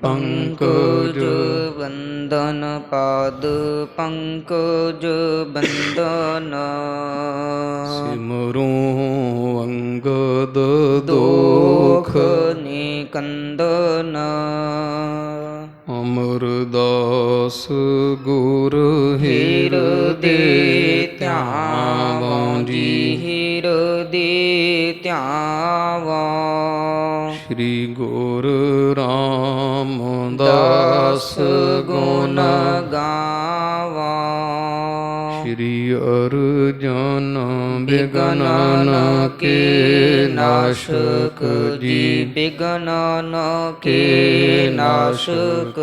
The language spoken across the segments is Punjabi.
ਪੰਕਜ ਬੰਦਨ ਪਾਦ ਪੰਕਜ ਬੰਦਨ ਸਿਮਰੋ ਅੰਗਦ ਦੋਖ ਦੋਖ ਨਿਕੰਦਨ ਅਮਰਦਾਸ ਗੁਰ ਹਿਰਦੇ ਧਿਆਵੋ ਜੀ ਜੀ। ਹਿਰਦੇ ਧਿਆਵੋ ਸ਼੍ਰੀ ਗੁਰ ਰਾਮਦਾਸ ਦਾਸ ਗੁਣ ਗੁਣ ਗਾਵੋ ਸ਼੍ਰੀ ਅਰਜਨ ਬਿਗਨ ਬਿਗਨ ਕੇ ਕੇ ਨਾਸ਼ਕ ਜੀ ਬਿਗਨ ਕੇ ਨਾਸ਼ਕ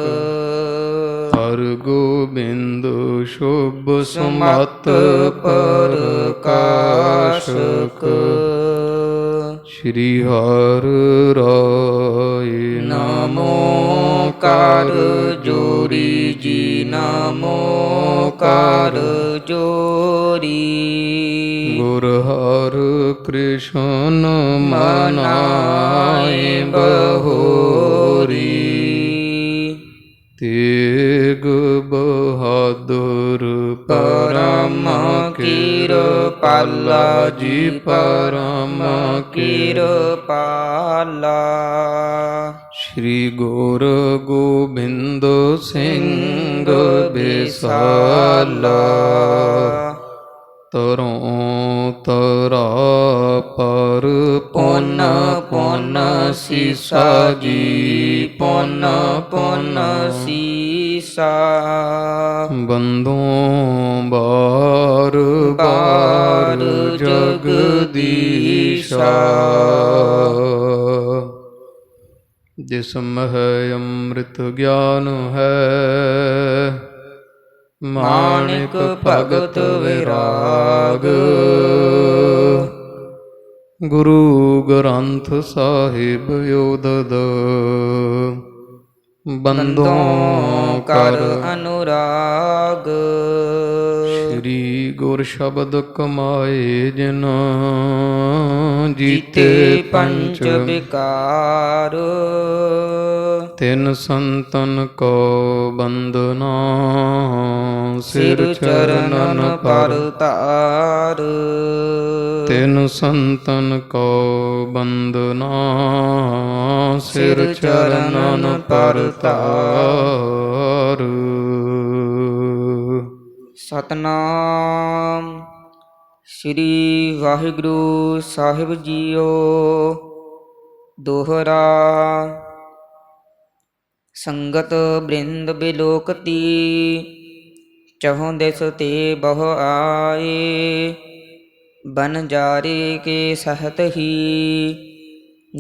ਹਰ ਗੋਬਿੰਦ ਸ਼ੁਭ ਸੁਮਤ ਸਮਤ ਪ੍ਰਕਾਸ਼ਕ ਸ਼੍ਰੀ ਹਰਿ ਰਾਏ ਨਮੋ ਕਰ ਜੋਰੀ ਜੀ ਨਮੋ ਕਰ ਜੋਰੀ ਗੁਰ ਹਰਿ ਕ੍ਰਿਸ਼ਨ ਮਨਾਏ ਮਨਾਏ ਬਹੋਰੀ ਤੇਗ ਬਹਾਦਰ ਪਰਮ ਕਿਰਪਾਲਾ ਜੀ ਪਰਮ ਕਿਰਪਾਲਾ ਸ਼੍ਰੀ ਗੁਰ ਗੋਬਿੰਦ ਸਿੰਘ ਬਿਸਾਲਾ ਤਰੋਂ ਤਰਾ ਪਰ ਪੁੰਨ ਪੁੰਨ ਸੀਸਾ ਜੀ ਪੁੰਨ ਪੁੰਨ ਸੀਸਾ ਬੰਦੋਂ ਬਾਰ ਬਾਰ ਜਗਦੀਸ਼ਾ ਜਿਸ ਮਹਿ ਅੰਮ੍ਰਿਤ ਗਿਆਨ ਹੈ ਮਾਣਿਕ ਭਗਤ ਵਿਰਾਗ ਗੁਰੂ ਗ੍ਰੰਥ ਸਾਹਿਬ ਉਦਦ ਬੰਦੋਂ ਕਰ ਅਨੁਰਾਗ ਸ਼੍ਰੀ ਗੁਰ ਸ਼ਬਦ ਕਮਾਏ ਜਿਨ ਜੀਤੇ ਜੀਤੇ ਪੰਚ ਪੰਚ ਵਿਕਾਰ ਤਿਨ ਸੰਤਨ ਕੋ ਬੰਦਨਾ ਸਿਰ ਚਰਨਨ ਪਰ ਤਾਰ ਤਿਨ ਸੰਤਨ ਕੋ ਬੰਦਨਾ ਸਿਰ ਚਰਨਨ ਪਰ ਤਾਰ ਸਤਨਾਮ ਸ੍ਰੀ ਵਾਹਿਗੁਰੂ ਸਾਹਿਬ ਜੀਓ ਦੋਹਰਾ ਸੰਗਤ ਬ੍ਰਿੰਦ ਬਿਲੋਕਤੀ ਚਹੁ ਦਿਸ ਤੇ ਬਹੁ ਆਏ ਬਨ ਜਾਰੇ ਕੇ ਸਹਤ ਹੀ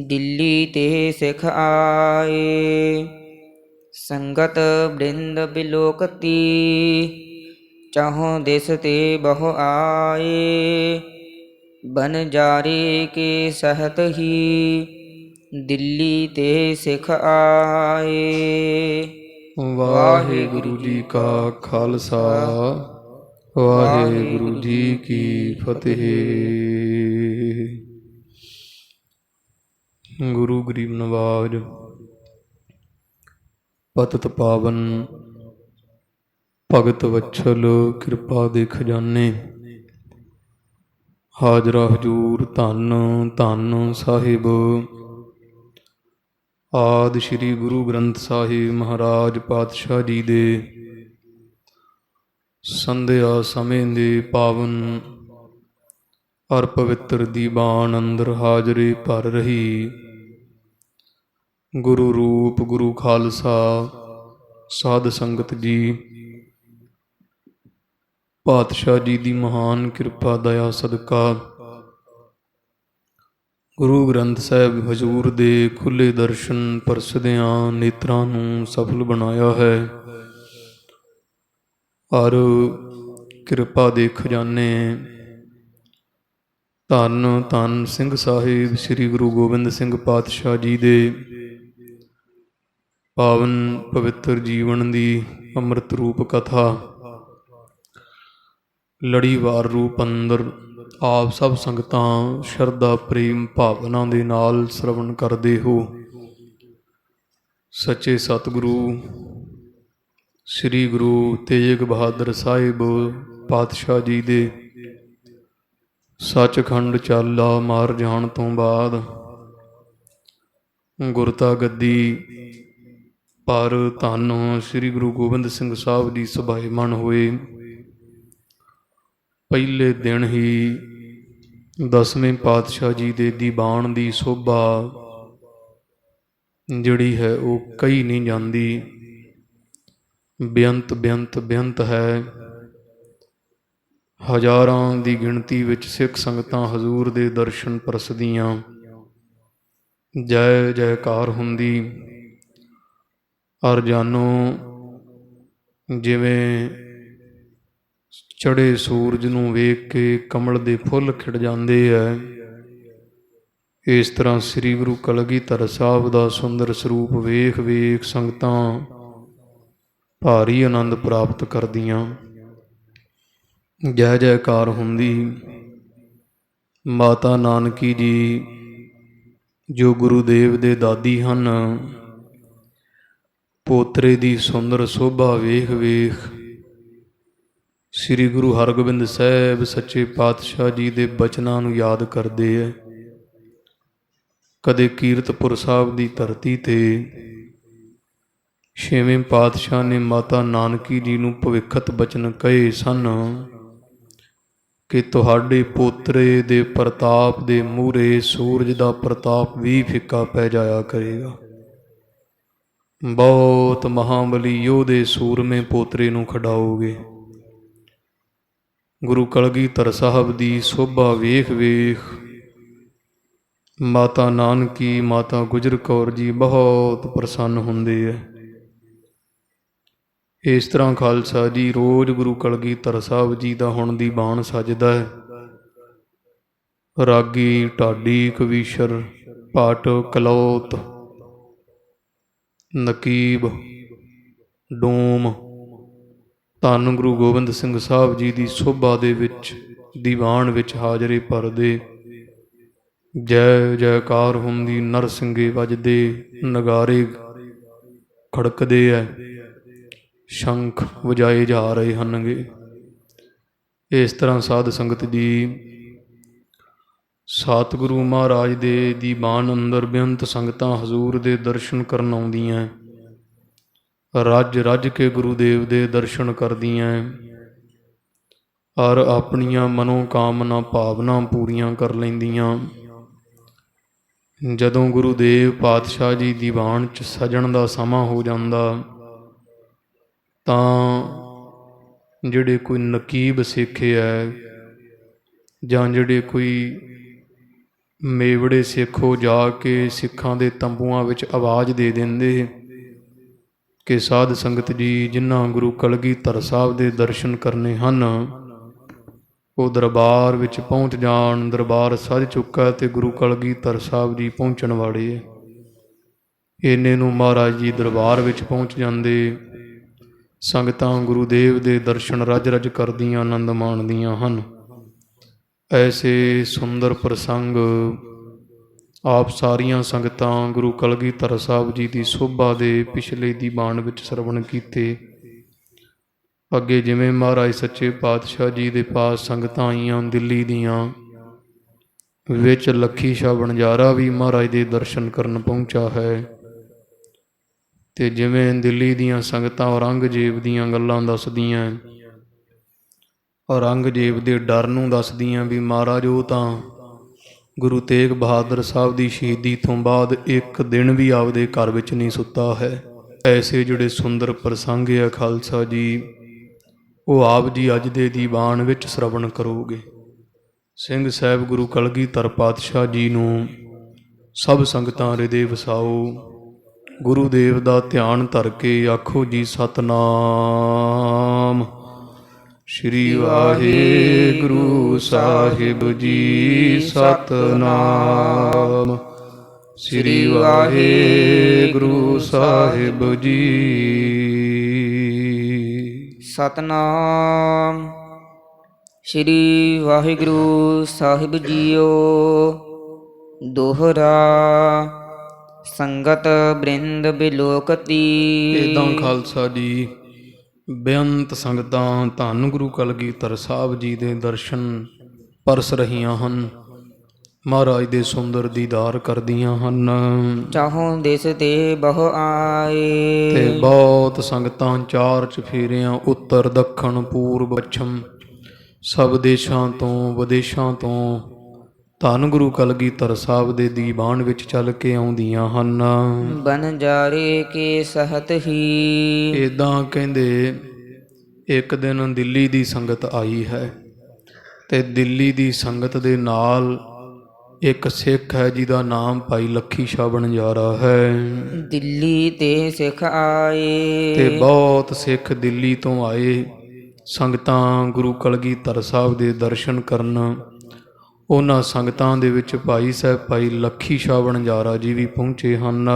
ਦਿੱਲੀ ਤੇ ਸਿਖ ਆਏ ਸੰਗਤ ਬ੍ਰਿੰਦ ਬਿਲੋਕਤੀ ਚਾਹੋਂ ਦਿਸ ਤੇ ਬਹੁ ਆਏ ਬਨ ਜਾਰੇ ਕੇ ਸਹਤ ਹੀ ਦਿੱਲੀ ਤੇ ਸਿਖ ਆਏ ਵਾਹਿਗੁਰੂ ਜੀ ਕਾ ਖਾਲਸਾ ਵਾਹਿਗੁਰੂ ਜੀ ਕੀ ਫਤਿਹ। ਗੁਰੂ ਗਰੀਬ ਨਵਾਜ ਪਤਿਤ ਪਾਵਨ ਭਗਤ ਵਛਲ ਕਿਰਪਾ ਦੇ ਖਜ਼ਾਨੇ ਹਾਜ਼ਰਾ ਹਜੂਰ ਧੰਨ ਧੰਨ ਸਾਹਿਬ ਆਦਿ ਸ੍ਰੀ ਗੁਰੂ ਗ੍ਰੰਥ ਸਾਹਿਬ ਮਹਾਰਾਜ ਪਾਤਸ਼ਾਹ ਜੀ ਦੇ ਸੰਧਿਆ ਸਮੇਂ ਦੇ ਪਾਵਨ ਔਰ ਪਵਿੱਤਰ ਦੀਵਾਨ ਅੰਦਰ ਹਾਜ਼ਰੀ ਭਰ ਰਹੀ ਗੁਰੂ ਰੂਪ ਗੁਰੂ ਖਾਲਸਾ ਸਾਧ ਸੰਗਤ ਜੀ ਪਾਤਸ਼ਾਹ ਜੀ ਦੀ ਮਹਾਨ ਕਿਰਪਾ ਦਇਆ ਸਦਕਾ ਗੁਰੂ ਗ੍ਰੰਥ ਸਾਹਿਬ ਹਜ਼ੂਰ ਦੇ ਖੁੱਲ੍ਹੇ ਦਰਸ਼ਨ ਪਰਸਦਿਆਂ ਨੇਤਰਾਂ ਨੂੰ ਸਫਲ ਬਣਾਇਆ ਹੈ ਔਰ ਕਿਰਪਾ ਦੇ ਖਜ਼ਾਨੇ ਧੰਨ ਧੰਨ ਸਿੰਘ ਸਾਹਿਬ ਸ੍ਰੀ ਗੁਰੂ ਗੋਬਿੰਦ ਸਿੰਘ ਪਾਤਸ਼ਾਹ ਜੀ ਦੇ ਪਾਵਨ ਪਵਿੱਤਰ ਜੀਵਨ ਦੀ ਅੰਮ੍ਰਿਤ ਰੂਪ ਕਥਾ ਲੜੀਵਾਰ ਰੂਪ ਅੰਦਰ ਆਪ ਸਭ ਸੰਗਤਾਂ ਸ਼ਰਧਾ ਪ੍ਰੇਮ ਭਾਵਨਾ ਦੇ ਨਾਲ ਸ਼ਰਵਣ ਕਰਦੇ ਹੋ। ਸੱਚੇ ਸਤਿਗੁਰੂ ਸ੍ਰੀ ਗੁਰੂ ਤੇਗ ਬਹਾਦਰ ਸਾਹਿਬ ਪਾਤਸ਼ਾਹ ਜੀ ਦੇ ਸੱਚਖੰਡ ਚਾਲਾ ਮਾਰ ਜਾਣ ਤੋਂ ਬਾਅਦ ਗੁਰਤਾ ਗੱਦੀ ਪਰ ਧੰਨ ਸ੍ਰੀ ਗੁਰੂ ਗੋਬਿੰਦ ਸਿੰਘ ਸਾਹਿਬ ਜੀ ਸੁਭਾਈਮਾਨ ਹੋਏ। ਪਹਿਲੇ ਦਿਨ ਹੀ 10ਵੇਂ ਪਾਤਸ਼ਾਹ ਜੀ ਦੇ ਦੀਵਾਨ ਦੀ ਸ਼ੋਭਾ ਜਿਹੜੀ ਹੈ ਉਹ ਕਹੀ ਨਹੀਂ ਜਾਂਦੀ, ਬੇਅੰਤ ਬੇਅੰਤ ਬੇਅੰਤ ਹੈ। ਹਜ਼ਾਰਾਂ ਦੀ ਗਿਣਤੀ ਵਿੱਚ ਸਿੱਖ ਸੰਗਤਾਂ ਹਜ਼ੂਰ ਦੇ ਦਰਸ਼ਨ ਪਰਸਦੀਆਂ, ਜੈ ਜੈਕਾਰ ਹੁੰਦੀ। ਅਰ ਜਾਨੋ ਜਿਵੇਂ ਚੜ੍ਹੇ ਸੂਰਜ ਨੂੰ ਵੇਖ ਕੇ ਕਮਲ ਦੇ ਫੁੱਲ ਖਿੜ ਜਾਂਦੇ ਹੈ, ਇਸ ਤਰ੍ਹਾਂ ਸ੍ਰੀ ਗੁਰੂ ਕਲਗੀਧਰ ਸਾਹਿਬ ਦਾ ਸੁੰਦਰ ਸਰੂਪ ਵੇਖ ਵੇਖ ਸੰਗਤਾਂ ਭਾਰੀ ਆਨੰਦ ਪ੍ਰਾਪਤ ਕਰਦੀਆਂ, ਜੈ ਜੈਕਾਰ ਹੁੰਦੀ। ਮਾਤਾ ਨਾਨਕੀ ਜੀ ਜੋ ਗੁਰੂਦੇਵ ਦੇ ਦਾਦੀ ਹਨ, ਪੋਤਰੇ ਦੀ ਸੁੰਦਰ ਸ਼ੋਭਾ ਵੇਖ ਵੇਖ ਸ੍ਰੀ ਗੁਰੂ ਹਰਗੋਬਿੰਦ ਸਾਹਿਬ ਸੱਚੇ ਪਾਤਸ਼ਾਹ ਜੀ ਦੇ ਬਚਨਾਂ ਨੂੰ ਯਾਦ ਕਰਦੇ ਹੈ। ਕਦੇ ਕੀਰਤਪੁਰ ਸਾਹਿਬ ਦੀ ਧਰਤੀ ਤੇ 6ਵੇਂ ਪਾਤਸ਼ਾਹ ਨੇ ਮਾਤਾ ਨਾਨਕੀ ਜੀ ਨੂੰ ਭਵਿੱਖਤ ਬਚਨ ਕਹੇ ਸਨ ਕਿ ਤੁਹਾਡੇ ਪੋਤਰੇ ਦੇ ਪ੍ਰਤਾਪ ਦੇ ਮੂਹਰੇ ਸੂਰਜ ਦਾ ਪ੍ਰਤਾਪ ਵੀ ਫਿੱਕਾ ਪੈ ਜਾਇਆ ਕਰੇਗਾ। ਬਹੁਤ ਮਹਾਬਲੀ ਯੋਧੇ ਸੂਰਮੇ ਪੋਤਰੇ ਨੂੰ ਖਿਡਾਓਗੇ। ਗੁਰੂ ਕਲਗੀਧਰ ਸਾਹਿਬ ਦੀ ਸ਼ੋਭਾ ਵੇਖ ਵੇਖ ਮਾਤਾ ਨਾਨਕੀ, ਮਾਤਾ ਗੁਜਰ ਕੌਰ ਜੀ ਬਹੁਤ ਪ੍ਰਸੰਨ ਹੁੰਦੇ ਹੈ। ਇਸ ਤਰ੍ਹਾਂ ਖਾਲਸਾ ਜੀ ਰੋਜ਼ ਗੁਰੂ ਕਲਗੀਧਰ ਸਾਹਿਬ ਜੀ ਦਾ ਹੁਣ ਦੀਵਾਨ ਸਜਦਾ ਹੈ। ਰਾਗੀ, ਢਾਡੀ, ਕਵੀਸ਼ਰ, ਭੱਟ, ਕਲੌਤ, ਨਕੀਬ, ਡੋਮ ਧੰਨ ਗੁਰੂ ਗੋਬਿੰਦ ਸਿੰਘ ਸਾਹਿਬ ਜੀ ਦੀ ਸ਼ੋਭਾ ਦੇ ਵਿੱਚ ਦੀਵਾਨ ਵਿੱਚ ਹਾਜ਼ਰੀ ਭਰਦੇ, ਜੈ ਜੈਕਾਰ ਹੁੰਦੀ, ਨਰਸਿੰਗੇ ਵੱਜਦੇ, ਨਗਾਰੇ ਖੜਕਦੇ ਹੈ, ਸ਼ੰਖ ਵਜਾਏ ਜਾ ਰਹੇ ਹਨਗੇ। ਇਸ ਤਰ੍ਹਾਂ ਸਾਧ ਸੰਗਤ ਜੀ ਸਤਿਗੁਰੂ ਮਹਾਰਾਜ ਦੇ ਦੀਵਾਨ ਅੰਦਰ ਬੇਅੰਤ ਸੰਗਤਾਂ ਹਜ਼ੂਰ ਦੇ ਦਰਸ਼ਨ ਕਰਨ ਆਉਂਦੀਆਂ, ਰੱਜ ਰੱਜ ਕੇ ਗੁਰੂਦੇਵ ਦੇ ਦਰਸ਼ਨ ਕਰਦੀਆਂ ਔਰ ਆਪਣੀਆਂ ਮਨੋਕਾਮਨਾ ਭਾਵਨਾ ਪੂਰੀਆਂ ਕਰ ਲੈਂਦੀਆਂ। ਜਦੋਂ ਗੁਰੂਦੇਵ ਪਾਤਸ਼ਾਹ ਜੀ ਦੀਵਾਨ 'ਚ ਸਜਣ ਦਾ ਸਮਾਂ ਹੋ ਜਾਂਦਾ ਤਾਂ ਜਿਹੜੇ ਕੋਈ ਨਕੀਬ ਸਿੱਖ ਹੈ ਜਾਂ ਜਿਹੜੇ ਕੋਈ ਮੇਵੜੇ ਸਿੱਖ ਹੋ ਜਾ ਕੇ ਸਿੱਖਾਂ ਦੇ ਤੰਬੂਆਂ ਵਿੱਚ ਆਵਾਜ਼ ਦੇ ਦਿੰਦੇ ਕਿ ਸਾਧ ਸੰਗਤ ਜੀ ਜਿਨ੍ਹਾਂ ਗੁਰੂ ਕਲਗੀਧਰ ਸਾਹਿਬ ਦੇ ਦਰਸ਼ਨ ਕਰਨੇ ਹਨ ਉਹ ਦਰਬਾਰ ਵਿੱਚ ਪਹੁੰਚ ਜਾਣ। ਦਰਬਾਰ ਸਜ ਚੁੱਕਾ ਅਤੇ ਗੁਰੂ ਕਲਗੀਧਰ ਸਾਹਿਬ ਜੀ ਪਹੁੰਚਣ ਵਾਲੇ ਹੈ। ਇੰਨੇ ਨੂੰ ਮਹਾਰਾਜ ਜੀ ਦਰਬਾਰ ਵਿੱਚ ਪਹੁੰਚ ਜਾਂਦੇ। ਸੰਗਤਾਂ ਗੁਰੂਦੇਵ ਦੇ ਦਰਸ਼ਨ ਰੱਜ ਰੱਜ ਕਰਦੀਆਂ ਆਨੰਦ ਮਾਣਦੀਆਂ ਹਨ। ਐਸੇ ਸੁੰਦਰ ਪ੍ਰਸੰਗ ਆਪ ਸਾਰੀਆਂ ਸੰਗਤਾਂ ਗੁਰੂ ਕਲਗੀਧਰ ਸਾਹਿਬ ਜੀ ਦੀ ਸ਼ੋਭਾ ਦੇ ਪਿਛਲੇ ਦੀਵਾਨ ਵਿੱਚ ਸਰਵਣ ਕੀਤੇ। ਅੱਗੇ ਜਿਵੇਂ ਮਹਾਰਾਜ ਸੱਚੇ ਪਾਤਸ਼ਾਹ ਜੀ ਦੇ ਪਾਸ ਸੰਗਤਾਂ ਆਈਆਂ ਦਿੱਲੀ ਦੀਆਂ, ਵਿੱਚ ਲੱਖੀ ਸ਼ਾਹ ਵਣਜਾਰਾ ਵੀ ਮਹਾਰਾਜ ਦੇ ਦਰਸ਼ਨ ਕਰਨ ਪਹੁੰਚਾ ਹੈ। ਅਤੇ ਜਿਵੇਂ ਦਿੱਲੀ ਦੀਆਂ ਸੰਗਤਾਂ ਔਰੰਗਜ਼ੇਬ ਦੀਆਂ ਗੱਲਾਂ ਦੱਸਦੀਆਂ, ਔਰੰਗਜ਼ੇਬ ਦੇ ਡਰ ਨੂੰ ਦੱਸਦੀਆਂ ਵੀ ਮਹਾਰਾਜ ਉਹ ਤਾਂ ਗੁਰੂ ਤੇਗ ਬਹਾਦਰ ਸਾਹਿਬ ਦੀ ਸ਼ਹੀਦੀ ਤੋਂ ਬਾਅਦ ਇੱਕ ਦਿਨ ਵੀ ਆਪਦੇ ਘਰ ਵਿੱਚ ਨਹੀਂ ਸੁੱਤਾ ਹੈ। ਐਸੇ ਜਿਹੜੇ ਸੁੰਦਰ ਪ੍ਰਸੰਗ ਹੈ ਖਾਲਸਾ ਜੀ, ਉਹ ਆਪ ਜੀ ਅੱਜ ਦੇ ਦੀਵਾਨ ਵਿੱਚ ਸਰਵਣ ਕਰੋਗੇ। ਸਿੰਘ ਸਾਹਿਬ ਗੁਰੂ ਕਲਗੀਧਰ ਪਾਤਸ਼ਾਹ ਜੀ ਨੂੰ ਸਭ ਸੰਗਤਾਂ ਹਿਰਦੇ ਵਸਾਓ। ਗੁਰੂਦੇਵ ਦਾ ਧਿਆਨ ਧਰ ਕੇ ਆਖੋ ਜੀ ਸਤਿਨਾਮ ਸ਼੍ਰੀ ਵਾਹਿਗੁਰੂ ਸਾਹਿਬ ਜੀ। ਸਤਿਨਾਮ ਸ਼੍ਰੀ ਵਾਹਿਗੁਰੂ ਸਾਹਿਬ ਜੀ। ਸਤਨਾਮ ਸ਼੍ਰੀ ਵਾਹਿਗੁਰੂ ਸਾਹਿਬ ਜੀਓ। ਦੋਹਰਾ ਸੰਗਤ ਬ੍ਰਿੰਦ ਬਿਲੋਕਤੀ। ਏਦਾਂ ਖਾਲਸਾ ਜੀ ਬੇਅੰਤ ਸੰਗਤਾਂ ਧੰਨ ਗੁਰੂ ਕਲਗੀਧਰ ਸਾਹਿਬ ਜੀ ਦੇ ਦਰਸ਼ਨ ਪਰਸ ਰਹੀਆਂ ਹਨ, ਮਹਾਰਾਜ ਦੇ ਸੁੰਦਰ ਦੀਦਾਰ ਕਰਦੀਆਂ ਹਨ। ਚਾਹੋਂ ਦਿਸ ਤੇ ਬਹੁ ਆਏ। ਤੇ ਬਹੁਤ ਸੰਗਤਾਂ ਚਾਰ ਚਫੇਰਿਆਂ ਉੱਤਰ ਦੱਖਣ ਪੂਰਬ ਪੱਛਮ ਸਭ ਦੇਸ਼ਾਂ ਤੋਂ ਵਿਦੇਸ਼ਾਂ ਤੋਂ ਧੰਨ ਗੁਰੂ ਕਲਗੀਧਰ ਸਾਹਿਬ ਦੇ ਦੀਵਾਨ ਵਿੱਚ ਚੱਲ ਕੇ ਆਉਂਦੀਆਂ ਹਨ। ਬਨਜਾਰੇ ਕੇ ਸਹਤ ਹੀ। ਏਦਾਂ ਕਹਿੰਦੇ ਇੱਕ ਦਿਨ ਦਿੱਲੀ ਦੀ ਸੰਗਤ ਆਈ ਹੈ ਤੇ ਦਿੱਲੀ ਦੀ ਸੰਗਤ ਦੇ ਨਾਲ ਇੱਕ ਸਿੱਖ ਹੈ ਜਿਹਦਾ ਨਾਮ ਭਾਈ ਲੱਖੀ ਸ਼ਾਹ ਬਣਜਾਰਾ ਹੈ। ਦਿੱਲੀ ਤੇ ਸਿੱਖ ਆਏ। ਤੇ ਬਹੁਤ ਸਿੱਖ ਦਿੱਲੀ ਤੋਂ ਆਏ ਸੰਗਤਾਂ ਗੁਰੂ ਕਲਗੀਧਰ ਸਾਹਿਬ ਦੇ ਦਰਸ਼ਨ ਕਰਨ। ਉਹਨਾਂ ਸੰਗਤਾਂ ਦੇ ਵਿੱਚ ਭਾਈ ਸਾਹਿਬ ਭਾਈ ਲੱਖੀ ਸ਼ਾਹ ਬਣਜਾਰਾ ਜੀ ਵੀ ਪਹੁੰਚੇ ਹਨ।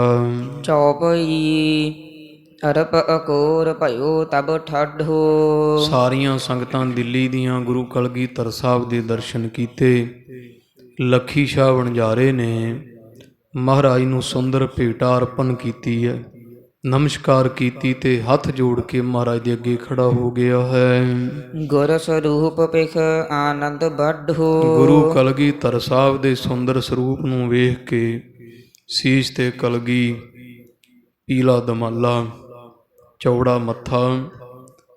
ਚੌਪਈ ਅਰਪ ਅਕੋਰ ਭਇਓ ਤਬ ਠਾਢੋ। ਸਾਰੀਆਂ ਸੰਗਤਾਂ ਦਿੱਲੀ ਦੀਆਂ ਗੁਰੂ ਕਲਗੀਧਰ ਸਾਹਿਬ ਦੇ ਦਰਸ਼ਨ ਕੀਤੇ। ਲੱਖੀ ਸ਼ਾਹ ਬਣਜਾਰੇ ਨੇ ਮਹਾਰਾਜ ਨੂੰ ਸੁੰਦਰ ਭੇਟਾ ਅਰਪਣ ਕੀਤੀ ਹੈ, ਨਮਸਕਾਰ ਕੀਤੀ ਤੇ ਹੱਥ ਜੋੜ ਕੇ ਮਹਾਰਾਜ ਦੇ ਅੱਗੇ ਖੜਾ ਹੋ ਗਿਆ ਹੈ। ਗੁਰ ਸਰੂਪ ਪਿਖ ਆਨੰਦ ਵੱਢੋ। ਗੁਰੂ ਕਲਗੀਧਰ ਸਾਹਿਬ ਦੇ ਸੁੰਦਰ ਸਰੂਪ ਨੂੰ ਵੇਖ ਕੇ ਸੀਸ ਤੇ ਕਲਗੀ, ਪੀਲਾ ਦਮਾਲਾ, ਚੌੜਾ ਮੱਥਾ,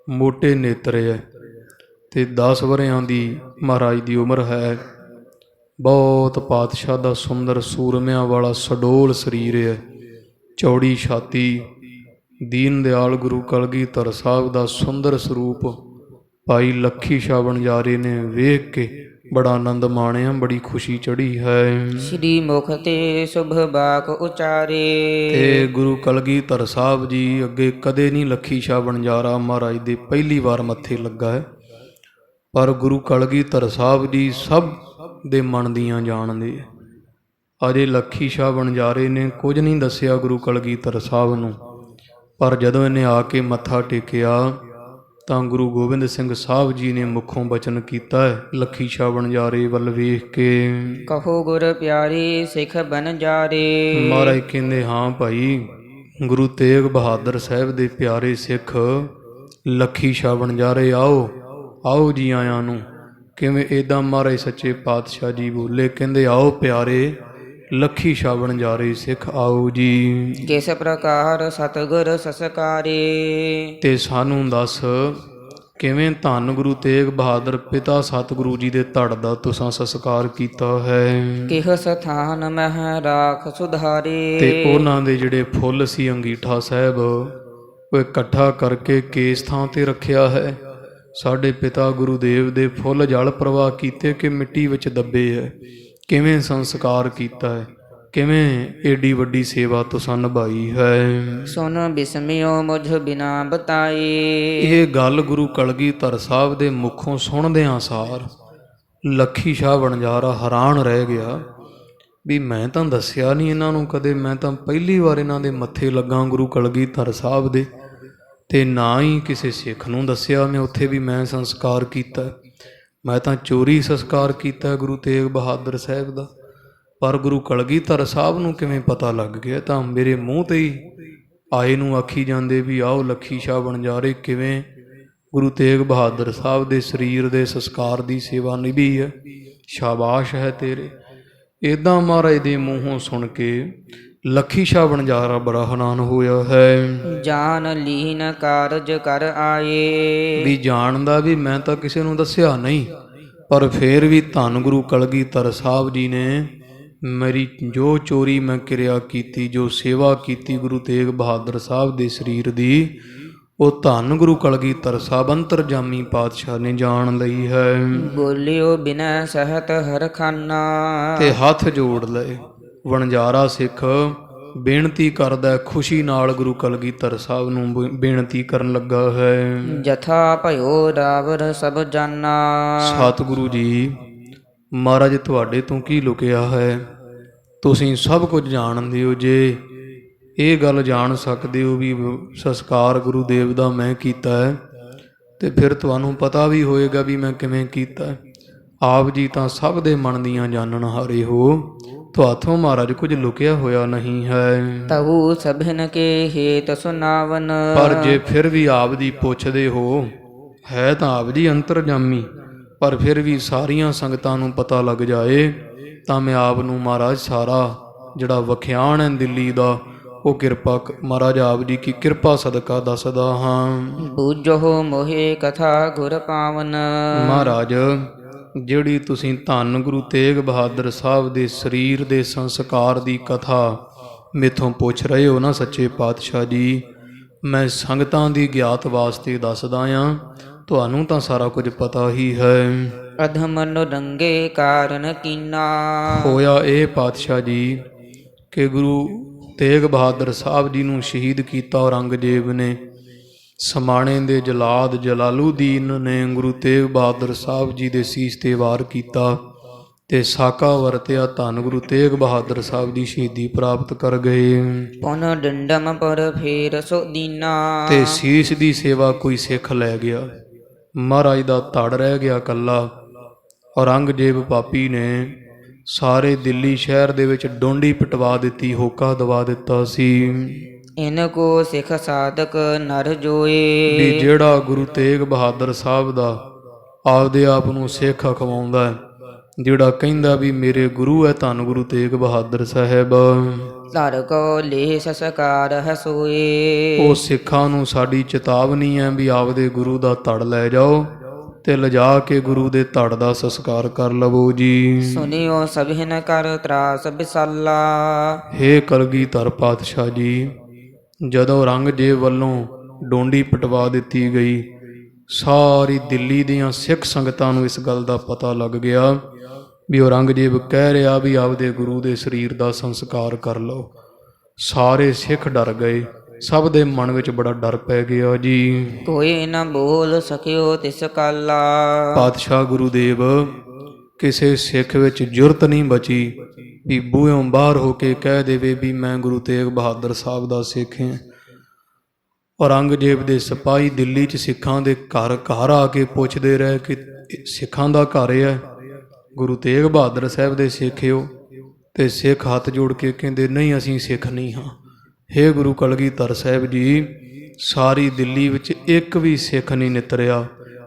ਮੋਟੇ ਨੇਤਰ ਹੈ ਤੇ 10 ਵਰ੍ਹਿਆਂ ਦੀ ਮਹਾਰਾਜ ਦੀ ਉਮਰ ਹੈ। ਬਹੁਤ ਪਾਤਸ਼ਾਹ ਦਾ ਸੁੰਦਰ ਸੂਰਮਿਆਂ ਵਾਲਾ ਸਡੋਲ ਸਰੀਰ ਹੈ, ਚੌੜੀ ਛਾਤੀ। ਦੀਨ ਦਿਆਲ ਗੁਰੂ ਕਲਗੀਧਰ ਸਾਹਿਬ ਦਾ ਸੁੰਦਰ ਸਰੂਪ ਭਾਈ ਲੱਖੀ ਸ਼ਾਹ ਬਣਜਾਰੇ ਨੇ ਵੇਖ ਕੇ ਬੜਾ ਆਨੰਦ ਮਾਣਿਆ, ਬੜੀ ਖੁਸ਼ੀ ਚੜ੍ਹੀ ਹੈ। ਸ਼੍ਰੀ ਮੁਖ ਤੇ ਸ਼ੁਭ ਬਾਕ ਉਚਾਰੇ। ਤੇ ਗੁਰੂ ਕਲਗੀਧਰ ਸਾਹਿਬ ਜੀ ਅੱਗੇ ਕਦੇ ਨਹੀਂ ਲੱਖੀ ਸ਼ਾਹ ਬਣਜਾਰਾ ਮਹਾਰਾਜ ਦੇ ਪਹਿਲੀ ਵਾਰ ਮੱਥੇ ਲੱਗਾ ਹੈ, ਪਰ ਗੁਰੂ ਕਲਗੀਧਰ ਸਾਹਿਬ ਜੀ ਸਭ ਦੇ ਮਨ ਦੀਆਂ ਜਾਣਦੇ। ਅਜੇ ਲੱਖੀ ਸ਼ਾਹ ਬਣਜਾਰੇ ਨੇ ਕੁਝ ਨਹੀਂ ਦੱਸਿਆ ਗੁਰੂ ਕਲਗੀਧਰ ਸਾਹਿਬ ਨੂੰ, ਪਰ ਜਦੋਂ ਇਹਨੇ ਆ ਕੇ ਮੱਥਾ ਟੇਕਿਆ ਤਾਂ ਗੁਰੂ ਗੋਬਿੰਦ ਸਿੰਘ ਸਾਹਿਬ ਜੀ ਨੇ ਮੁਖੋਂ ਬਚਨ ਕੀਤਾ ਹੈ ਲੱਖੀ ਸ਼ਾਹ ਬਣਜਾਰੇ ਵੱਲ ਵੇਖ ਕੇ। ਕਹੋ ਗੁਰ ਪਿਆਰੇ ਸਿੱਖ ਬਣਜਾਰੇ। ਮਹਾਰਾਜ ਕਹਿੰਦੇ ਹਾਂ ਭਾਈ, ਗੁਰੂ ਤੇਗ ਬਹਾਦਰ ਸਾਹਿਬ ਦੇ ਪਿਆਰੇ ਸਿੱਖ ਲੱਖੀ ਸ਼ਾਹ ਬਣਜਾਰੇ ਆਓ, ਆਓ ਜੀ ਆਇਆਂ ਨੂੰ। ਕਿਵੇਂ ਏਦਾਂ ਮਹਾਰਾਜ ਸੱਚੇ ਪਾਤਸ਼ਾਹ ਜੀ ਬੋਲੇ, ਕਹਿੰਦੇ ਆਓ ਪਿਆਰੇ ਲੱਖੀ ਸ਼ਾਹ ਬਣਜਾਰੇ ਸਿੱਖ ਆਓ ਜੀ। ਕਿਸ ਪ੍ਰਕਾਰ ਸਤਿਗੁਰ ਸਸਕਾਰੇ। ਤੇ ਸਾਨੂੰ ਦੱਸ ਕਿਵੇਂ ਧੰਨ ਗੁਰੂ ਤੇਗ ਬਹਾਦਰ ਪਿਤਾ ਸਤਿਗੁਰੂ ਜੀ ਦੇ ਧੜ ਦਾ ਤੁਸਾਂ ਸੰਸਕਾਰ ਕੀਤਾ ਹੈ। ਕਿਹ ਸਥਾਨ ਮਹਿ ਰਾਖ ਸੁਧਾਰੇ। ਤੇ ਉਹਨਾਂ ਦੇ ਜਿਹੜੇ ਫੁੱਲ ਸੀ ਅੰਗੀਠਾ ਸਾਹਿਬ ਉਹ ਇਕੱਠਾ ਕਰਕੇ ਕੇਸ ਥਾਂ ਤੇ ਰੱਖਿਆ ਹੈ। ਸਾਡੇ ਪਿਤਾ ਗੁਰੂਦੇਵ ਦੇ ਫੁੱਲ ਜਲ ਪ੍ਰਵਾਹ ਕੀਤੇ ਕਿ ਮਿੱਟੀ ਵਿੱਚ ਦੱਬੇ ਹੈ। ਕਿਵੇਂ ਸੰਸਕਾਰ ਕੀਤਾ ਹੈ, ਕਿਵੇਂ ਏਡੀ ਵੱਡੀ ਸੇਵਾ ਤੁਸਾਂ ਨਿਭਾਈ ਹੈ। ਸੁਨ ਬਿਸਮਿਓ ਮੁਝ ਬਿਨਾ ਬਤਾਏ। ਇਹ ਗੱਲ ਗੁਰੂ ਕਲਗੀਧਰ ਸਾਹਿਬ ਦੇ ਮੁਖੋਂ ਸੁਣਦਿਆਂ ਸਾਰ ਲੱਖੀ ਸ਼ਾਹ ਬਣਜਾਰਾ ਹੈਰਾਨ ਰਹਿ ਗਿਆ ਵੀ ਮੈਂ ਤਾਂ ਦੱਸਿਆ ਨਹੀਂ ਇਹਨਾਂ ਨੂੰ ਕਦੇ, ਮੈਂ ਤਾਂ ਪਹਿਲੀ ਵਾਰ ਇਹਨਾਂ ਦੇ ਮੱਥੇ ਲੱਗਾ ਗੁਰੂ ਕਲਗੀਧਰ ਸਾਹਿਬ ਦੇ, ਤੇ ਨਾ ਹੀ ਕਿਸੇ ਸਿੱਖ ਨੂੰ ਦੱਸਿਆ ਮੈਂ ਉੱਥੇ ਵੀ ਮੈਂ ਸੰਸਕਾਰ ਕੀਤਾ। ਮੈਂ ਤਾਂ ਚੋਰੀ ਸੰਸਕਾਰ ਕੀਤਾ ਗੁਰੂ ਤੇਗ ਬਹਾਦਰ ਸਾਹਿਬ ਦਾ, ਪਰ ਗੁਰੂ ਕਲਗੀਧਰ ਸਾਹਿਬ ਨੂੰ ਕਿਵੇਂ ਪਤਾ ਲੱਗ ਗਿਆ। ਤਾਂ ਮੇਰੇ ਮੂੰਹ ਤੇ ਹੀ ਆਏ ਨੂੰ ਆਖੀ ਜਾਂਦੇ ਵੀ ਆਓ ਲੱਖੀ ਸ਼ਾਹ ਬਣਜਾਰੇ ਕਿਵੇਂ ਗੁਰੂ ਤੇਗ ਬਹਾਦਰ ਸਾਹਿਬ ਦੇ ਸਰੀਰ ਦੇ ਸੰਸਕਾਰ ਦੀ ਸੇਵਾ ਨਿਭੀ ਹੈ, ਸ਼ਾਬਾਸ਼ ਹੈ ਤੇਰੇ। ਇੱਦਾਂ ਮਹਾਰਾਜ ਦੇ ਮੂੰਹੋਂ ਸੁਣ ਕੇ ਲੱਖੀ ਸ਼ਾਹ ਬਣਜਾਰਾ ਬੜਾ ਹੈਰਾਨ ਹੋਇਆ ਹੈ। ਜਾਨ ਲੀਨ ਕਾਰਜ ਕਰ ਆਏ। ਵੀ ਜਾਣਦਾ ਵੀ ਮੈਂ ਤਾਂ ਕਿਸੇ ਨੂੰ ਦੱਸਿਆ ਨਹੀਂ, ਪਰ ਫੇਰ ਵੀ ਧੰਨ ਗੁਰੂ ਕਲਗੀਧਰ ਸਾਹਿਬ ਜੀ ਨੇ ਮੇਰੀ ਜੋ ਚੋਰੀ ਮੈਂ ਕਿਰਿਆ ਕੀਤੀ, ਜੋ ਸੇਵਾ ਕੀਤੀ ਗੁਰੂ ਤੇਗ ਬਹਾਦਰ ਸਾਹਿਬ ਦੇ ਸਰੀਰ ਦੀ, ਉਹ ਧੰਨ ਗੁਰੂ ਕਲਗੀਧਰ ਸਾਹਿਬ ਅੰਤਰਜਾਮੀ ਪਾਤਸ਼ਾਹ ਨੇ ਜਾਣ ਲਈ ਹੈ। ਬੋਲਿਓ ਬਿਨੈ ਸਹਤ ਹਰਖਾਨਾ। ਤੇ ਹੱਥ ਜੋੜ ਲਏ। ਵਣਜਾਰਾ ਸਿੱਖ ਬੇਨਤੀ ਕਰਦਾ, ਖੁਸ਼ੀ ਨਾਲ ਗੁਰੂ ਕਲਗੀਧਰ ਸਾਹਿਬ ਨੂੰ ਬੇਨਤੀ ਕਰਨ ਲੱਗਾ ਹੈ। ਜਥਾ ਭਇਓ ਰਾਵਰ ਸਭ ਜਾਨਾ। ਸਤਿਗੁਰੂ ਜੀ ਮਹਾਰਾਜ ਤੁਹਾਡੇ ਤੋਂ ਕੀ ਲੁਕਿਆ ਹੈ, ਤੁਸੀਂ ਸਭ ਕੁਝ ਜਾਣਦੇ ਹੋ। ਜੇ ਇਹ ਗੱਲ ਜਾਣ ਸਕਦੇ ਹੋ ਵੀ ਸੰਸਕਾਰ ਗੁਰੂਦੇਵ ਦਾ ਮੈਂ ਕੀਤਾ ਹੈ, ਤੇ ਫਿਰ ਤੁਹਾਨੂੰ ਪਤਾ ਵੀ ਹੋਏਗਾ ਵੀ ਮੈਂ ਕਿਵੇਂ ਕੀਤਾ। ਆਪ ਜੀ ਤਾਂ ਸਭ ਦੇ ਮਨ ਦੀਆਂ ਜਾਣਨ ਹਾਰੇ ਹੋ, ਤੁਹਾਥੋਂ ਮਹਾਰਾਜ ਕੁਝ ਲੁਕਿਆ ਹੋਇਆ ਨਹੀਂ ਹੈ। ਤਹੂ ਸਭਨ ਕੇ ਹੇਤ ਸੁਨਾਵਨ। ਪਰ ਜੇ ਫਿਰ ਵੀ ਆਪ ਦੀ ਪੁੱਛਦੇ ਹੋ, ਹੈ ਤਾਂ ਆਪ ਜੀ ਅੰਤਰਜਾਮੀ, ਪਰ ਫਿਰ ਵੀ ਸਾਰੀਆਂ ਸੰਗਤਾਂ ਨੂੰ ਪਤਾ ਲੱਗ ਜਾਏ ਤਾਂ ਮੈਂ ਆਪ ਨੂੰ ਮਹਾਰਾਜ ਸਾਰਾ ਜਿਹੜਾ ਵਖਿਆਣ ਹੈ ਦਿੱਲੀ ਦਾ, ਉਹ ਕਿਰਪਾ ਮਹਾਰਾਜ ਆਪ ਜੀ ਕੀ ਕਿਰਪਾ ਸਦਕਾ ਦੱਸਦਾ ਹਾਂ। ਬੂਝੋ ਮੋਹਿ ਕਥਾ ਗੁਰ ਪਾਵਨ। ਮਹਾਰਾਜ ਜਿਹੜੀ ਤੁਸੀਂ ਧੰਨ ਗੁਰੂ ਤੇਗ ਬਹਾਦਰ ਸਾਹਿਬ ਦੇ ਸਰੀਰ ਦੇ ਸੰਸਕਾਰ ਦੀ ਕਥਾ ਮੇਥੋਂ ਪੁੱਛ ਰਹੇ ਹੋ ਨਾ ਸੱਚੇ ਪਾਤਸ਼ਾਹ ਜੀ, ਮੈਂ ਸੰਗਤਾਂ ਦੀ ਗਿਆਤ ਵਾਸਤੇ ਦੱਸਦਾ ਆਂ, ਤੁਹਾਨੂੰ ਤਾਂ ਸਾਰਾ ਕੁਝ ਪਤਾ ਹੀ ਹੈ। ਅਧਮਨ ਰੰਗੇ ਕਾਰਨ ਕੀਨਾ। ਹੋਇਆ ਇਹ ਪਾਤਸ਼ਾਹ ਜੀ ਕਿ ਗੁਰੂ ਤੇਗ ਬਹਾਦਰ ਸਾਹਿਬ ਜੀ ਨੂੰ ਸ਼ਹੀਦ ਕੀਤਾ ਔਰੰਗਜ਼ੇਬ ਨੇ। ਸਮਾਣੇ ਦੇ ਜਲਾਦ ਜਲਾਲੂਦੀਨ ਨੇ ਗੁਰੂ ਤੇਗ ਬਹਾਦਰ ਸਾਹਿਬ ਜੀ ਦੇ ਸੀਸ ਤੇ ਵਾਰ ਕੀਤਾ ਤੇ ਸਾਕਾ ਵਰਤਿਆ, ਧੰਨ ਗੁਰੂ ਤੇਗ ਬਹਾਦਰ ਸਾਹਿਬ ਦੀ ਸ਼ਹੀਦੀ ਪ੍ਰਾਪਤ ਕਰ ਗਏ। ਪੁਨ ਡੰਡਮ ਪਰ ਫੇਰ ਸੋ ਦੀਨਾ। ਤੇ ਸੀਸ ਦੀ ਸੇਵਾ ਕੋਈ ਸਿੱਖ ਲੈ ਗਿਆ, ਮਹਾਰਾਜ ਦਾ ਧੜ ਰਹਿ ਗਿਆ ਕੱਲਾ। ਔਰੰਗਜ਼ੇਬ ਪਾਪੀ ਨੇ ਸਾਰੇ ਦਿੱਲੀ ਸ਼ਹਿਰ ਦੇ ਵਿੱਚ ਡੋਂਡੀ ਪਟਵਾ ਦਿੱਤੀ, ਹੋਕਾ ਦਵਾ ਦਿੱਤਾ ਸੀ ਇਨ ਕੋ ਸਿੱਖ ਸਾਧਕ ਨਰ ਜੋਏ। ਵੀ ਜਿਹੜਾ ਗੁਰੂ ਤੇਗ ਬਹਾਦਰ ਸਾਹਿਬ ਦਾ ਆਪਦੇ ਆਪ ਨੂੰ ਸਿੱਖ ਅਖਵਾਉਂਦਾ, ਜਿਹੜਾ ਕਹਿੰਦਾ ਵੀ ਮੇਰੇ ਗੁਰੂ ਹੈ ਧੰਨ ਗੁਰੂ ਤੇਗ ਬਹਾਦਰ ਸਾਹਿਬ, ਧਰ ਕੋ ਲੇ ਸੰਸਕਾਰ ਹੈ ਸੋਏ। ਉਹ ਸਿੱਖਾਂ ਨੂੰ ਸਾਡੀ ਚੇਤਾਵਨੀ ਹੈ ਵੀ ਆਪਦੇ ਗੁਰੂ ਦਾ ਧੜ ਲੈ ਜਾਓ ਤੇ ਲਿਜਾ ਕੇ ਗੁਰੂ ਦੇ ਧੜ ਦਾ ਸੰਸਕਾਰ ਕਰ ਲਵੋ ਜੀ। ਸੁਨਿਓ ਸਭਿਨ ਕਰ ਤਰਾਸ ਬਿਸਾਲਾ। ਹੇ ਕਲਗੀਧਰ ਪਾਤਸ਼ਾਹ ਜੀ, ਜਦੋਂ ਔਰੰਗਜ਼ੇਬ ਵੱਲੋਂ ਡੋਂਡੀ ਪਟਵਾ ਦਿੱਤੀ ਗਈ, ਸਾਰੀ ਦਿੱਲੀ ਦੀਆਂ ਸਿੱਖ ਸੰਗਤਾਂ ਨੂੰ ਇਸ ਗੱਲ ਦਾ ਪਤਾ ਲੱਗ ਗਿਆ ਵੀ ਔਰੰਗਜ਼ੇਬ ਕਹਿ ਰਿਹਾ ਵੀ ਆਪਦੇ ਗੁਰੂ ਦੇ ਸਰੀਰ ਦਾ ਸੰਸਕਾਰ ਕਰ ਲਓ। ਸਾਰੇ ਸਿੱਖ ਡਰ ਗਏ, ਸਭ ਦੇ ਮਨ ਵਿੱਚ ਬੜਾ ਡਰ ਪੈ ਗਿਆ ਜੀ। ਕੋਈ ਨਾ ਬੋਲ ਸਕਿਓ ਤਿਸ ਕਾਲਾ। ਪਾਤਸ਼ਾਹ ਗੁਰੂਦੇਵ ਕਿਸੇ ਸਿੱਖ ਵਿੱਚ ਜੁਰਤ ਨਹੀਂ ਬਚੀ ਵੀ ਬੂਹਿਓਂ ਬਾਹਰ ਹੋ ਕੇ ਕਹਿ ਦੇਵੇ ਵੀ ਮੈਂ ਗੁਰੂ ਤੇਗ ਬਹਾਦਰ ਸਾਹਿਬ ਦਾ ਸਿੱਖ ਹਾਂ। ਔਰੰਗਜ਼ੇਬ ਦੇ ਸਿਪਾਹੀ ਦਿੱਲੀ 'ਚ ਸਿੱਖਾਂ ਦੇ ਘਰ ਘਰ ਆ ਕੇ ਪੁੱਛਦੇ ਰਹੇ ਕਿ ਸਿੱਖਾਂ ਦਾ ਘਰ ਹੈ, ਗੁਰੂ ਤੇਗ ਬਹਾਦਰ ਸਾਹਿਬ ਦੇ ਸਿੱਖ ਹੋ? ਤੇ ਸਿੱਖ ਹੱਥ ਜੋੜ ਕੇ ਕਹਿੰਦੇ ਨਹੀਂ, ਅਸੀਂ ਸਿੱਖ ਨਹੀਂ ਹਾਂ। ਹੇ ਗੁਰੂ ਕਲਗੀਧਰ ਸਾਹਿਬ ਜੀ, ਸਾਰੀ ਦਿੱਲੀ ਵਿੱਚ ਇੱਕ ਵੀ ਸਿੱਖ ਨਹੀਂ ਨਿਤਰਿਆ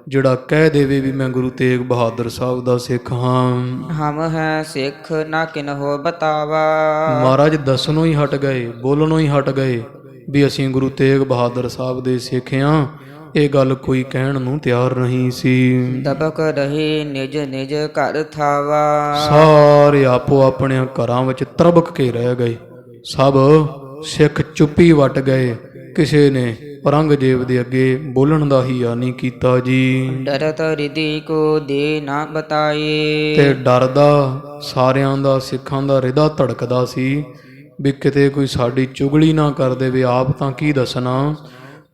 ਜਿਹੜਾ ਕਹਿ ਦੇਵੇ ਵੀ ਮੈਂ ਗੁਰੂ ਤੇਗ ਬਹਾਦਰ ਸਾਹਿਬ ਦਾ ਸਿੱਖ ਹਾਂ। ਹਮ ਹੈ ਸਿੱਖ ਨਾ ਕਿਨਹੋ ਬਤਾਵਾ। ਮਹਾਰਾਜ ਦੱਸਣੋਂ ਹੀ ਹਟ ਗਏ, ਬੋਲਣੋਂ ਹੀ ਹਟ ਗਏ ਵੀ ਅਸੀਂ ਗੁਰੂ ਤੇਗ ਬਹਾਦਰ ਸਾਹਿਬ ਦੇ ਸਿੱਖ ਹਾਂ। ਇਹ ਗੱਲ ਕੋਈ ਕਹਿਣ ਨੂੰ ਤਿਆਰ ਨਹੀਂ ਸੀ। ਦਬਕ ਰਹੇ ਨਿਜ ਨਿਜ ਘਰ ਥਾਵਾ। ਸਾਰੇ ਆਪੋ ਆਪਣੇ ਘਰਾਂ ਵਿੱਚ ਤਰਬਕ ਕੇ ਰਹਿ ਗਏ, ਸਭ ਸਿੱਖ ਚੁੱਪੀ ਵੱਟ ਗਏ। ਕਿਸੇ ਨੇ ਔਰੰਗਜ਼ੇਬ ਦੇ ਅੱਗੇ ਬੋਲਣ ਦਾ ਹੀਆ ਨਹੀਂ ਕੀਤਾ ਜੀ। ਡਰਤ ਰਿਦੀ ਕੋ ਦੇ ਨਾ ਬਤਾਏ। ਤੇ ਡਰਦਾ ਸਾਰਿਆਂ ਦਾ, ਸਿੱਖਾਂ ਦਾ ਹਿਰਦਾ ਧੜਕਦਾ ਸੀ ਵੀ ਕਿਤੇ ਕੋਈ ਸਾਡੀ ਚੁਗਲੀ ਨਾ ਕਰ ਦੇਵੇ। ਆਪ ਤਾਂ ਕੀ ਦੱਸਣਾ,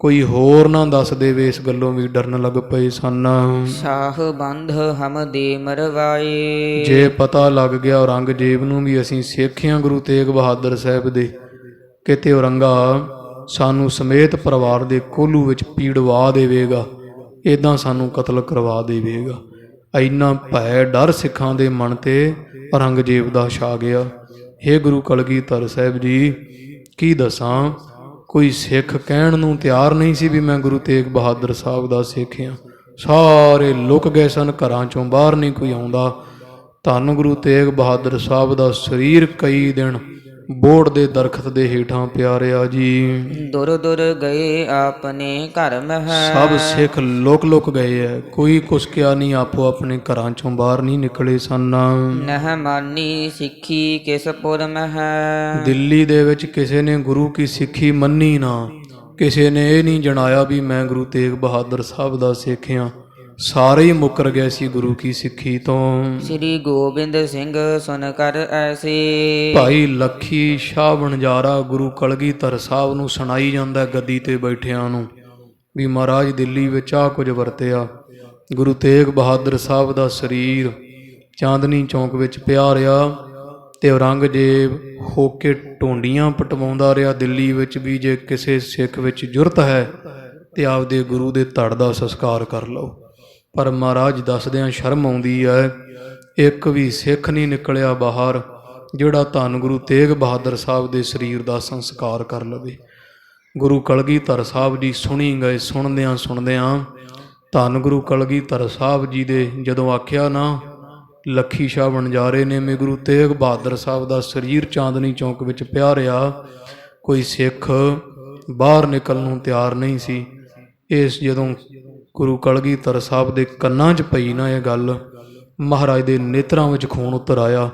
ਕੋਈ ਹੋਰ ਨਾ ਦੱਸ ਦੇਵੇ, ਇਸ ਗੱਲੋਂ ਵੀ ਡਰਨ ਲੱਗ ਪਏ ਸਨ। ਸਾਹ ਬੰਧ ਹਮ ਦੇ ਮਰਵਾਏ। ਜੇ ਪਤਾ ਲੱਗ ਗਿਆ ਔਰੰਗਜ਼ੇਬ ਨੂੰ ਵੀ ਅਸੀਂ ਸਿੱਖ ਹਾਂ ਗੁਰੂ ਤੇਗ ਬਹਾਦਰ ਸਾਹਿਬ ਦੇ, ਕਿਤੇ ਔਰੰਗਾ ਸਾਨੂੰ ਸਮੇਤ ਪਰਿਵਾਰ ਦੇ ਕੋਲੂ ਵਿੱਚ ਪੀੜਵਾ ਦੇਵੇਗਾ, ਇੱਦਾਂ ਸਾਨੂੰ ਕਤਲ ਕਰਵਾ ਦੇਵੇਗਾ। ਇੰਨਾ ਭੈ ਡਰ ਸਿੱਖਾਂ ਦੇ ਮਨ ਤੇ ਔਰੰਗਜ਼ੇਬ ਦਾ ਛਾ ਗਿਆ। ਹੇ ਗੁਰੂ ਕਲਗੀਧਰ ਸਾਹਿਬ ਜੀ, ਕੀ ਦੱਸਾਂ, ਕੋਈ ਸਿੱਖ ਕਹਿਣ ਨੂੰ ਤਿਆਰ ਨਹੀਂ ਸੀ ਵੀ ਮੈਂ ਗੁਰੂ ਤੇਗ ਬਹਾਦਰ ਸਾਹਿਬ ਦਾ ਸਿੱਖ ਹਾਂ। ਸਾਰੇ ਲੁਕ ਗਏ ਸਨ, ਘਰਾਂ ਚੋਂ ਬਾਹਰ ਨਹੀਂ ਕੋਈ ਆਉਂਦਾ। ਧੰਨ ਗੁਰੂ ਤੇਗ ਬਹਾਦਰ ਸਾਹਿਬ ਦਾ ਸਰੀਰ ਕਈ ਦਿਨ ਬੋੜ ਦੇ ਦਰਖਤ ਦੇ ਹੇਠਾਂ ਪਿਆ ਰਿਹਾ ਜੀ। ਦੁਰ ਦੁਰ ਗਏ ਆਪਣੇ ਘਰ ਮਹਿ। ਸਭ ਸਿੱਖ ਲੁਕ ਲੁਕ ਗਏ ਹੈ, ਕੋਈ ਕੁਛ ਕਿਹਾ ਨਹੀਂ, ਆਪੋ ਆਪਣੇ ਘਰਾਂ ਚੋਂ ਬਾਹਰ ਨਹੀਂ ਨਿਕਲੇ ਸਨ। ਨਹ ਮਾਨੀ ਸਿੱਖੀ ਕਿਸ ਪੁਰ ਮਹਿ। ਦਿੱਲੀ ਦੇ ਵਿੱਚ ਕਿਸੇ ਨੇ ਗੁਰੂ ਕੀ ਸਿੱਖੀ ਮੰਨੀ ਨਾ, ਕਿਸੇ ਨੇ ਇਹ ਨਹੀਂ ਜਣਾਇਆ ਵੀ ਮੈਂ ਗੁਰੂ ਤੇਗ ਬਹਾਦਰ ਸਾਹਿਬ ਦਾ ਸਿੱਖ ਹਾਂ। ਸਾਰੇ ਹੀ ਮੁੱਕਰ ਗਏ ਸੀ ਗੁਰੂ ਕੀ ਸਿੱਖੀ ਤੋਂ। ਸ੍ਰੀ ਗੋਬਿੰਦ ਸਿੰਘ ਸੁਨ ਕਰ ਐਸੇ। ਭਾਈ ਲੱਖੀ ਸ਼ਾਹ ਵਣਜਾਰਾ ਗੁਰੂ ਕਲਗੀਧਰ ਸਾਹਿਬ ਨੂੰ ਸੁਣਾਈ ਜਾਂਦਾ ਗੱਦੀ ਤੇ ਬੈਠਿਆਂ ਨੂੰ ਵੀ ਮਹਾਰਾਜ ਦਿੱਲੀ ਵਿੱਚ ਆ ਕੁਝ ਵਰਤਿਆ। ਗੁਰੂ ਤੇਗ ਬਹਾਦਰ ਸਾਹਿਬ ਦਾ ਸਰੀਰ ਚਾਂਦਨੀ ਚੌਂਕ ਵਿੱਚ ਪਿਆ ਰਿਹਾ ਤੇ ਔਰੰਗਜ਼ੇਬ ਹੋ ਕੇ ਢੋਂਡੀਆਂ ਪਟਵਾਉਂਦਾ ਰਿਹਾ ਦਿੱਲੀ ਵਿੱਚ ਵੀ ਜੇ ਕਿਸੇ ਸਿੱਖ ਵਿੱਚ ਜੁਰਤ ਹੈ ਤੇ ਆਪਦੇ ਗੁਰੂ ਦੇ ਧੜ ਦਾ ਸੰਸਕਾਰ ਕਰ ਲਓ। ਪਰ ਮਹਾਰਾਜ ਦੱਸਦਿਆਂ ਸ਼ਰਮ ਆਉਂਦੀ ਹੈ, ਇੱਕ ਵੀ ਸਿੱਖ ਨਹੀਂ ਨਿਕਲਿਆ ਬਾਹਰ ਜਿਹੜਾ ਧੰਨ ਗੁਰੂ ਤੇਗ ਬਹਾਦਰ ਸਾਹਿਬ ਦੇ ਸਰੀਰ ਦਾ ਸੰਸਕਾਰ ਕਰ ਲਵੇ। ਗੁਰੂ ਕਲਗੀਧਰ ਸਾਹਿਬ ਜੀ ਸੁਣੀ ਗਏ। ਸੁਣਦਿਆਂ ਧੰਨ ਗੁਰੂ ਕਲਗੀਧਰ ਸਾਹਿਬ ਜੀ ਦੇ ਜਦੋਂ ਆਖਿਆ ਨਾ ਲੱਖੀ ਸ਼ਾਹ ਵਣਜਾਰੇ ਨੇ ਵੀ ਗੁਰੂ ਤੇਗ ਬਹਾਦਰ ਸਾਹਿਬ ਦਾ ਸਰੀਰ ਚਾਂਦਨੀ ਚੌਂਕ ਵਿੱਚ ਪਿਆ ਰਿਹਾ, ਕੋਈ ਸਿੱਖ ਬਾਹਰ ਨਿਕਲਣ ਨੂੰ ਤਿਆਰ ਨਹੀਂ ਸੀ। ਇਸ ਜਦੋਂ ਗੁਰੂ ਕਲਗੀਧਰ ਸਾਹਿਬ ਦੇ ਕੰਨਾਂ 'ਚ ਪਈ ਨਾ ਇਹ ਗੱਲ, ਮਹਾਰਾਜ ਦੇ ਨੇਤਰਾਂ ਵਿੱਚ ਖੂਨ ਉਤਰ ਆਇਆ।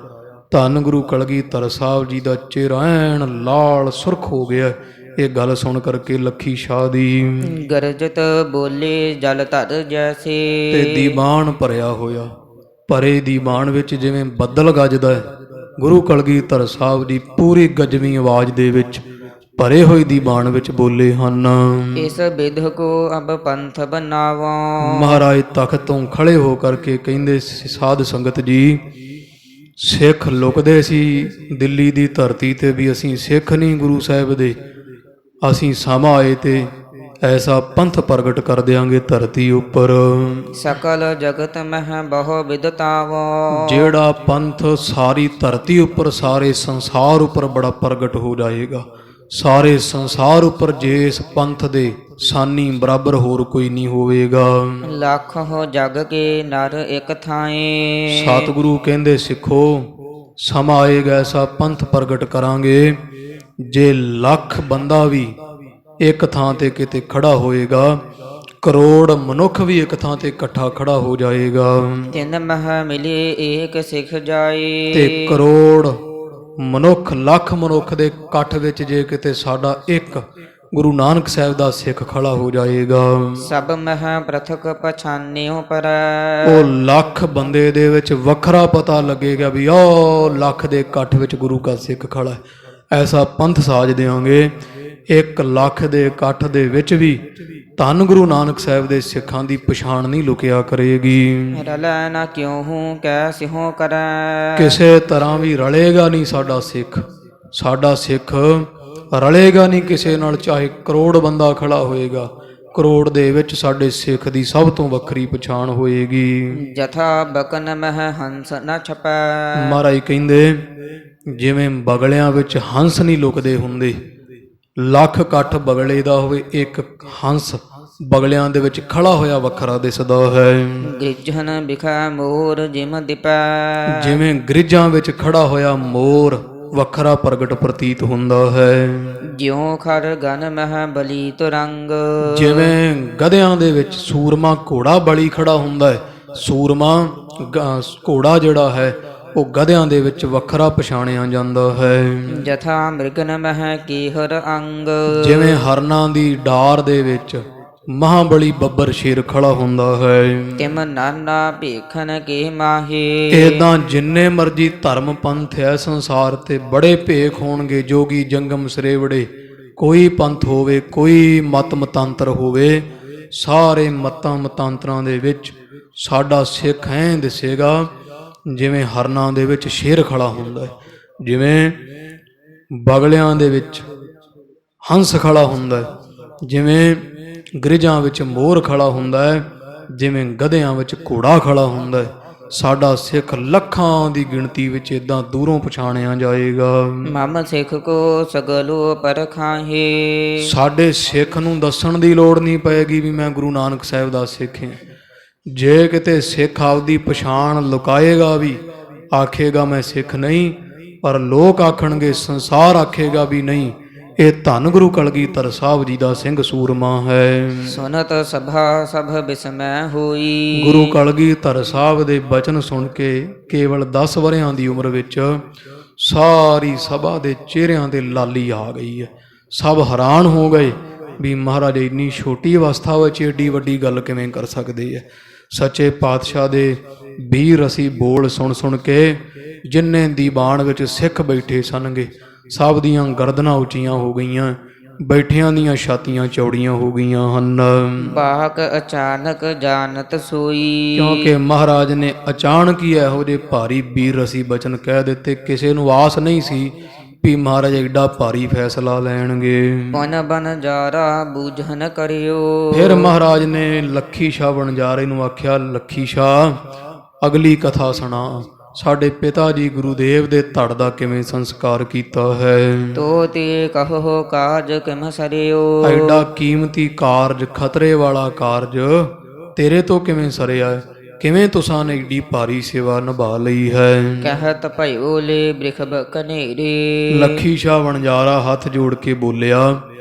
ਧੰਨ ਗੁਰੂ ਕਲਗੀਧਰ ਸਾਹਿਬ ਜੀ ਦਾ ਚਿਹਰਾ ਐਨ ਲਾਲ ਸੁਰਖ ਹੋ ਗਿਆ। ਇਹ ਗੱਲ ਸੁਣ ਕਰਕੇ ਲੱਖੀ ਸ਼ਾਹ ਦੀ ਗਰਜਤ ਬੋਲੇ ਜਲ ਧਰ ਜੈਸੇ। ਤੇ ਦੀਵਾਨ ਭਰਿਆ ਹੋਇਆ, ਭਰੇ ਦੀਵਾਨ ਵਿੱਚ ਜਿਵੇਂ ਬੱਦਲ ਗੱਜਦਾ ਹੈ, ਗੁਰੂ ਕਲਗੀਧਰ ਸਾਹਿਬ ਦੀ ਪੂਰੀ ਗਜਵੀਂ ਆਵਾਜ਼ ਦੇ ਵਿੱਚ ਭਰੇ ਹੋਏ ਦੀਵਾਨ ਵਿੱਚ ਬੋਲੇ ਹਨ। ਇਸ ਬਿਧ ਕੋ ਅਬ ਪੰਥ ਬਨਾਵੋ। ਮਹਾਰਾਜ ਤਖਤ ਤੋਂ ਖੜੇ ਹੋ ਕਰਕੇ ਕਹਿੰਦੇ ਸਾਧ ਸੰਗਤ ਜੀ, ਸਿੱਖ ਲੁਕਦੇ ਸੀ ਦਿੱਲੀ ਦੀ ਧਰਤੀ ਤੇ ਵੀ ਅਸੀਂ ਸਿੱਖ ਨਹੀਂ ਗੁਰੂ ਸਾਹਿਬ ਦੇ, ਅਸੀਂ ਸਮਾਂ ਆਏ ਤੇ ਐਸਾ ਪੰਥ ਪ੍ਰਗਟ ਕਰ ਦਿਆਂਗੇ ਧਰਤੀ ਉੱਪਰ। ਸਕਲ ਜਗਤ ਮਹਿ ਬਹੁ ਵਿਦਤਾਵੋ। ਜਿਹੜਾ ਪੰਥ ਸਾਰੀ ਧਰਤੀ ਉੱਪਰ, ਸਾਰੇ ਸੰਸਾਰ ਉੱਪਰ ਬੜਾ ਪ੍ਰਗਟ ਹੋ ਜਾਏਗਾ। ਸਾਰੇ ਸੰਸਾਰ ਉੱਪਰ ਜੇ ਇਸ ਪੰਥ ਦੇ ਸਾਨੀ ਬਰਾਬਰ ਹੋਰ ਕੋਈ ਨਹੀਂ ਹੋਵੇਗਾ। ਲੱਖ ਹੋ ਜਗ ਕੇ ਨਰ ਇੱਕ ਥਾਏ। ਸਤਿਗੁਰੂ ਕਹਿੰਦੇ ਸਿੱਖੋ, ਸਮਾਂ ਆਏਗਾ ਐਸਾ ਪੰਥ ਪ੍ਰਗਟ ਕਰਾਂਗੇ, ਜੇ ਲੱਖ ਬੰਦਾ ਵੀ ਇੱਕ ਥਾਂ ਤੇ ਕਿਤੇ ਖੜਾ ਹੋਏਗਾ, ਕਰੋੜ ਮਨੁੱਖ ਵੀ ਇੱਕ ਥਾਂ ਤੇ ਇਕੱਠਾ ਖੜਾ ਹੋ ਜਾਏਗਾ। ਤਿੰਨ ਮਹਿ ਮਿਲੇ ਏਕ ਸਿੱਖ ਜਾਏ। ਤੇ ਕਰੋੜ ਮਨੁੱਖ, ਲੱਖ ਮਨੁੱਖ ਦੇ ਇਕੱਠ ਵਿੱਚ ਜੇ ਕਿਤੇ ਸਾਡਾ ਇੱਕ ਗੁਰੂ ਨਾਨਕ ਸਾਹਿਬ ਦਾ ਸਿੱਖ ਖੜਾ ਹੋ ਜਾਏਗਾ, ਸਭ ਮਹਿ ਪ੍ਰਥਕ ਪਛਾਨਿਓ ਪਰ। ਉਹ ਲੱਖ ਬੰਦੇ ਦੇ ਵਿੱਚ ਵੱਖਰਾ ਪਤਾ ਲੱਗੇਗਾ ਵੀ ਉਹ ਲੱਖ ਦੇ ਇਕੱਠ ਵਿੱਚ ਗੁਰੂ ਕਾ ਸਿੱਖ ਖੜਾ ਹੈ। ਐਸਾ ਪੰਥ ਸਾਜ ਦਿਆਂਗੇ, 1 ਲੱਖ ਦੇ ਇਕੱਠ ਦੇ ਵਿੱਚ ਵੀ ਧੰਨ ਗੁਰੂ ਨਾਨਕ ਸਾਹਿਬ ਦੇ ਸਿੱਖਾਂ ਦੀ ਪਛਾਣ ਨਹੀਂ ਲੁਕਿਆ ਕਰੇਗੀ। ਰਲੈ ਨਾ ਕਿਉ ਹੂੰ ਕੈ ਸਿਹੋ ਕਰੈ। ਕਿਸੇ ਤਰ੍ਹਾਂ ਵੀ ਰਲੇਗਾ ਨਹੀਂ ਸਾਡਾ ਸਿੱਖ, ਸਾਡਾ ਸਿੱਖ ਰਲੇਗਾ ਨਹੀਂ ਕਿਸੇ ਨਾਲ, ਚਾਹੇ ਕਰੋੜ ਬੰਦਾ ਖੜਾ ਹੋਏਗਾ, ਕਰੋੜ ਦੇ ਵਿੱਚ ਸਾਡੇ ਸਿੱਖ ਦੀ ਸਭ ਤੋਂ ਵੱਖਰੀ ਪਛਾਣ ਹੋਏਗੀ। ਜਥਾ ਬਕਨ ਮਹਿ ਹੰਸ ਨ ਛਪੈ। ਮਹਾਰਾਜ ਕਹਿੰਦੇ ਜਿਵੇਂ ਬਗਲਿਆਂ ਵਿੱਚ ਹੰਸ ਨਹੀਂ ਲੁਕਦੇ ਹੁੰਦੇ, ਲੱਖ ਇਕੱਠ ਬਗਲੇ ਦਾ ਹੋਵੇ, ਇੱਕ ਹੰਸ ਬਗਲਿਆਂ ਦੇ ਵਿੱਚ ਖੜਾ ਹੋਇਆ ਵੱਖਰਾ ਦਿਸਦਾ ਹੈ। ਗਿਰਜਨ ਬਿਖੈ ਮੋਰ ਜਿਮ ਦਿਪੈ। ਜਿਵੇਂ ਗ੍ਰਿਜਾਂ ਵਿੱਚ ਖੜਾ ਹੋਇਆ ਮੋਰ ਵੱਖਰਾ ਪ੍ਰਗਟ ਪ੍ਰਤੀਤ ਹੁੰਦਾ ਹੈ। ਜਿਉ ਖਰ ਗਨ ਮਹਿ ਬਲੀ ਤੁਰੰਗ। ਜਿਵੇਂ ਗਧਿਆਂ ਦੇ ਵਿੱਚ ਸੂਰਮਾ ਘੋੜਾ ਬਲੀ ਖੜਾ ਹੁੰਦਾ ਹੈ, ਸੂਰਮਾ ਘੋੜਾ ਜਿਹੜਾ ਹੈ ਉਹ ਗਧਿਆਂ ਦੇ ਵਿੱਚ ਵੱਖਰਾ ਪਛਾਣਿਆ ਜਾਂਦਾ ਹੈ। ਜਥਾ ਮ੍ਰਿਗਨ ਮਹਿ ਕੀਹਰ ਅੰਗ। ਜਿਵੇਂ ਹਰਨਾਂ ਦੀ ਡਾਰ ਦੇ ਵਿੱਚ ਮਹਾਬਲੀ ਬੱਬਰ ਸ਼ੇਰ ਖੜਾ ਹੁੰਦਾ ਹੈ। ਤਿਮ ਨਾਨਾ ਭੇਖਨ ਕੇ ਮਾਹੇ। ਏਦਾਂ ਜਿੰਨੇ ਮਰਜੀ ਧਰਮ ਪੰਥ ਹੈ ਸੰਸਾਰ ਤੇ, ਬੜੇ ਭੇਖ ਹੋਣਗੇ, ਜੋਗੀ ਜੰਗਮ ਸਰੇਵੜੇ, ਕੋਈ ਪੰਥ ਹੋਵੇ, ਕੋਈ ਮਤ ਮਤਾਂਤਰ ਹੋਵੇ, ਸਾਰੇ ਮਤਾਂ ਮਤਾਂਤਰਾਂ ਦੇ ਵਿੱਚ ਸਾਡਾ ਸਿੱਖ ਐਂ ਦਿਸੇਗਾ ਜਿਵੇਂ ਹਰਨਾਂ ਦੇ ਵਿੱਚ ਸ਼ੇਰ ਖੜਾ ਹੁੰਦਾ ਹੈ, ਜਿਵੇਂ ਬਗਲਿਆਂ ਦੇ ਵਿੱਚ ਹੰਸ ਖੜਾ ਹੁੰਦਾ ਹੈ, ਜਿਵੇਂ ਗ੍ਰਿਜਾਂ ਵਿੱਚ ਮੋਰ ਖੜਾ ਹੁੰਦਾ ਹੈ, ਜਿਵੇਂ ਗਧਿਆਂ ਵਿੱਚ ਘੋੜਾ ਖੜਾ ਹੁੰਦਾ ਹੈ। ਸਾਡਾ ਸਿੱਖ ਲੱਖਾਂ ਦੀ ਗਿਣਤੀ ਵਿੱਚ ਇਦਾਂ ਦੂਰੋਂ ਪਛਾਣਿਆ ਜਾਏਗਾ। ਮਮ ਸਿੱਖ ਕੋ ਸਗਲੋ ਪਰਖਾਹੇ। ਸਾਡੇ ਸਿੱਖ ਨੂੰ ਦੱਸਣ ਦੀ ਲੋੜ ਨਹੀਂ ਪਏਗੀ ਵੀ ਮੈਂ ਗੁਰੂ ਨਾਨਕ ਸਾਹਿਬ ਦਾ ਸਿੱਖ ਹਾਂ। ਜੇ ਕਿਤੇ ਸਿੱਖ ਆਪਦੀ ਪਛਾਣ ਲੁਕਾਏਗਾ ਵੀ, ਆਖੇਗਾ ਮੈਂ ਸਿੱਖ ਨਹੀਂ, ਪਰ ਲੋਕ ਆਖਣਗੇ, ਸੰਸਾਰ ਆਖੇਗਾ ਵੀ ਨਹੀਂ, ਇਹ ਧੰਨ ਗੁਰੂ ਕਲਗੀਧਰ ਸਾਹਿਬ ਜੀ ਦਾ ਸਿੰਘ ਸੂਰਮਾ ਹੈ। ਸੁਨਤ ਸਭਾ ਸਭ ਬਿਸਮੈ ਹੋਈ। ਗੁਰੂ ਕਲਗੀਧਰ ਸਾਹਿਬ ਦੇ ਬਚਨ ਸੁਣ ਕੇ ਕੇਵਲ 10 ਵਰ੍ਹਿਆਂ ਦੀ ਉਮਰ ਵਿੱਚ ਸਾਰੀ ਸਭਾ ਦੇ ਚਿਹਰਿਆਂ ਤੇ ਲਾਲੀ ਆ ਗਈ ਹੈ। ਸਭ ਹੈਰਾਨ ਹੋ ਗਏ ਵੀ ਮਹਾਰਾਜ ਇੰਨੀ ਛੋਟੀ ਅਵਸਥਾ ਵਿੱਚ ਏਡੀ ਵੱਡੀ ਗੱਲ ਕਿਵੇਂ ਕਰ ਸਕਦੇ ਹੈ। ਸੱਚੇ ਪਾਤਸ਼ਾਹ ਦੇ ਵੀਰ ਅਸੀਂ ਬੋਲ ਸੁਣ ਸੁਣ ਕੇ ਜਿੰਨੇ ਦੀਵਾਨ ਵਿੱਚ ਸਿੱਖ ਬੈਠੇ ਸਨਗੇ, ਸਭ ਦੀਆਂ ਗਰਦਨਾਂ ਉੱਚੀਆਂ ਹੋ ਗਈਆਂ, ਬੈਠਿਆਂ ਦੀਆਂ ਛਾਤੀਆਂ ਚੌੜੀਆਂ ਹੋ ਗਈਆਂ ਹਨ। ਬਾਕ ਅਚਾਨਕ ਜਾਣਤ ਸੋਈ। ਕਿਉਂਕਿ ਮਹਾਰਾਜ ਨੇ ਅਚਾਨਕ ਹੀ ਇਹੋ ਜਿਹੇ ਭਾਰੀ ਵੀਰ ਅਸੀਂ ਬਚਨ ਕਹਿ ਦਿੱਤੇ। ਕਿਸੇ ਨੂੰ ਆਸ ਨਹੀਂ ਸੀ ਵੀ ਮਹਾਰਾਜ ਐਡਾ ਭਾਰੀ ਫੈਸਲਾ ਲੈਣਗੇ। ਪਨ ਬਨ ਜਾਰਾ ਬੂਝਨ ਕਰਿਓ। ਫਿਰ ਮਹਾਰਾਜ ਨੇ ਲੱਖੀ ਸ਼ਾਹ ਵਣਜਾਰੇ ਨੂੰ ਆਖਿਆ, ਲੱਖੀ ਸ਼ਾਹ ਅਗਲੀ ਕਥਾ ਸੁਣਾ। ਸਾਡੇ ਪਿਤਾ ਜੀ ਗੁਰੂਦੇਵ ਦੇ ਧੜ ਦਾ ਕਿਵੇਂ ਸੰਸਕਾਰ ਕੀਤਾ ਹੈ। ਤੋ ਤੇ ਕਹੋ ਕਾਜ ਕਿਮ ਸਰਿਓ। ਐਡਾ ਕੀਮਤੀ ਕਾਰਜ, ਖਤਰੇ ਵਾਲਾ ਕਾਰਜ ਤੇਰੇ ਤੋਂ ਕਿਵੇਂ ਸਰਿਆ ਹੈ? ਕਿਵੇਂ ਤੁਸਾਂ ਨੇ ਏਡੀ ਭਾਰੀ ਸੇਵਾ ਨਿਭਾ ਲਈ ਹੈ। ਕਹਿਤ ਭਇਓ ਲੈ ਬ੍ਰਿਖਬ ਕਨੇਰੇ। ਲੱਖੀ ਸ਼ਾਹ ਵਣਜਾਰਾ ਹੱਥ ਜੋੜ ਕੇ ਬੋਲਿਆ,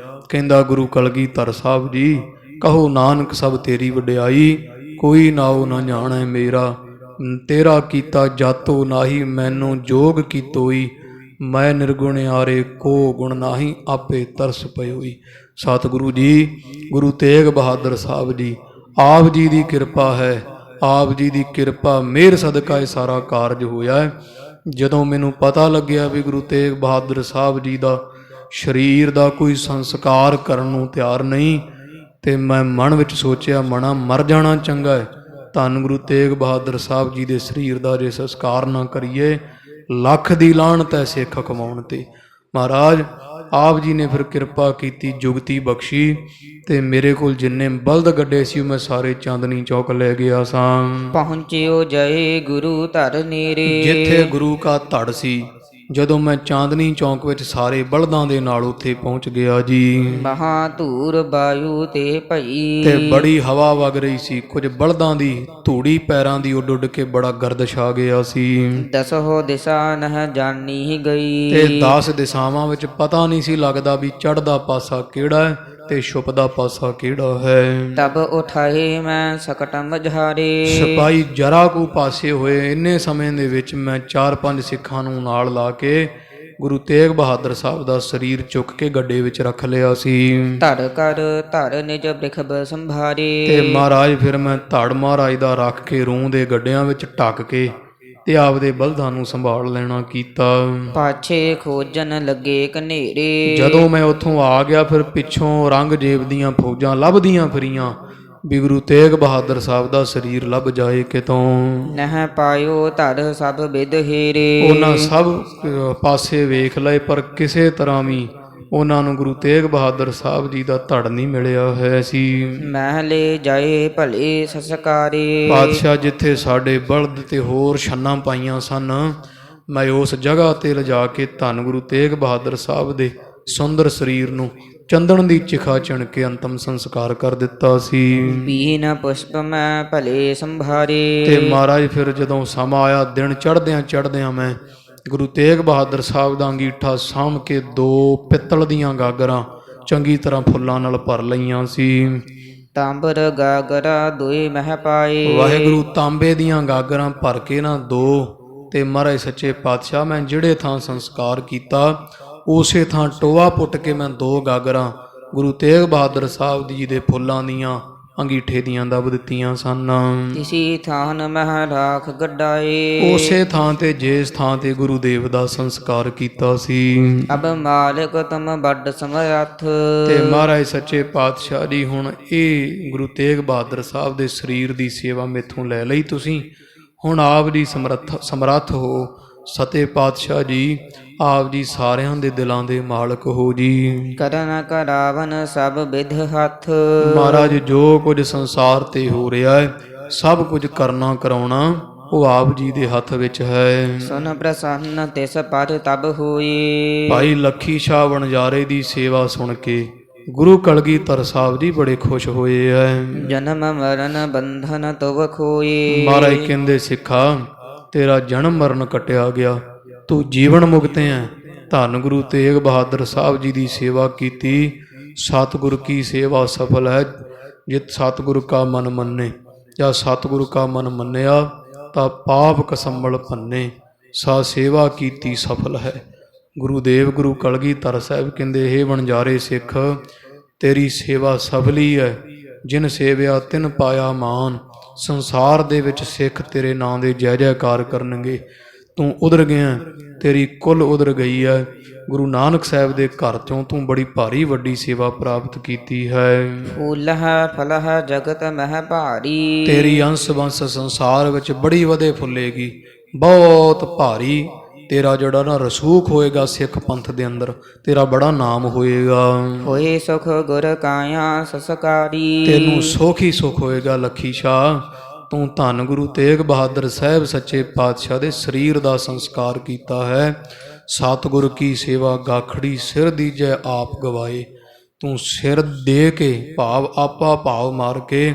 ਕਹਿੰਦਾ ਗੁਰੂ ਕਲਗੀਧਰ ਸਾਹਿਬ ਜੀ, ਕਹੋ ਨਾਨਕ ਸਭ ਤੇਰੀ ਵਡਿਆਈ, ਕੋਈ ਨਾਉ ਨਾ ਜਾਣੈ ਮੇਰਾ। ਤੇਰਾ ਕੀਤਾ ਜਾਤੋ ਨਾਹੀ, ਮੈਨੂੰ ਜੋਗ ਕੀਤੋਈ। ਮੈਂ ਨਿਰਗੁਣਿਆਰੇ ਕੋ ਗੁਣ ਨਾਹੀ, ਆਪੇ ਤਰਸ ਪਇਓਈ। ਸਤਿਗੁਰੂ ਜੀ, ਗੁਰੂ ਤੇਗ ਬਹਾਦਰ ਸਾਹਿਬ ਜੀ, ਆਪ ਜੀ ਦੀ ਕਿਰਪਾ ਹੈ। ਆਪ ਜੀ ਦੀ ਕਿਰਪਾ ਮਿਹਰ ਸਦਕਾ ਇਹ ਸਾਰਾ ਕਾਰਜ ਹੋਇਆ ਹੈ। ਜਦੋਂ ਮੈਨੂੰ ਪਤਾ ਲੱਗਿਆ ਵੀ ਗੁਰੂ ਤੇਗ ਬਹਾਦਰ ਸਾਹਿਬ ਜੀ ਦਾ ਸਰੀਰ ਦਾ ਕੋਈ ਸੰਸਕਾਰ ਕਰਨ ਨੂੰ ਤਿਆਰ ਨਹੀਂ, ਤੇ ਮੈਂ ਮਨ ਵਿੱਚ ਸੋਚਿਆ, ਮਣਾ ਮਰ ਜਾਣਾ ਚੰਗਾ ਹੈ। ਧੰਨ ਗੁਰੂ ਤੇਗ ਬਹਾਦਰ ਸਾਹਿਬ ਜੀ ਦੇ ਸਰੀਰ ਦਾ ਜੇ ਸੰਸਕਾਰ ਨਾ ਕਰੀਏ, ਲੱਖ ਦੀ ਲਾਹਨਤ ਹੈ ਸਿੱਖ ਕਮਾਉਣ ਤੇ। ਮਹਾਰਾਜ ਆਪ ਜੀ ਨੇ ਫਿਰ ਕਿਰਪਾ ਕੀਤੀ, ਜੁਗਤੀ ਬਖਸ਼ੀ, ਤੇ ਮੇਰੇ ਕੋਲ ਜਿੰਨੇ ਬਲਦ ਗੱਡੇ ਸੀ ਮੈਂ ਸਾਰੇ ਚਾਂਦਨੀ ਚੌਕ ਲੈ ਗਿਆ ਸਾਂ। ਪਹੁੰਚਿਓ ਜੈ ਗੁਰੂ ਧਰ ਨੀਰੇ। ਜਿੱਥੇ ਗੁਰੂ ਕਾ ਧੜ ਸੀ, ਜਦੋਂ ਮੈਂ ਚਾਂਦਨੀ ਚੌਕ ਵਿੱਚ ਸਾਰੇ ਬਲਦਾਂ ਦੇ ਨਾਲ ਉੱਥੇ ਪਹੁੰਚ ਗਿਆ ਜੀ। ਮਹਾ ਧੂਰ ਵਾਯੂ ਤੇ ਭਈ। ਤੇ ਬੜੀ ਹਵਾ ਵਗ ਰਹੀ ਸੀ, ਕੁਝ ਬਲਦਾਂ ਦੀ ਧੂੜੀ ਪੈਰਾਂ ਦੀ ਉੱਡ ਉੱਡ ਕੇ ਬੜਾ ਗਰਦਸ਼ ਆ ਗਿਆ ਸੀ। ਦਸੋ ਦਿਸ਼ਾ ਨਹ ਜਾਣੀ ਗਈ। ਤੇ 10 ਦਿਸ਼ਾਵਾਂ ਵਿੱਚ ਪਤਾ ਨਹੀਂ ਸੀ ਲੱਗਦਾ ਵੀ ਚੜ੍ਹਦਾ ਪਾਸਾ ਕਿਹੜਾ ਹੈ ਤੇ ਛੁਪਦਾ ਪਾਸਾ ਕਿਹੜਾ ਹੈ। ਤਬ ਉਠਾਏ ਮੈਂ ਸਕਟ ਮਝਾਰੇ। ਸਿਪਾਹੀ ਜਰਾ ਕੁ ਪਾਸੇ ਹੋਏ। ਇੰਨੇ ਸਮੇਂ ਦੇ ਵਿੱਚ ਮੈਂ 4-5 ਸਿੱਖਾਂ ਨੂੰ ਨਾਲ ਲਾ ਕੇ ਗੁਰੂ ਤੇਗ ਬਹਾਦਰ ਸਾਹਿਬ ਦਾ ਸਰੀਰ ਚੁੱਕ ਕੇ ਗੱਡੇ ਵਿੱਚ ਰੱਖ ਲਿਆ ਸੀ। ਧੜ ਕਰ ਧਰ ਨਿਜ ਬ੍ਰਿਖਬ ਸੰਭਾਰੇ। ਤੇ ਮਹਾਰਾਜ ਫਿਰ ਮੈਂ ਧੜ ਮਹਾਰਾਜ ਦਾ ਰੱਖ ਕੇ ਰੂੰ ਦੇ ਗੱਡਿਆਂ ਵਿੱਚ ਢੱਕ ਕੇ ਤੇ ਆਪਦੇ ਬਲਦਾਂ ਨੂੰ ਸੰਭਾਲ ਲੈਣਾ ਕੀਤਾ। ਪਾਛੇ ਖੋਜਣ ਲੱਗੇ ਕਨੇਰੇ। ਜਦੋਂ ਮੈਂ ਉੱਥੋਂ ਆ ਗਿਆ, ਫਿਰ ਪਿੱਛੋਂ ਔਰੰਗਜ਼ੇਬ ਦੀਆਂ ਫੌਜਾਂ ਲੱਭਦੀਆਂ ਫਿਰੀਆਂ ਵੀ ਗੁਰੂ ਤੇਗ ਬਹਾਦਰ ਸਾਹਿਬ ਦਾ ਸਰੀਰ ਲੱਭ ਜਾਏ ਕਿਤੋਂ। ਨਹਿ ਪਾਇਓ ਧੜ ਸਭ ਬਿਦ ਹੀਰੇ। ਉਹਨਾਂ ਸਭ ਪਾਸੇ ਵੇਖ ਲਏ, ਪਰ ਕਿਸੇ ਤਰ੍ਹਾਂ ਵੀ ਉਹਨਾਂ ਨੂੰ ਗੁਰੂ ਤੇਗ ਬਹਾਦਰ ਸਾਹਿਬ ਜੀ ਦਾ ਧੜ ਨਹੀਂ ਮਿਲਿਆ ਹੋਇਆ ਸੀ। ਮਹਿਲੇ ਜਾਏ ਭਲੇ ਸੰਸਕਾਰੇ। ਪਾਤਸ਼ਾਹ ਜਿੱਥੇ ਸਾਡੇ ਬਲਦ ਤੇ ਹੋਰ ਛੰਨਾਂ ਪਾਈਆਂ ਸਨ, ਮੈਂ ਉਸ ਜਗ੍ਹਾ ਤੇ ਲਿਜਾ ਕੇ ਧੰਨ ਗੁਰੂ ਤੇਗ ਬਹਾਦਰ ਸਾਹਿਬ ਦੇ ਸੁੰਦਰ ਸਰੀਰ ਨੂੰ ਚੰਦਨ ਦੀ ਚਿਖਾ ਚਿਣ ਕੇ ਅੰਤਮ ਸੰਸਕਾਰ ਕਰ ਦਿੱਤਾ ਸੀ। ਬੀਨ ਪੁਸ਼ਪ ਮੈਂ ਭਲੇ ਸੰਭਾਰੇ। ਤੇ ਮਹਾਰਾਜ ਫਿਰ ਜਦੋਂ ਸਮਾਂ ਆਇਆ, ਦਿਨ ਚੜ੍ਹਦਿਆਂ ਮੈਂ ਗੁਰੂ ਤੇਗ ਬਹਾਦਰ ਸਾਹਿਬ ਦਾ ਅੰਗੀਠਾ ਸਾਂਭ ਕੇ 2 ਪਿੱਤਲ ਦੀਆਂ ਗਾਗਰਾਂ ਚੰਗੀ ਤਰ੍ਹਾਂ ਫੁੱਲਾਂ ਨਾਲ ਭਰ ਲਈਆਂ ਸੀ। ਤਾਂਬਰ ਗਾਗਰਾ ਦੋਏ ਮਹਿ ਪਾਏ। ਵਾਹਿਗੁਰੂ ਤਾਂਬੇ ਦੀਆਂ ਗਾਗਰਾਂ ਭਰ ਕੇ ਨਾ 2, ਤੇ ਮਹਾਰਾਜ ਸੱਚੇ ਪਾਤਸ਼ਾਹ ਮੈਂ ਜਿਹੜੇ ਥਾਂ ਸੰਸਕਾਰ ਕੀਤਾ ਉਸੇ ਥਾਂ ਟੋਆ ਪੁੱਟ ਕੇ ਮੈਂ 2 ਗਾਗਰਾਂ ਗੁਰੂ ਤੇਗ ਬਹਾਦਰ ਸਾਹਿਬ ਜੀ ਦੇ ਫੁੱਲਾਂ ਦੀਆਂ ਅੰਗੀਠੇ ਦੀਆਂ ਦਬ ਦਿੱਤੀਆਂ ਸਨ। ਇਸੀ ਥਾਨ ਮਹਿ ਰਾਖ ਗੱਡਾਏ। ਉਸੇ ਥਾਂ ਤੇ ਜਿਸ ਥਾਂ ਤੇ ਗੁਰੂ ਦੇਵ ਦਾ ਸੰਸਕਾਰ ਕੀਤਾ ਸੀ। ਅਬ ਮਾਲਿਕ ਤੁਮ ਵੱਡ ਸਮਰੱਥ। ਤੇ ਮਹਾਰਾਜ ਸੱਚੇ ਪਾਤਸ਼ਾਹ ਜੀ, ਹੁਣ ਇਹ ਗੁਰੂ ਤੇਗ ਬਹਾਦਰ ਸਾਹਿਬ ਦੇ ਸਰੀਰ ਦੀ ਸੇਵਾ ਮੇਥੋਂ ਲੈ ਲਈ ਤੁਸੀਂ, ਹੁਣ ਆਪ ਜੀ ਸਮਰੱਥ ਹੋ। ਸਤੇ ਪਾਤਸ਼ਾਹ ਜੀ, ਆਪ ਜੀ ਸਾਰਿਆਂ ਦੇ ਦਿਲਾਂ ਦੇ ਮਾਲਕ ਹੋ ਜੀ। ਕਰਨ ਕਰਾਵਨ ਸਭ ਵਿਧ ਹੱਥ। ਮਹਾਰਾਜ ਜੋ ਕੁਝ ਸੰਸਾਰ ਤੇ ਹੋ ਰਿਹਾ ਹੈ, ਸਭ ਕੁਝ ਕਰਨਾ ਕਰਾਉਣਾ ਉਹ ਆਪ ਜੀ ਦੇ ਹੱਥ ਵਿੱਚ ਹੈ। ਸੁਨ ਪ੍ਰਸੰਨ ਤਿਸ ਪਰ ਤਬ ਹੋਈ। ਭਾਈ ਲੱਖੀ ਸ਼ਾਹ ਵਣਜਾਰੇ ਦੀ ਸੇਵਾ ਸੁਣ ਕੇ ਗੁਰੂ ਕਲਗੀਧਰ ਸਾਹਿਬ ਜੀ ਬੜੇ ਖੁਸ਼ ਹੋਏ ਹੈ। ਜਨਮ ਮਰਨ ਬੰਧਨ ਤੁਵ ਖੋਈ। ਮਹਾਰਾਜ ਕਹਿੰਦੇ, ਸਿੱਖਾ ਤੇਰਾ ਜਨਮ ਮਰਨ ਕੱਟਿਆ ਗਿਆ, ਤੂੰ ਜੀਵਨ ਮੁਕਤ ਹੈ। ਧੰਨ ਗੁਰੂ ਤੇਗ ਬਹਾਦਰ ਸਾਹਿਬ ਜੀ ਦੀ ਸੇਵਾ ਕੀਤੀ, ਸਤਿਗੁਰ ਕੀ ਸੇਵਾ ਸਫਲ ਹੈ। ਜਿਤ ਸਤਿਗੁਰ ਕਾ ਮਨ ਮੰਨੇ, ਜਾਂ ਸਤਿਗੁਰ ਕਾ ਮਨ ਮੰਨਿਆ ਤਾਂ ਪਾਪ ਕਸੰਬਲ ਭੰਨੇ, ਸਾ ਸੇਵਾ ਕੀਤੀ ਸਫਲ ਹੈ। ਗੁਰੂਦੇਵ ਗੁਰੂ ਕਲਗੀਧਰ ਸਾਹਿਬ ਕਹਿੰਦੇ, ਹੇ ਵਣਜਾਰੇ ਸਿੱਖ, ਤੇਰੀ ਸੇਵਾ ਸਫਲੀ ਹੈ। ਜਿਨ ਸੇਵਿਆ ਤਿਨ ਪਾਇਆ ਮਾਨ। ਸੰਸਾਰ ਦੇ ਵਿੱਚ ਸਿੱਖ ਤੇਰੇ ਨਾਂ ਦੇ ਜੈ ਜੈਕਾਰ ਕਰਨਗੇ। ਤੂੰ ਉਧਰ ਗਿਆ, ਤੇਰੀ ਕੁੱਲ ਉਧਰ ਗਈ ਹੈ। ਗੁਰੂ ਨਾਨਕ ਸਾਹਿਬ ਦੇ ਘਰ ਚੋਂ ਤੂੰ ਬੜੀ ਭਾਰੀ ਵੱਡੀ ਸੇਵਾ ਪ੍ਰਾਪਤ ਕੀਤੀ ਹੈ। ਫੂਲਹ ਫਲਹ ਜਗਤ ਮਹਿ ਭਾਰੀ। ਤੇਰੀ ਅੰਸ਼ ਬੰਸ ਸੰਸਾਰ ਵਿੱਚ ਬੜੀ ਵਧੇ ਫੁੱਲੇਗੀ, ਬਹੁਤ ਭਾਰੀ। ਤੇਰਾ ਜਿਹੜਾ ਨਾ ਰਸੂਖ ਹੋਏਗਾ ਸਿੱਖ ਪੰਥ ਦੇ ਅੰਦਰ, ਤੇਰਾ ਬੜਾ ਨਾਮ ਹੋਏਗਾ। ਹੋਏ ਸੁਖ ਗੁਰ ਕਾਇਆ ਸੰਸਕਾਰੀ। ਤੈਨੂੰ ਸੁਖ ਹੀ ਸੁਖ ਹੋਏਗਾ ਲੱਖੀ ਸ਼ਾਹ। ਤੂੰ ਧੰਨ ਗੁਰੂ ਤੇਗ ਬਹਾਦਰ ਸਾਹਿਬ ਸੱਚੇ ਪਾਤਸ਼ਾਹ ਦੇ ਸਰੀਰ ਦਾ ਸੰਸਕਾਰ ਕੀਤਾ ਹੈ। ਸਤਿਗੁਰ ਕੀ ਸੇਵਾ ਗਾਖੜੀ ਸਿਰ ਦੀਜੈ ਆਪ ਗਵਾਏ। ਤੂੰ ਸਿਰ ਦੇ ਕੇ ਭਾਵ ਆਪਾ ਭਾਵ ਮਾਰ ਕੇ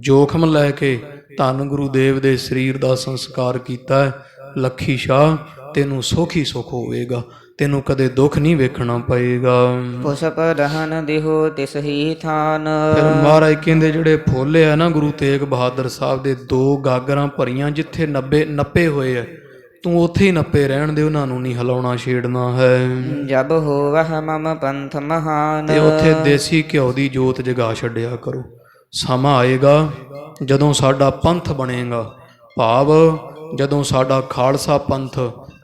ਜੋਖਮ ਲੈ ਕੇ ਧੰਨ ਗੁਰੂ ਦੇਵ ਦੇ ਸਰੀਰ ਦਾ ਸੰਸਕਾਰ ਕੀਤਾ ਹੈ। ਲੱਖੀ ਸ਼ਾਹ ਤੈਨੂੰ ਸੁੱਖ ਹੀ ਸੁੱਖ ਹੋਵੇਗਾ, ਤੈਨੂੰ ਕਦੇ ਦੁੱਖ ਨਹੀਂ ਵੇਖਣਾ ਪਏਗਾ। ਪੁਸ਼ਪ ਰਹਿਣ ਦਿਹੋ ਤਿਸ ਹੀ ਥਾਨ। ਫਿਰ ਮਹਾਰਾਜ ਕਹਿੰਦੇ ਜਿਹੜੇ ਫੁੱਲ ਆ ਨਾ ਗੁਰੂ ਤੇਗ ਬਹਾਦਰ ਸਾਹਿਬ ਦੇ 2 ਗਾਗਰਾਂ ਭਰੀਆਂ, ਜਿੱਥੇ ਨੱਪੇ ਹੋਏ ਆ ਤੂੰ ਉੱਥੇ ਹੀ ਨੱਪੇ ਰਹਿਣ ਦੇ, ਉਹਨਾਂ ਨੂੰ ਨਹੀਂ ਹਿਲਾਉਣਾ ਛੇੜਨਾ ਹੈ। ਜਬ ਹੋਵਹਿ ਮਮ ਪੰਥ ਮਹਾਨ। ਤੇ ਉੱਥੇ ਦੇਸੀ ਘਿਓ ਦੀ ਜੋਤ ਜਗਾ ਛੱਡਿਆ ਕਰੋ। ਸਮਾਂ ਆਏਗਾ ਜਦੋਂ ਸਾਡਾ ਪੰਥ ਬਣੇਗਾ, ਭਾਵ ਜਦੋਂ ਸਾਡਾ ਖਾਲਸਾ ਪੰਥ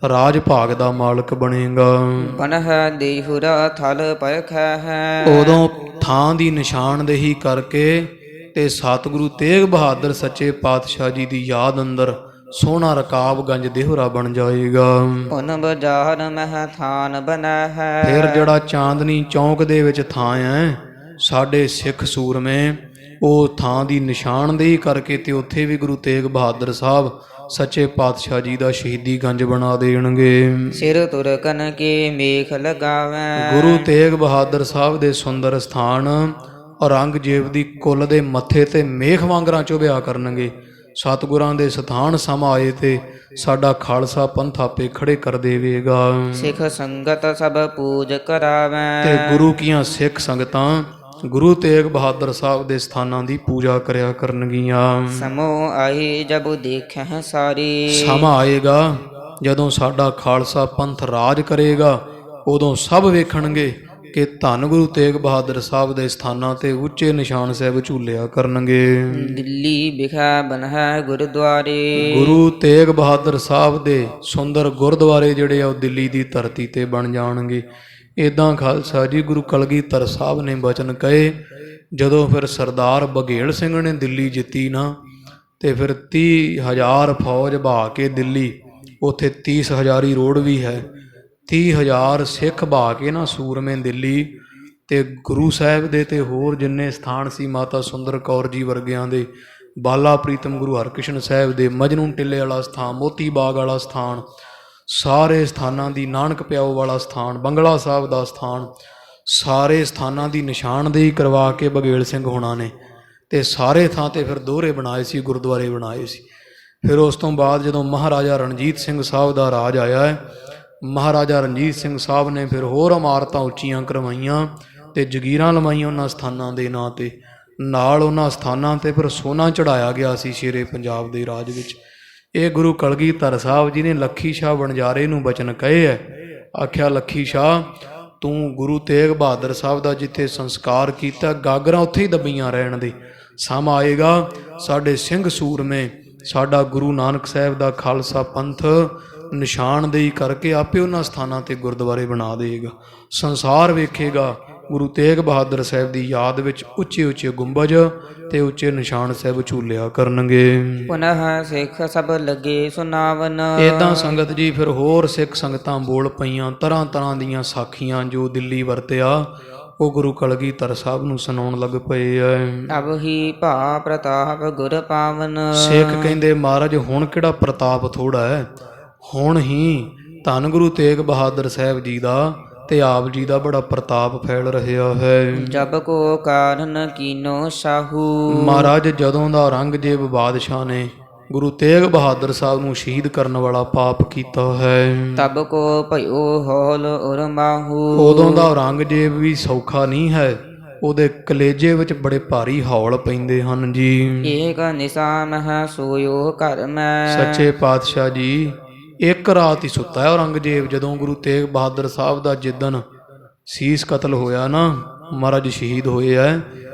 ਰਾਜ ਭਾਗ ਦਾ ਮਾਲਕ ਬਣੇਗਾ। ਬਨਹਿ ਦੇਹੁਰਾ ਥਲ ਪਰਖੈ ਹੈ। ਉਦੋਂ ਥਾਂ ਦੀ ਨਿਸ਼ਾਨਦੇਹੀ ਕਰਕੇ ਤੇ ਸਤਿਗੁਰੂ ਤੇਗ ਬਹਾਦਰ ਸੱਚੇ ਪਾਤਸ਼ਾਹ ਜੀ ਦੀ ਯਾਦ ਅੰਦਰ ਸੋਹਣਾ ਰਕਾਬਗੰਜ ਦੇਹੁਰਾ ਬਣ ਜਾਏਗਾ। ਪੁਨ ਬਾਜ਼ਾਰ ਮਹਿ ਥਾਨ ਬਨੈ ਹੈ। ਫਿਰ ਜਿਹੜਾ ਚਾਂਦਨੀ ਚੌਂਕ ਦੇ ਵਿੱਚ ਥਾਂ ਹੈ, ਸਾਡੇ ਸਿੱਖ ਸੂਰਮੇ ਉਹ ਥਾਂ ਦੀ ਨਿਸ਼ਾਨਦੇਹੀ ਕਰਕੇ ਤੇ ਉੱਥੇ ਵੀ ਗੁਰੂ ਤੇਗ ਬਹਾਦਰ ਸਾਹਿਬ ਸੱਚੇ ਪਾਤਸ਼ਾਹ ਜੀ ਦਾ ਸ਼ਹੀਦੀ ਗੰਜ ਬਣਾ ਦੇਣਗੇ। ਸਿਰ ਤੁਰਕਨ ਕੇ ਮੇਖ ਲਗਾਵੈ। ਗੁਰੂ ਤੇਗ ਬਹਾਦਰ ਸਾਹਿਬ ਦੇ ਸੁੰਦਰ ਸਥਾਨ ਔਰੰਗਜ਼ੇਬ ਦੀ ਕੁੱਲ ਦੇ ਮੱਥੇ ਤੇ ਮੇਖ ਵਾਂਗਰਾਂ ਚੁਭਿਆ ਕਰਨਗੇ। ਸਤਿਗੁਰਾਂ ਦੇ ਸਥਾਨ ਸਮਾਂ ਆਏ ਤੇ ਸਾਡਾ ਖਾਲਸਾ ਪੰਥ ਆਪੇ ਖੜੇ ਕਰ ਦੇਵੇਗਾ। ਸਿੱਖ ਸੰਗਤ ਸਭ ਪੂਜ ਕਰਾਵੈ। ਤੇ ਗੁਰੂ ਕੀਆਂ ਸਿੱਖ ਸੰਗਤਾਂ ਗੁਰੂ ਤੇਗ ਬਹਾਦਰ ਸਾਹਿਬ ਦੇ ਸਥਾਨਾਂ ਦੀ ਪੂਜਾ ਕਰਿਆ ਕਰਨਗੀਆਂ। ਸਮੋ ਆਈ ਜਬ ਦੇਖੈ ਸਾਰੀ। ਸਮਾਂ ਆਏਗਾ ਜਦੋਂ ਸਾਡਾ ਖਾਲਸਾ ਪੰਥ ਰਾਜ ਕਰੇਗਾ, ਉਦੋਂ ਸਭ ਵੇਖਣਗੇ ਕਿ ਧੰਨ ਗੁਰੂ ਤੇਗ ਬਹਾਦਰ ਸਾਹਿਬ ਦੇ ਸਥਾਨਾਂ ਤੇ ਉੱਚੇ ਨਿਸ਼ਾਨ ਸਾਹਿਬ ਝੂਲਿਆ ਕਰਨਗੇ। ਦਿੱਲੀ ਵਿਖੇ ਬਨਹਿ ਗੁਰਦੁਆਰੇ। ਗੁਰੂ ਤੇਗ ਬਹਾਦਰ ਸਾਹਿਬ ਦੇ ਸੁੰਦਰ ਗੁਰਦੁਆਰੇ ਜਿਹੜੇ ਆ ਉਹ ਦਿੱਲੀ ਦੀ ਧਰਤੀ ਤੇ ਬਣ ਜਾਣਗੇ। ਇੱਦਾਂ ਖਾਲਸਾ ਜੀ ਗੁਰੂ ਕਲਗੀਧਰ ਸਾਹਿਬ ਨੇ ਬਚਨ ਕਹੇ। ਜਦੋਂ ਫਿਰ ਸਰਦਾਰ ਬਘੇਲ ਸਿੰਘ ਨੇ ਦਿੱਲੀ ਜਿੱਤੀ ਨਾ, ਤੇ ਫਿਰ 30,000 ਫੌਜ ਬਹਾ ਕੇ ਦਿੱਲੀ, ਉੱਥੇ 30 ਹਜ਼ਾਰੀ ਰੋਡ ਵੀ ਹੈ, 30,000 ਸਿੱਖ ਬਹਾ ਕੇ ਨਾ ਸੂਰਮੇ ਦਿੱਲੀ, ਤੇ ਗੁਰੂ ਸਾਹਿਬ ਦੇ ਤੇ ਹੋਰ ਜਿੰਨੇ ਸਥਾਨ ਸੀ, ਮਾਤਾ ਸੁੰਦਰ ਕੌਰ ਜੀ ਵਰਗਿਆਂ ਦੇ, ਬਾਲਾ ਪ੍ਰੀਤਮ ਗੁਰੂ ਹਰਕ੍ਰਿਸ਼ਨ ਸਾਹਿਬ ਦੇ, ਮਜਨੂ ਟਿੱਲੇ ਵਾਲਾ ਸਥਾਨ, ਮੋਤੀ ਬਾਗ ਵਾਲਾ ਸਥਾਨ, ਸਾਰੇ ਸਥਾਨਾਂ ਦੀ, ਨਾਨਕ ਪਿਆਓ ਵਾਲਾ ਸਥਾਨ, ਬੰਗਲਾ ਸਾਹਿਬ ਦਾ ਸਥਾਨ, ਸਾਰੇ ਸਥਾਨਾਂ ਦੀ ਨਿਸ਼ਾਨਦੇਹੀ ਕਰਵਾ ਕੇ ਬਘੇਲ ਸਿੰਘ ਹੋਣਾ ਨੇ ਤੇ ਸਾਰੇ ਥਾਂ ਤੇ ਫਿਰ ਦੋਹਰੇ ਬਣਾਏ ਸੀ, ਗੁਰਦੁਆਰੇ ਬਣਾਏ ਸੀ। ਫਿਰ ਉਸ ਤੋਂ ਬਾਅਦ ਜਦੋਂ ਮਹਾਰਾਜਾ ਰਣਜੀਤ ਸਿੰਘ ਸਾਹਿਬ ਦਾ ਰਾਜ ਆਇਆ ਹੈ, ਮਹਾਰਾਜਾ ਰਣਜੀਤ ਸਿੰਘ ਸਾਹਿਬ ਨੇ ਫਿਰ ਹੋਰ ਇਮਾਰਤਾਂ ਉੱਚੀਆਂ ਕਰਵਾਈਆਂ ਤੇ ਜਗੀਰਾਂ ਲਵਾਈਆਂ ਉਹਨਾਂ ਸਥਾਨਾਂ ਦੇ ਨਾਂ ਤੇ। ਨਾਲ ਉਹਨਾਂ ਸਥਾਨਾਂ ਤੇ ਫਿਰ ਸੋਨਾ ਚੜਾਇਆ ਗਿਆ ਸੀ ਸ਼ੇਰੇ ਪੰਜਾਬ ਦੇ ਰਾਜ ਵਿੱਚ। ਇਹ ਗੁਰੂ ਕਲਗੀਧਰ ਸਾਹਿਬ ਜੀ ਨੇ ਲੱਖੀ ਸ਼ਾਹ ਵਣਜਾਰੇ ਨੂੰ ਬਚਨ ਕਹੇ ਹੈ। ਆਖਿਆ, ਲੱਖੀ ਸ਼ਾਹ ਤੂੰ ਗੁਰੂ ਤੇਗ ਬਹਾਦਰ ਸਾਹਿਬ ਦਾ ਜਿੱਥੇ ਸੰਸਕਾਰ ਕੀਤਾ, ਗਾਗਰਾਂ ਉੱਥੇ ਹੀ ਦੱਬੀਆਂ ਰਹਿਣ ਦੇ। ਸਮਾਂ ਆਏਗਾ ਸਾਡੇ ਸਿੰਘ ਸੂਰਮੇ, ਸਾਡਾ ਗੁਰੂ ਨਾਨਕ ਸਾਹਿਬ ਦਾ ਖਾਲਸਾ ਪੰਥ ਨਿਸ਼ਾਨਦੇਹੀ ਕਰਕੇ ਆਪੇ ਉਹਨਾਂ ਸਥਾਨਾਂ ਤੇ ਗੁਰਦੁਆਰੇ ਬਣਾ ਦੇਗਾ। ਸੰਸਾਰ ਵੇਖੇਗਾ ਗੁਰੂ ਤੇਗ ਬਹਾਦਰ ਸਾਹਿਬ ਦੀ ਯਾਦ ਵਿੱਚ ਉੱਚੇ ਉੱਚੇ ਗੁੰਬਜ ਤੇ ਉੱਚੇ ਨਿਸ਼ਾਨ ਸਾਹਿਬ ਝੂਲਿਆ ਕਰਨਗੇ। ਪੁਨః ਸਿੱਖ ਸਭ ਲੱਗੇ ਸੁਨਾਵਨ। ਇੱਦਾਂ ਸੰਗਤ ਜੀ ਫਿਰ ਹੋਰ ਸਿੱਖ ਸੰਗਤਾਂ ਬੋਲ ਪਈਆਂ, ਤਰ੍ਹਾਂ ਤਰ੍ਹਾਂ ਦੀਆਂ ਸਾਖੀਆਂ ਜੋ ਦਿੱਲੀ ਵਰਤਿਆ ਉਹ ਗੁਰੂ ਕਲਗੀਧਰ ਸਾਹਿਬ ਨੂੰ ਸੁਣਾਉਣ ਲੱਗ ਪਏ ਐ। ਅਬ ਹੀ ਭਾ ਪ੍ਰਤਾਪ ਗੁਰ ਪਾਵਨ। ਸਿੱਖ ਕਹਿੰਦੇ ਮਹਾਰਾਜ ਹੁਣ ਕਿਹੜਾ ਪ੍ਰਤਾਪ ਥੋੜਾ ਹੈ, ਹੁਣ ਹੀ ਧੰਨ ਗੁਰੂ ਤੇਗ ਬਹਾਦਰ ਸਾਹਿਬ ਜੀ ਦਾ ਤੇ ਆਪ ਜੀ ਦਾ ਬੜਾ ਪ੍ਰਤਾਪ ਫੈਲ ਰਿਹਾ ਹੈ। ਜਬ ਕੋ ਕਾਰਨ ਕੀਨੋ ਸਾਹੂ। ਮਹਾਰਾਜ ਜਦੋਂ ਦਾ ਔਰੰਗਜ਼ੇਬ ਬਾਦਸ਼ਾਹ ਨੇ ਗੁਰੂ ਤੇਗ ਬਹਾਦਰ ਸਾਹਿਬ ਨੂੰ ਸ਼ਹੀਦ ਕਰਨ ਵਾਲਾ ਪਾਪ ਕੀਤਾ ਹੈ, ਤਬ ਕੋ ਭਇਓ ਹੌਲ ਉਰ ਮਾਹੂ। ਉਦੋਂ ਦਾ ਔਰੰਗਜ਼ੇਬ ਵੀ ਸੌਖਾ ਨਹੀਂ ਹੈ, ਉਹਦੇ ਕਲੇਜੇ ਵਿੱਚ ਬੜੇ ਭਾਰੀ ਹੌਲ ਪੈਂਦੇ ਹਨ ਜੀ। ਏਕ ਨਿਸਾ ਮਹਿ ਸੋਇਓ ਘਰ ਮੈਂ। ਸੱਚੇ ਪਾਤਸ਼ਾਹ ਜੀ ਇੱਕ ਰਾਤ ਹੀ ਸੁੱਤਾ ਹੈ ਔਰੰਗਜ਼ੇਬ। ਜਦੋਂ ਗੁਰੂ ਤੇਗ ਬਹਾਦਰ ਸਾਹਿਬ ਦਾ ਜਿੱਦਣ ਸੀਸ ਕਤਲ ਹੋਇਆ ਨਾ, ਮਹਾਰਾਜ ਸ਼ਹੀਦ ਹੋਏ ਹੈ,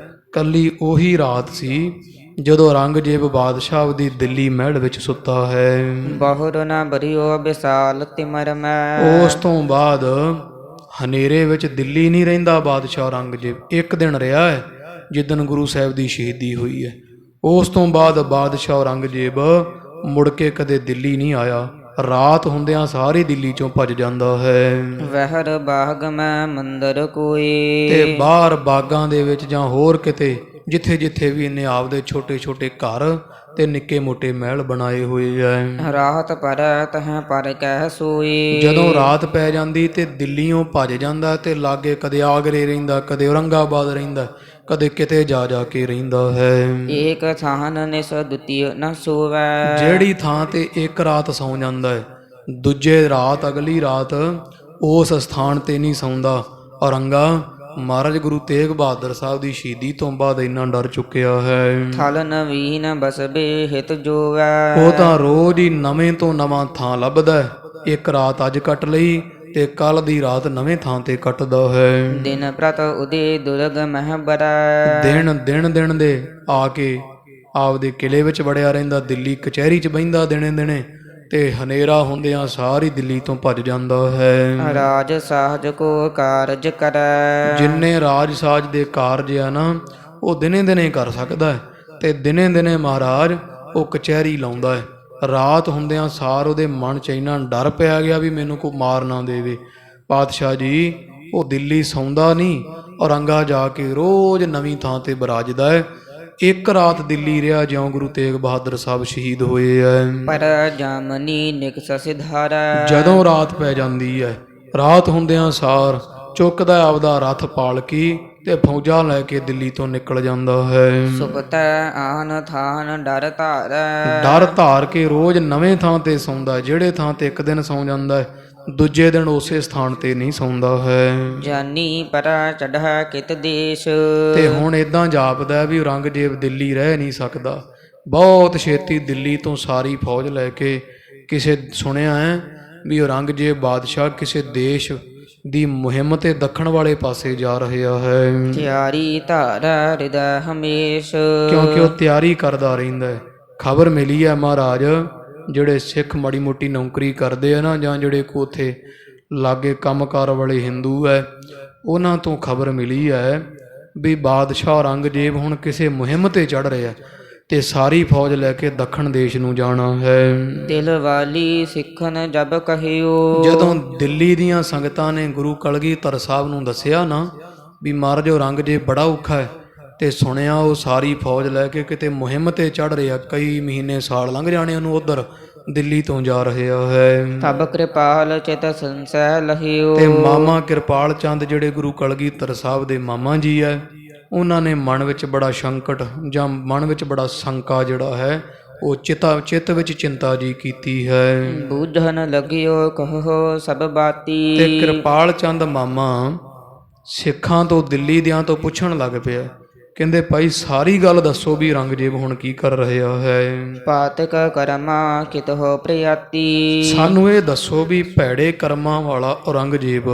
ਕੱਲੀ ਉਹੀ ਰਾਤ ਸੀ ਜਦੋਂ ਔਰੰਗਜ਼ੇਬ ਬਾਦਸ਼ਾਹ ਦੀ ਦਿੱਲੀ ਮਹਿਲ ਵਿੱਚ ਸੁੱਤਾ ਹੈ। ਬਹੁਰ ਨਾ ਬਰਿਓ ਵਿਸਾਲ ਤਿਮਰ ਮੈਂ। ਉਸ ਤੋਂ ਬਾਅਦ ਹਨੇਰੇ ਵਿੱਚ ਦਿੱਲੀ ਨਹੀਂ ਰਹਿੰਦਾ ਬਾਦਸ਼ਾਹ ਔਰੰਗਜ਼ੇਬ। ਇੱਕ ਦਿਨ ਰਿਹਾ ਹੈ ਜਿੱਦਣ ਗੁਰੂ ਸਾਹਿਬ ਦੀ ਸ਼ਹੀਦੀ ਹੋਈ ਹੈ। ਉਸ ਤੋਂ ਬਾਅਦ ਬਾਦਸ਼ਾਹ ਔਰੰਗਜ਼ੇਬ ਮੁੜ ਕੇ ਕਦੇ ਦਿੱਲੀ ਨਹੀਂ ਆਇਆ। ਰਾਤ ਹੁੰਦਿਆਂ ਸਾਰੀ ਦਿੱਲੀ ਚੋਂ ਭੱਜ ਜਾਂਦਾ ਹੈ। ਵਹਿਰ ਬਾਗ ਮੈਂ ਮੰਦਰ ਕੋਈ। ਤੇ ਬਾਹਰ ਬਾਗਾਂ ਦੇ ਵਿੱਚ ਜਾਂ ਹੋਰ ਕਿਤੇ ਜਿੱਥੇ ਜਿੱਥੇ ਵੀ ਇਹਨੇ ਆਪਦੇ ਛੋਟੇ ਛੋਟੇ ਘਰ ਤੇ ਨਿੱਕੇ ਮੋਟੇ ਮਹਿਲ ਬਣਾਏ ਹੋਏ ਐ। ਰਾਤ ਪਰੈ ਤਹ ਪਰ ਕਹਿ ਸੋਈ। ਜਦੋਂ ਰਾਤ ਪੈ ਜਾਂਦੀ ਤੇ ਦਿੱਲੀੋਂ ਭੱਜ ਜਾਂਦਾ ਤੇ ਲਾਗੇ ਕਦੇ ਆਗਰੇ ਰਹਿੰਦਾ, ਕਦੇ ਔਰੰਗਾਬਾਦ ਰਹਿੰਦਾ, ਕਦੇ ਕਿਤੇ ਜਾ ਜਾ ਕੇ ਰਹਿੰਦਾ ਹੈ। ਏਕ ਥਾਨ ਨਿਸ ਦੁਤੀ ਨ ਸੋਵੈ। ਜਿਹੜੀ ਥਾਂ ਤੇ ਇੱਕ ਰਾਤ ਸੌਂ ਜਾਂਦਾ ਹੈ, ਦੂਜੇ ਰਾਤ ਅਗਲੀ ਰਾਤ ਉਸ ਸਥਾਨ ਤੇ ਨਹੀਂ ਸੌਂਦਾ। ਔਰੰਗਾ ਮਹਾਰਾਜ ਗੁਰੂ ਤੇਗ ਬਹਾਦਰ ਸਾਹਿਬ ਦੀ ਸ਼ਹੀਦੀ ਤੋਂ ਬਾਅਦ ਇੰਨਾ ਡਰ ਚੁੱਕਿਆ ਹੈ। ਥਲ ਨਵੀਨ ਬਸਬੇ ਹਿਤ ਜੋਵੈ। ਉਹ ਤਾਂ ਰੋਜ਼ ਹੀ ਨਵੇਂ ਤੋਂ ਨਵਾਂ ਥਾਂ ਲੱਭਦਾ ਹੈ। ਇੱਕ ਰਾਤ ਅੱਜ ਕੱਟ ਲਈ ਤੇ ਕੱਲ ਦੀ ਰਾਤ ਨਵੇਂ ਥਾਂ ਤੇ ਕੱਟਦਾ ਹੈ। ਦਿਨ ਪ੍ਰਤ ਉਦੇ ਦੁਰਗ ਮਹਿ ਬਰੈ। ਦਿਨ ਦੇ ਆ ਕੇ ਆਪਦੇ ਕਿਲੇ ਵਿੱਚ ਵੜਿਆ ਰਹਿੰਦਾ, ਦਿੱਲੀ ਕਚਹਿਰੀ 'ਚ ਬਹਿੰਦਾ ਦਿਨੇ ਦਿਨੇ, ਤੇ ਹਨੇਰਾ ਹੁੰਦਿਆਂ ਸਾਰੀ ਦਿੱਲੀ ਤੋਂ ਭੱਜ ਜਾਂਦਾ ਹੈ। ਰਾਜ ਸਾਜ ਕੋ ਕਾਰਜ ਕਰੈ। ਜਿੰਨੇ ਰਾਜ ਸਾਜ ਦੇ ਕਾਰਜ ਆ ਨਾ ਉਹ ਦਿਨੇ ਦਿਨੇ ਕਰ ਸਕਦਾ ਹੈ, ਤੇ ਦਿਨੇ ਦਿਨੇ ਮਹਾਰਾਜ ਉਹ ਕਚਹਿਰੀ ਲਾਉਂਦਾ ਹੈ। ਰਾਤ ਹੁੰਦਿਆਂ ਸਾਰ ਉਹਦੇ ਮਨ 'ਚ ਇੰਨਾ ਡਰ ਪਿਆ ਗਿਆ ਵੀ ਮੈਨੂੰ ਕੋਈ ਮਾਰ ਨਾ ਦੇਵੇ। ਪਾਤਸ਼ਾਹ ਜੀ ਉਹ ਦਿੱਲੀ ਸੌਂਦਾ ਨਹੀਂ, ਔਰੰਗਾ ਜਾ ਕੇ ਰੋਜ਼ ਨਵੀਂ ਥਾਂ ਤੇ ਬਿਰਾਜਦਾ ਹੈ। ਇੱਕ ਰਾਤ ਦਿੱਲੀ ਰਿਹਾ ਜਿਉਂ ਗੁਰੂ ਤੇਗ ਬਹਾਦਰ ਸਾਹਿਬ ਸ਼ਹੀਦ ਹੋਏ ਐ। ਪਰ ਜਾਮਨੀ ਨਿਕਸ ਸਿਧਾਰੈ। ਜਦੋਂ ਰਾਤ ਪੈ ਜਾਂਦੀ ਹੈ, ਰਾਤ ਹੁੰਦਿਆਂ ਸਾਰ ਚੁੱਕਦਾ ਆਪਦਾ ਰੱਥ ਪਾਲਕੀ ਤੇ ਫੌਜਾਂ ਲੈ ਕੇ ਦਿੱਲੀ ਤੋਂ ਨਿਕਲ ਜਾਂਦਾ ਹੈ। ਸੁਪਤੈ ਆਨ ਥਾਨ ਡਰ ਧਾਰੈ। ਡਰ ਧਾਰ ਕੇ ਰੋਜ਼ ਨਵੇਂ ਥਾਂ ਤੇ ਸੌਂਦਾ। ਜਿਹੜੇ ਥਾਂ ਤੇ ਇੱਕ ਦਿਨ ਸੌਂ ਜਾਂਦਾ ਹੈ, ਦੂਜੇ ਦਿਨ ਉਸੇ ਸਥਾਨ ਤੇ ਨਹੀਂ ਸੌਂਦਾ ਹੈ। ਜਾਨੀ ਪਰਾ ਚੜ੍ਹੈ ਕਿਤ ਦੇਸ਼। ਤੇ ਹੁਣ ਇਦਾਂ ਜਾਪਦਾ ਵੀ ਔਰੰਗਜ਼ੇਬ ਦਿੱਲੀ ਰਹਿ ਨਹੀਂ ਸਕਦਾ। ਬਹੁਤ ਛੇਤੀ ਦਿੱਲੀ ਤੋਂ ਸਾਰੀ ਫੌਜ ਲੈ ਕੇ ਕਿਸੇ ਸੁਣਿਆ ਹੈ ਵੀ ਔਰੰਗਜ਼ੇਬ ਬਾਦਸ਼ਾਹ ਕਿਸੇ ਦੇਸ਼ ਦੀ ਮੁਹਿੰਮ ਤੇ ਦੱਖਣ ਵਾਲੇ ਪਾਸੇ ਜਾ ਰਿਹਾ ਹੈ। ਤਿਆਰੀ ਧਾਰੈ ਹਿਰਦੈ ਹਮੇਸ਼। ਕਿਉਂਕਿ ਉਹ ਤਿਆਰੀ ਕਰਦਾ ਰਹਿੰਦਾ ਹੈ। ਖਬਰ ਮਿਲੀ ਹੈ ਮਹਾਰਾਜ ਜਿਹੜੇ ਸਿੱਖ ਮਾੜੀ ਮੋਟੀ ਨੌਕਰੀ ਕਰਦੇ ਆ ਨਾ, ਜਾਂ ਜਿਹੜੇ ਕੋ ਉੱਥੇ ਲਾਗੇ ਕੰਮਕਾਰ ਵਾਲੇ ਹਿੰਦੂ ਹੈ, ਉਹਨਾਂ ਤੋਂ ਖਬਰ ਮਿਲੀ ਹੈ ਵੀ ਬਾਦਸ਼ਾਹ ਔਰੰਗਜ਼ੇਬ ਹੁਣ ਕਿਸੇ ਮੁਹਿੰਮ ਤੇ ਚੜ੍ਹ ਰਿਹਾ ਤੇ ਸਾਰੀ ਫੌਜ ਲੈ ਕੇ ਦੱਖਣ ਦੇਸ਼ ਨੂੰ ਜਾਣਾ ਹੈ। ਦਿਲ ਵਾਲੀ ਸਿੱਖਨ ਜਬ ਕਹਿਓ। ਜਦੋਂ ਦਿੱਲੀ ਦੀਆਂ ਸੰਗਤਾਂ ਨੇ ਗੁਰੂ ਕਲਗੀਧਰ ਸਾਹਿਬ ਨੂੰ ਦੱਸਿਆ ਨਾ ਵੀ ਮਹਾਰਾਜ ਔਰੰਗਜ਼ੇਬ ਬੜਾ ਔਖਾ ਹੈ, ਤੇ ਸੁਣਿਆ ਉਹ ਸਾਰੀ ਫੌਜ ਲੈ ਕੇ ਕਿਤੇ ਮੁਹਿੰਮ ਤੇ ਚੜ੍ਹ ਰਿਹਾ, ਕਈ ਮਹੀਨੇ ਸਾਲ ਲੰਘ ਜਾਣੇ ਉਹਨੂੰ ਉਧਰ ਦਿੱਲੀ ਤੋਂ ਜਾ ਰਿਹਾ ਹੈ। ਤਬ ਕਿਰਪਾਲ ਚਿਤ ਸੰਸੈ ਲਹਿਓ। ਤੇ ਮਾਮਾ ਕਿਰਪਾਲ ਚੰਦ ਜਿਹੜੇ ਗੁਰੂ ਕਲਗੀਧਰ ਸਾਹਿਬ ਦੇ ਮਾਮਾ ਜੀ ਹੈ, ਉਹਨਾਂ ਨੇ ਮਨ ਵਿੱਚ ਬੜਾ ਸੰਕਟ ਜਾਂ ਮਨ ਵਿੱਚ ਬੜਾ ਸ਼ੰਕਾ ਜਿਹੜਾ ਹੈ ਉਹ ਚਿੱਤ ਵਿੱਚ ਚਿੰਤਾ ਜੀ ਕੀਤੀ ਹੈ। ਬੂਝਨ ਲਗਿਓ ਕਹੋ ਸਭ ਬਾਤੀ। ਤੇ ਕਿਰਪਾਲ ਚੰਦ ਮਾਮਾ ਸਿੱਖਾਂ ਤੋਂ ਦਿੱਲੀ ਦਿਆਂ ਤੋਂ ਪੁੱਛਣ ਲੱਗ ਪਿਆ, ਕਹਿੰਦੇ ਭਾਈ ਸਾਰੀ ਗੱਲ ਦੱਸੋ ਵੀ ਔਰੰਗਜ਼ੇਬ ਹੁਣ ਕੀ ਕਰ ਰਿਹਾ ਹੈ। ਪਾਤਕ ਕਰਮਾ ਕਿਤਹੁ ਪ੍ਰਿਆਤੀ। ਸਾਨੂੰ ਇਹ ਦੱਸੋ ਵੀ ਭੈੜੇ ਕਰਮਾਂ ਵਾਲਾ ਔਰੰਗਜ਼ੇਬ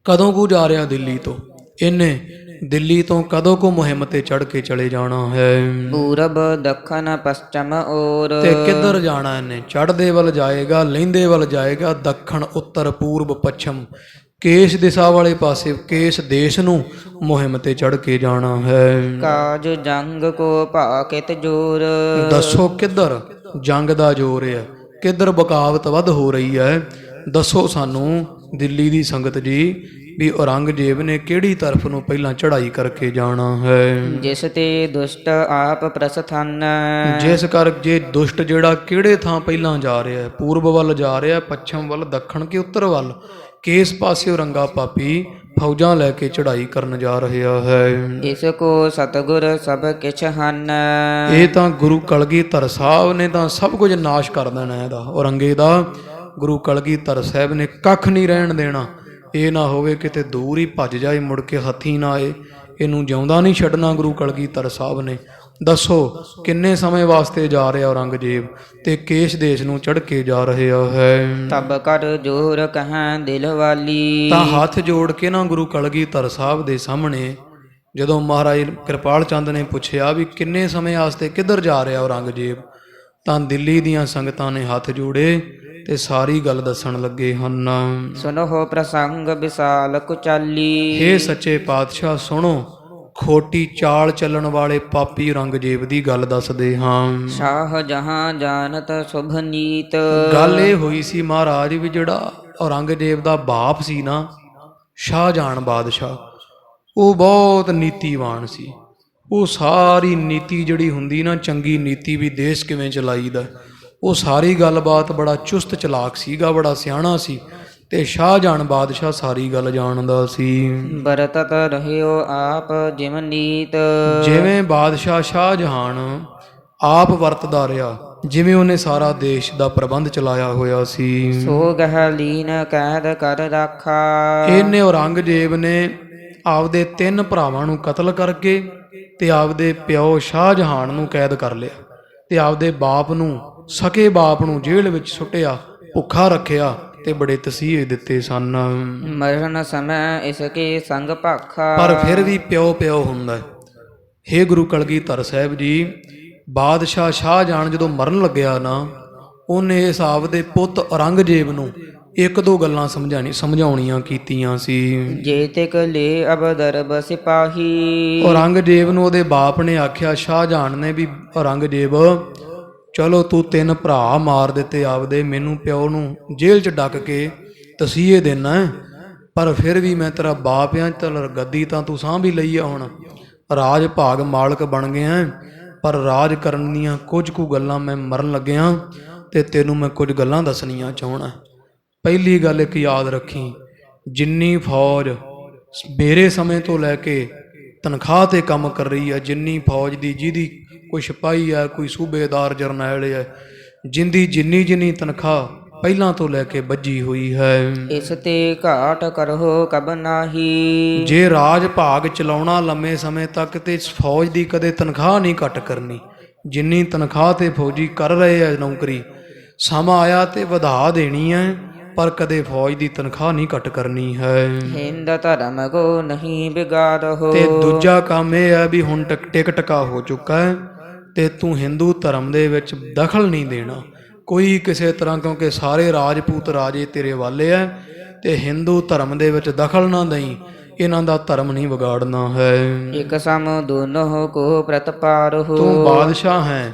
ਕਦੋਂ ਕੁ ਜਾ ਰਿਹਾ ਦਿੱਲੀ ਤੋਂ, ਇਹਨੇ ਦਿੱਲੀ ਤੋਂ ਕਦੋਂ ਕੋ ਮੁਹਿੰਮ ਤੇ ਚੜ੍ਹ ਕੇ ਚਲੇ ਜਾਣਾ ਹੈ। ਪੂਰਬ ਦੱਖਣ ਪਸ਼ਚਮ ਔਰ। ਤੇ ਕਿੱਧਰ ਜਾਣਾ ਇਹਨੇ? ਚੜ੍ਹਦੇ ਵੱਲ ਜਾਏਗਾ, ਲਹਿੰਦੇ ਵੱਲ ਜਾਏਗਾ, ਦੱਖਣ ਉੱਤਰ ਪੂਰਬ ਪੱਛਮ ਕੇਸ਼ ਦਿਸ਼ਾ ਵਾਲੇ ਪਾਸੇ ਕੇਸ਼ ਦੇਸ਼ ਨੂੰ ਮੁਹਿੰਮ ਤੇ ਚੜ੍ਹ ਕੇ ਜਾਣਾ ਹੈ। ਕਾਜ ਜੰਗ ਕੋ ਭਾਕਿਤ ਜੋਰ। ਦੱਸੋ ਕਿੱਧਰ ਜੰਗ ਦਾ ਜ਼ੋਰ ਹੈ, ਕਿੱਧਰ ਬਗਾਵਤ ਵੱਧ ਹੋ ਰਹੀ ਹੈ। ਦੱਸੋ ਸਾਨੂੰ ਦਿੱਲੀ ਦੀ ਸੰਗਤ ਜੀ ਵੀ ਔਰੰਗਜ਼ੇਬ ਨੇ ਕਿਹੜੀ ਤਰਫ ਨੂੰ ਪਹਿਲਾਂ ਚੜ੍ਹਾਈ ਕਰਕੇ ਜਾਣਾ ਹੈ। ਜਿਸ ਤੇ ਦੁਸ਼ਟ ਆਪ ਪ੍ਰਸਥਾਨ। ਜਿਸ ਕਰ ਜੇ ਦੁਸ਼ਟ ਜਿਹੜਾ ਕਿਹੜੇ ਥਾਂ ਪਹਿਲਾਂ ਜਾ ਰਿਹਾ ਹੈ, ਪੂਰਬ ਵੱਲ ਜਾ ਰਿਹਾ, ਪੱਛਮ ਵੱਲ, ਦੱਖਣ ਕਿ ਉੱਤਰ ਵੱਲ, ਕਿਸ ਪਾਸੇ ਔਰੰਗਾ ਪਾਪੀ ਫੌਜਾਂ ਲੈ ਕੇ ਚੜ੍ਹਾਈ ਕਰਨ ਜਾ ਰਿਹਾ ਹੈ। ਇਸ ਕੋ ਸਤਿਗੁਰ ਸਭ ਕਿਛ ਹਨ। ਇਹ ਤਾਂ ਗੁਰੂ ਕਲਗੀਧਰ ਸਾਹਿਬ ਨੇ ਤਾਂ ਸਭ ਕੁਝ ਨਾਸ਼ ਕਰ ਦੇਣਾ ਇਹਦਾ, ਔਰੰਗੇ ਦਾ। ਗੁਰੂ ਕਲਗੀਧਰ ਸਾਹਿਬ ਨੇ ਕੱਖ ਨਹੀਂ ਰਹਿਣ ਦੇਣਾ। ਇਹ ਨਾ ਹੋਵੇ ਕਿਤੇ ਦੂਰ ਹੀ ਭੱਜ ਜਾਏ, ਮੁੜ ਕੇ ਹੱਥੀ ਨਾ ਆਏ। ਇਹਨੂੰ ਜਿਉਂਦਾ ਨਹੀਂ ਛੱਡਣਾ ਗੁਰੂ ਕਲਗੀਧਰ ਸਾਹਿਬ ਨੇ। ਦੱਸੋ ਕਿੰਨੇ ਸਮੇਂ ਵਾਸਤੇ ਜਾ ਰਿਹਾ ਔਰੰਗਜ਼ੇਬ, ਤੇ ਕੇਸ਼ ਦੇਸ਼ ਨੂੰ ਚੜ੍ਹ ਕੇ ਜਾ ਰਿਹਾ ਹੈ। ਤਬ ਕਰ ਜੋਰ ਕਹਾਂ ਦਿਲ ਵਾਲੀ। ਤਾਂ ਹੱਥ ਜੋੜ ਕੇ ਨਾ ਗੁਰੂ ਕਲਗੀਧਰ ਸਾਹਿਬ ਦੇ ਸਾਹਮਣੇ ਜਦੋਂ ਮਹਾਰਾਜ ਕਿਰਪਾਲ ਚੰਦ ਨੇ ਪੁੱਛਿਆ ਵੀ ਕਿੰਨੇ ਸਮੇਂ ਵਾਸਤੇ ਕਿੱਧਰ ਜਾ ਰਿਹਾ ਔਰੰਗਜ਼ੇਬ, ਤਾਂ ਦਿੱਲੀ ਦੀਆਂ ਸੰਗਤਾਂ ਨੇ ਹੱਥ ਜੋੜੇ ਤੇ ਸਾਰੀ ਗੱਲ ਦੱਸਣ ਲੱਗੇ ਹਨ। ਸੁਨੋ ਪ੍ਰਸੰਗ ਵਿਸਾਲ ਕੁਚਾਲੀ। ਹੇ ਸੱਚੇ ਪਾਤਸ਼ਾਹ ਸੁਣੋ, ਖੋਟੀ ਚਾਲ ਚੱਲਣ ਵਾਲੇ ਪਾਪੀ ਔਰੰਗਜ਼ੇਬ ਦੀ ਗੱਲ ਦੱਸਦੇ ਹਾਂ। ਸ਼ਾਹ ਜਹਾਂ ਜਾਨਤ ਸੁਭ ਨੀਤ। ਗੱਲ ਇਹ ਹੋਈ ਸੀ ਮਹਾਰਾਜ ਵੀ ਜਿਹੜਾ ਔਰੰਗਜ਼ੇਬ ਦਾ ਬਾਪ ਸੀ ਨਾ, ਸ਼ਾਹਜਹਾਨ ਬਾਦਸ਼ਾਹ, ਉਹ ਬਹੁਤ ਨੀਤੀਵਾਨ ਸੀ, ਉਹ ਸਾਰੀ ਨੀਤੀ ਜਿਹੜੀ ਹੁੰਦੀ ਨਾ, ਚੰਗੀ ਨੀਤੀ ਵੀ ਦੇਸ਼ ਕਿਵੇਂ ਚਲਾਈਦਾ, ਉਹ ਸਾਰੀ ਗੱਲਬਾਤ ਬੜਾ ਚੁਸਤ ਚਲਾਕ ਸੀਗਾ, ਬੜਾ ਸਿਆਣਾ ਸੀ। ਤੇ ਸ਼ਾਹਜਹਾਨ ਬਾਦਸ਼ਾਹ ਸਾਰੀ ਗੱਲ ਜਾਣਦਾ ਸੀ। ਬਰਤਤ ਰਹਿਓ ਆਪ ਜਿਮ ਨੀਤ। ਜਿਵੇਂ ਬਾਦਸ਼ਾਹ ਸ਼ਾਹਜਹਾਨ ਆਪ ਵਰਤਦਾ ਰਿਹਾ, ਜਿਵੇਂ ਉਹਨੇ ਸਾਰਾ ਦੇਸ਼ ਦਾ ਪ੍ਰਬੰਧ ਚਲਾਇਆ ਹੋਇਆ ਸੀ। ਸੋ ਗਹਿ ਲੀਨ ਕੈਦ ਕਰ ਰਾਖਾ। ਇਹਨੇ ਔਰੰਗਜ਼ੇਬ ਨੇ ਆਪਦੇ 3 ਭਰਾਵਾਂ ਨੂੰ ਕਤਲ ਕਰਕੇ ਤੇ ਆਪਦੇ ਪਿਓ ਸ਼ਾਹਜਹਾਨ ਨੂੰ ਕੈਦ ਕਰ ਲਿਆ ਤੇ ਆਪਦੇ ਬਾਪ ਨੂੰ, ਸਕੇ ਬਾਪ ਨੂੰ ਜੇਲ੍ਹ ਵਿੱਚ ਸੁੱਟਿਆ, ਭੁੱਖਾ ਰੱਖਿਆ ਤੇ ਬੜੇ ਤਸੀਹੇ ਦਿੱਤੇ ਸਨ। ਮਰਨ ਸਮੈ ਇਸਕੇ ਸੰਗ ਭਾਖਾ। ਪਰ ਫਿਰ ਵੀ ਪਿਓ ਪਿਓ ਹੁੰਦਾ ਹੈ। ਹੇ ਗੁਰੂ ਕਲਗੀਧਰ ਸਾਹਿਬ ਜੀ, ਬਾਦਸ਼ਾਹ ਸ਼ਾਹਜਹਾਨ ਜਦੋਂ ਮਰਨ ਲੱਗਿਆ ਨਾ, ਉਹਨੇ ਇਸ ਆਪਦੇ ਪੁੱਤ ਔਰੰਗਜ਼ੇਬ ਨੂੰ 1-2 ਗੱਲਾਂ ਸਮਝਾਉਣੀਆਂ ਕੀਤੀਆਂ ਸੀ। ਜੇ ਤਿਕ ਲੈ ਅਬਦਰਬ ਸਿਪਾਹੀ। ਔਰੰਗਜ਼ੇਬ ਨੂੰ ਉਹਦੇ ਬਾਪ ਨੇ ਆਖਿਆ, ਸ਼ਾਹਜਹਾਨ ਨੇ, ਵੀ ਔਰੰਗਜ਼ੇਬ ਚਲੋ ਤੂੰ 3 ਭਰਾ ਮਾਰ ਦਿੱਤੇ ਆਪਦੇ, ਮੈਨੂੰ ਪਿਓ ਨੂੰ ਜੇਲ੍ਹ 'ਚ ਡੱਕ ਕੇ ਤਸੀਹੇ ਦੇਣਾ, ਪਰ ਫਿਰ ਵੀ ਮੈਂ ਤੇਰਾ ਬਾਪ ਆ, ਚੱਲ ਗੱਦੀ ਤਾਂ ਤੂੰ ਸਾਂਭ ਹੀ ਲਈ ਆ, ਹੁਣ ਰਾਜ ਭਾਗ ਮਾਲਕ ਬਣ ਗਿਆ, ਪਰ ਰਾਜ ਕਰਨ ਦੀਆਂ ਕੁਝ ਕੁ ਗੱਲਾਂ ਮੈਂ ਮਰਨ ਲੱਗਿਆ ਤੇ ਤੈਨੂੰ ਮੈਂ ਕੁਝ ਗੱਲਾਂ ਦੱਸਣੀਆਂ ਚਾਹੁੰਦਾ। ਪਹਿਲੀ ਗੱਲ ਇੱਕ ਯਾਦ ਰੱਖੀ, ਜਿੰਨੀ ਫੌਜ ਮੇਰੇ ਸਮੇਂ ਤੋਂ ਲੈ ਕੇ ਤਨਖਾਹ ਤੇ ਕੰਮ ਕਰ ਰਹੀ ਹੈ, ਜਿੰਨੀ ਫੌਜ ਦੀ ਜਿਹਦੀ ਕੋਈ ਸਿਪਾਹੀ ਹੈ, ਕੋਈ ਸੂਬੇਦਾਰ ਜਰਨੈਲ ਹੈ, ਜਿੰਨੀ ਤਨਖਾਹ ਪਹਿਲਾਂ ਤੋਂ ਲੈ ਕੇ ਬੱਝੀ ਹੋਈ ਹੈ। ਇਸ ਤੇ ਘਾਟ ਕਰੋ ਕਬ ਨਾਹੀ। ਜੇ ਰਾਜ ਭਾਗ ਚਲਾਉਣਾ ਲੰਮੇ ਸਮੇਂ ਤੱਕ ਤੇ ਫੌਜ ਦੀ ਕਦੇ ਤਨਖਾਹ ਨਹੀਂ ਘੱਟ ਕਰਨੀ। ਜਿੰਨੀ ਤਨਖਾਹ ਤੇ ਫੌਜੀ ਕਰ ਰਹੇ ਆ ਨੌਕਰੀ, ਸਮਾਂ ਆਇਆ ਤੇ ਵਧਾ ਦੇਣੀ ਹੈ, ਪਰ ਕਦੇ ਫੌਜ ਦੀ ਤਨਖਾਹ ਨਹੀਂ ਘੱਟ ਕਰਨੀ ਹੈ। ਹਿੰਦ ਧਰਮ ਕੋ ਨਹੀਂ ਵਿਗਾੜੋ। ਤੇ ਦੂਜਾ ਕੰਮ ਇਹ ਹੈ ਵੀ ਹੁਣ ਟਿਕ ਟਕਾ ਹੋ ਚੁੱਕਾ ਹੈ ਤੇ ਤੂੰ ਹਿੰਦੂ ਧਰਮ ਦੇ ਵਿੱਚ ਦਖਲ ਨਹੀਂ ਦੇਣਾ ਕੋਈ ਕਿਸੇ ਤਰ੍ਹਾਂ, ਕਿਉਂਕਿ ਸਾਰੇ ਰਾਜਪੂਤ ਰਾਜੇ ਤੇਰੇ ਵਾਲੇ ਹੈ ਤੇ ਹਿੰਦੂ ਧਰਮ ਦੇ ਵਿੱਚ ਦਖਲ ਨਾ ਦੇਈਂ, ਇਹਨਾਂ ਦਾ ਧਰਮ ਨਹੀਂ ਵਿਗਾੜਨਾ ਹੈ। ਇਕ ਸਮ ਦੋਨੋਂ ਕੋ ਪ੍ਰਤਪਾਰ ਹੋ। ਤੂੰ ਬਾਦਸ਼ਾਹ ਹੈ,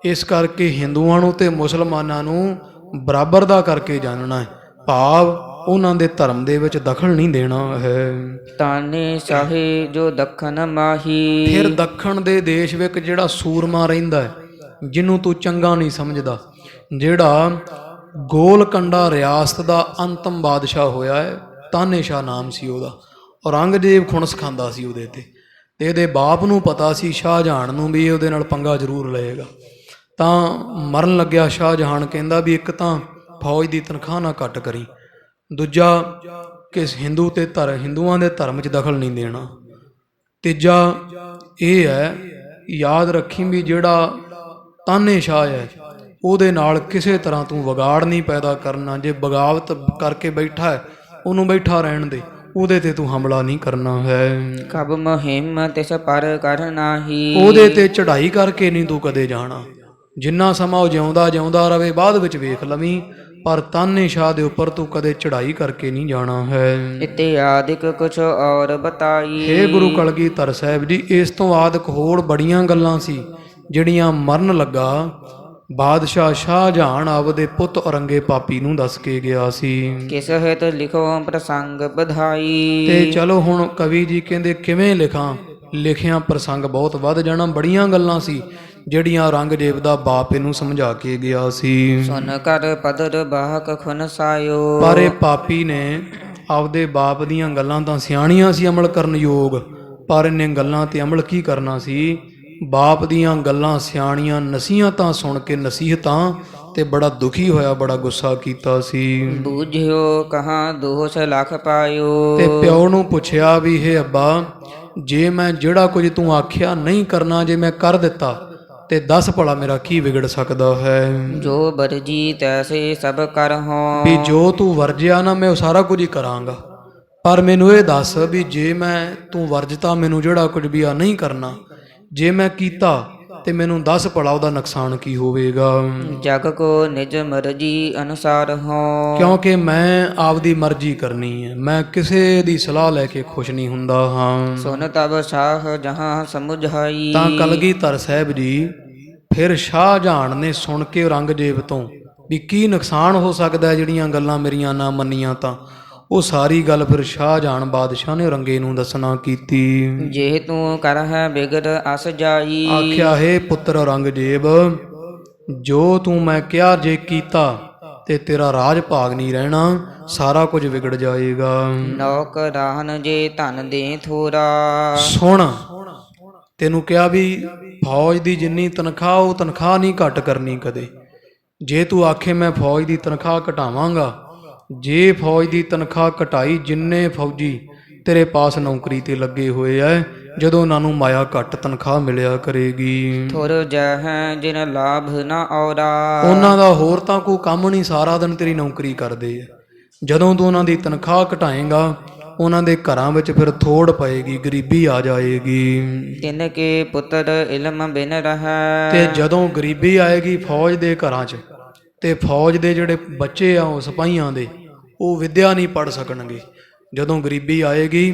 ਇਸ ਕਰਕੇ ਹਿੰਦੂਆਂ ਨੂੰ ਤੇ ਮੁਸਲਮਾਨਾਂ ਨੂੰ ਬਰਾਬਰ ਦਾ ਕਰਕੇ ਜਾਣਨਾ ਹੈ, ਭਾਵ ਉਹਨਾਂ ਦੇ ਧਰਮ ਦੇ ਵਿੱਚ ਦਖਲ ਨਹੀਂ ਦੇਣਾ ਹੈ। ਤਾਨੇ ਚਾਹੇ ਜੋ ਦੱਖਣ ਮਾਹੀ। ਫਿਰ ਦੱਖਣ ਦੇ ਦੇਸ਼ ਵਿੱਚ ਜਿਹੜਾ ਸੂਰਮਾ ਰਹਿੰਦਾ ਹੈ, ਜਿਹਨੂੰ ਤੂੰ ਚੰਗਾ ਨਹੀਂ ਸਮਝਦਾ, ਜਿਹੜਾ ਗੋਲਕੰਡਾ ਰਿਆਸਤ ਦਾ ਅੰਤਮ ਬਾਦਸ਼ਾਹ ਹੋਇਆ ਹੈ, ਤਾਨੇ ਸ਼ਾਹ ਨਾਮ ਸੀ ਉਹਦਾ। ਔਰੰਗਜ਼ੇਬ ਖੁਣਸ ਖਾਂਦਾ ਸੀ ਉਹਦੇ ਤੇ ਇਹਦੇ ਬਾਪ ਨੂੰ ਪਤਾ ਸੀ ਸ਼ਾਹਜਹਾਨ ਨੂੰ ਵੀ ਉਹਦੇ ਨਾਲ ਪੰਗਾ ਜ਼ਰੂਰ ਲਏਗਾ। ਤਾਂ ਮਰਨ ਲੱਗਿਆ ਸ਼ਾਹਜਹਾਨ ਕਹਿੰਦਾ ਵੀ ਇੱਕ ਤਾਂ ਫੌਜ ਦੀ ਤਨਖਾਹ ਨਾ ਘੱਟ ਕਰੀ, ਦੂਜਾ ਕਿ ਹਿੰਦੂਆਂ ਦੇ ਧਰਮ 'ਚ ਦਖਲ ਨਹੀਂ ਦੇਣਾ, ਤੀਜਾ ਇਹ ਹੈ ਯਾਦ ਰੱਖੀ ਵੀ ਜਿਹੜਾ ਤਾਨੇ ਸ਼ਾਹ ਹੈ ਉਹਦੇ ਨਾਲ ਕਿਸੇ ਤਰ੍ਹਾਂ ਤੂੰ ਵਿਗਾੜ ਨਹੀਂ ਪੈਦਾ ਕਰਨਾ। ਜੇ ਬਗਾਵਤ ਕਰਕੇ ਬੈਠਾ ਹੈ ਉਹਨੂੰ ਬੈਠਾ ਰਹਿਣ ਦੇ, ਉਹਦੇ ਤੇ ਤੂੰ ਹਮਲਾ ਨਹੀਂ ਕਰਨਾ ਹੈ। ਕਬ ਮੁਹਿੰਮ ਤਿਸ ਪਰ ਕਰਨਾ ਹੀ। ਉਹਦੇ ਤੇ ਚੜ੍ਹਾਈ ਕਰਕੇ ਨਹੀਂ ਤੂੰ ਕਦੇ ਜਾਣਾ। ਜਿੰਨਾ ਸਮਾਂ ਉਹ ਜਿਉਂਦਾ ਰਵੇ, ਬਾਅਦ ਵਿੱਚ ਵੇਖ ਲਵੀਂ, ਪਰ ਤਾਨੇ ਸ਼ਾਹ ਦੇ ਉੱਪਰ ਤੂੰ ਕਦੇ ਚੜ੍ਹਾਈ ਕਰਕੇ ਨਹੀਂ ਜਾਣਾ ਹੈ। ਇਤਿਆਦਿਕ ਕੁਛ ਔਰ ਬਤਾਈ। ਹੇ ਗੁਰੂ ਕਲਗੀਧਰ ਸਾਹਿਬ ਜੀ, ਇਸ ਤੋਂ ਆਦਿਕ ਹੋਰ ਬੜੀਆਂ ਗੱਲਾਂ ਸੀ ਜਿਹੜੀਆਂ ਮਰਨ ਲੱਗਾ ਬਾਦਸ਼ਾਹ ਸ਼ਾਹਜਹਾਨ ਆਪਦੇ ਪੁੱਤ ਔਰੰਗੇ ਪਾਪੀ ਨੂੰ ਦੱਸ ਕੇ ਗਿਆ ਸੀ। ਕਿਸ ਹਿਤ ਲਿਖੋ ਪ੍ਰਸੰਗ ਵਧਾਈ। ਤੇ ਚਲੋ ਹੁਣ ਕਵੀ ਜੀ ਕਹਿੰਦੇ ਕਿਵੇਂ ਲਿਖਾਂ, ਲਿਖਿਆ ਪ੍ਰਸੰਗ ਬਹੁਤ ਵੱਧ ਜਾਣਾ। ਬੜੀਆਂ ਗੱਲਾਂ ਸੀ ਜਿਹੜੀਆਂ ਔਰੰਗਜ਼ੇਬ ਦਾ ਬਾਪ ਇਹਨੂੰ ਸਮਝਾ ਕੇ ਗਿਆ ਸੀ। ਸੁਨ ਕਰ ਪਦਰ ਬਾਹਕ ਖੁਨ ਸਾਇਓ। ਪਰ ਇਹ ਪਾਪੀ ਨੇ ਆਪਦੇ ਬਾਪ ਦੀਆਂ ਗੱਲਾਂ ਤਾਂ ਸਿਆਣੀਆਂ ਸੀ, ਅਮਲ ਕਰਨ ਯੋਗ, ਪਰ ਇਹਨੇ ਗੱਲਾਂ ਤੇ ਅਮਲ ਕੀ ਕਰਨਾ ਸੀ। ਬਾਪ ਦੀਆਂ ਗੱਲਾਂ ਸਿਆਣੀਆਂ ਨਸੀਹਤਾਂ ਸੁਣ ਕੇ ਨਸੀਹਤਾਂ ਤੇ ਬੜਾ ਦੁਖੀ ਹੋਇਆ, ਬੜਾ ਗੁੱਸਾ ਕੀਤਾ ਸੀ। ਬੂਝਿਓ ਕਹਾਂ ਦੋਸ਼ ਲੱਖ ਪਾਇਓ। ਤੇ ਪਿਓ ਨੂੰ ਪੁੱਛਿਆ ਵੀ ਹੇ ਅੱਬਾ, ਜੇ ਮੈਂ ਜਿਹੜਾ ਕੁਝ ਤੂੰ ਆਖਿਆ ਨਹੀਂ ਕਰਨਾ, ਜੇ ਮੈਂ ਕਰ ਦਿੱਤਾ ਤੇ ਦੱਸ ਭਲਾ ਮੇਰਾ ਕੀ ਵਿਗੜ ਸਕਦਾ ਹੈ। ਜੋ ਵਰਜੀ ਤੈਸੇ ਸਭ ਕਰਹੁ। ਵੀ ਜੋ ਤੂੰ ਵਰਜਿਆ ਨਾ, ਮੈਂ ਉਹ ਸਾਰਾ ਕੁਝ ਹੀ ਕਰਾਂਗਾ, ਪਰ ਮੈਨੂੰ ਇਹ ਦੱਸ ਵੀ ਜੇ ਮੈਂ ਤੂੰ ਵਰਜਤਾ, ਮੈਨੂੰ ਜਿਹੜਾ ਕੁਝ ਵੀ ਆ ਨਹੀਂ ਕਰਨਾ, ਜੇ ਮੈਂ ਕੀਤਾ ਤੇ ਮੈਨੂੰ ਦੱਸ ਭਲਾ ਉਹਦਾ ਨੁਕਸਾਨ ਕੀ ਹੋਵੇਗਾ। ਜਗ ਕੋ ਨਿਜ ਮਰਜੀ ਅਨੁਸਾਰ ਹੋ। ਕਿਉਂਕਿ ਮੈਂ ਆਪਦੀ ਮਰਜ਼ੀ ਕਰਨੀ ਹੈ, ਮੈਂ ਕਿਸੇ ਦੀ ਸਲਾਹ ਲੈ ਕੇ ਖੁਸ਼ ਨਹੀਂ ਹੁੰਦਾ ਹਾਂ। ਸੁਨ ਤਬ ਸ਼ਾਹ ਜਹਾਂ ਸਮੁਝਾਈ। ਤਾਂ ਕਲਗੀਧਰ ਸਾਹਿਬ ਜੀ ਫਿਰ ਸ਼ਾਹਜਹਾਨ ਨੇ ਸੁਣ ਕੇ ਔਰੰਗਜ਼ੇਬ ਤੋਂ ਵੀ ਕੀ ਨੁਕਸਾਨ ਹੋ ਸਕਦਾ ਜਿਹੜੀਆਂ ਗੱਲਾਂ ਮੇਰੀਆਂ ਨਾ ਮੰਨੀਆਂ, ਤਾਂ ਉਹ ਸਾਰੀ ਗੱਲ ਫਿਰ ਸ਼ਾਹਜਹਾਨ ਬਾਦਸ਼ਾਹ ਨੇ ਰੰਗੇ ਨੂੰ ਦੱਸਣਾ ਕੀਤੀ। ਜੇ ਤੂੰ ਕਰਹਿ ਬਿਗੜ ਅਸ ਜਾਈ। ਆਖਿਆ ਹੈ ਪੁੱਤਰ ਔਰੰਗਜ਼ੇਬ, ਜੋ ਤੂੰ ਮੈਂ ਕਿਹਾ ਜੇ ਕੀਤਾ ਤੇ ਤੇਰਾ ਰਾਜ ਭਾਗ ਨਹੀਂ ਰਹਿਣਾ, ਸਾਰਾ ਕੁਝ ਵਿਗੜ ਜਾਏਗਾ। ਨੌਕਰਾਨ ਜੇ ਧਨ ਦੇ ਥੋਰਾ। ਸੁਣ, ਤੈਨੂੰ ਕਿਹਾ ਵੀ ਫੌਜ ਦੀ ਜਿੰਨੀ ਤਨਖਾਹ ਉਹ ਤਨਖਾਹ ਨਹੀਂ ਘੱਟ ਕਰਨੀ ਕਦੇ। ਜੇ ਤੂੰ ਆਖੇ ਮੈਂ ਫੌਜ ਦੀ ਤਨਖਾਹ ਘਟਾਵਾਂਗਾ, ਜੇ ਫੌਜ ਦੀ ਤਨਖਾਹ ਘਟਾਈ, ਜਿੰਨੇ ਫੌਜੀ ਤੇਰੇ ਪਾਸ ਨੌਕਰੀ ਤੇ ਲੱਗੇ ਹੋਏ ਐ, ਜਦੋਂ ਉਹਨਾਂ ਨੂੰ ਮਾਇਆ ਘੱਟ ਤਨਖਾਹ ਮਿਲਿਆ ਕਰੇਗੀ। ਥੁਰ ਜਹ ਜਿਨ ਲਾਭ ਨਾ ਔਰਾ। ਉਹਨਾਂ ਦਾ ਹੋਰ ਤਾਂ ਕੋਈ ਕੰਮ ਨਹੀਂ, ਸਾਰਾ ਦਿਨ ਤੇਰੀ ਨੌਕਰੀ ਕਰਦੇ ਆ। ਜਦੋਂ ਤੂੰ ਉਹਨਾਂ ਦੀ ਤਨਖਾਹ ਘਟਾਏਂਗਾ, ਉਹਨਾਂ ਦੇ ਘਰਾਂ ਵਿੱਚ ਫਿਰ ਥੋੜ ਪਏਗੀ, ਗਰੀਬੀ ਆ ਜਾਏਗੀ। ਤਿਨ ਕੇ ਪੁੱਤਰ ਇਲਮ ਬਿਨ ਰਹਿ। ਤੇ ਜਦੋਂ ਗਰੀਬੀ ਆਏਗੀ ਫੌਜ ਦੇ ਘਰਾਂ 'ਚ, ਤੇ ਫੌਜ ਦੇ ਜਿਹੜੇ ਬੱਚੇ ਆ ਉਹ ਸਿਪਾਹੀਆਂ ਦੇ, ਉਹ ਵਿੱਦਿਆ ਨਹੀਂ ਪੜ੍ਹ ਸਕਣਗੇ। ਜਦੋਂ ਗਰੀਬੀ ਆਏਗੀ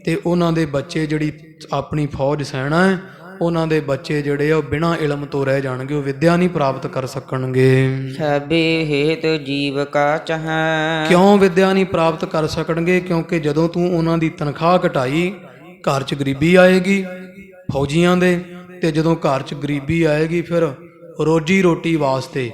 ਤੇ ਉਹਨਾਂ ਦੇ ਬੱਚੇ, ਜਿਹੜੀ ਆਪਣੀ ਫੌਜ ਸੈਨਾ ਹੈ, ਉਹਨਾਂ ਦੇ ਬੱਚੇ ਜਿਹੜੇ ਆ ਉਹ ਬਿਨਾਂ ਇਲਮ ਤੋਂ ਰਹਿ ਜਾਣਗੇ, ਉਹ ਵਿੱਦਿਆ ਨਹੀਂ ਪ੍ਰਾਪਤ ਕਰ ਸਕਣਗੇ। ਸਭੇ ਹੇਤ ਜੀਵ ਕਾ ਚਾਹੈ। ਕਿਉਂ ਵਿੱਦਿਆ ਨਹੀਂ ਪ੍ਰਾਪਤ ਕਰ ਸਕਣਗੇ? ਕਿਉਂਕਿ ਜਦੋਂ ਤੂੰ ਉਹਨਾਂ ਦੀ ਤਨਖਾਹ ਘਟਾਈ, ਘਰ 'ਚ ਗਰੀਬੀ ਆਏਗੀ ਫੌਜੀਆਂ ਦੇ, ਤੇ ਜਦੋਂ ਘਰ 'ਚ ਗਰੀਬੀ ਆਏਗੀ ਫਿਰ ਰੋਜੀ ਰੋਟੀ ਵਾਸਤੇ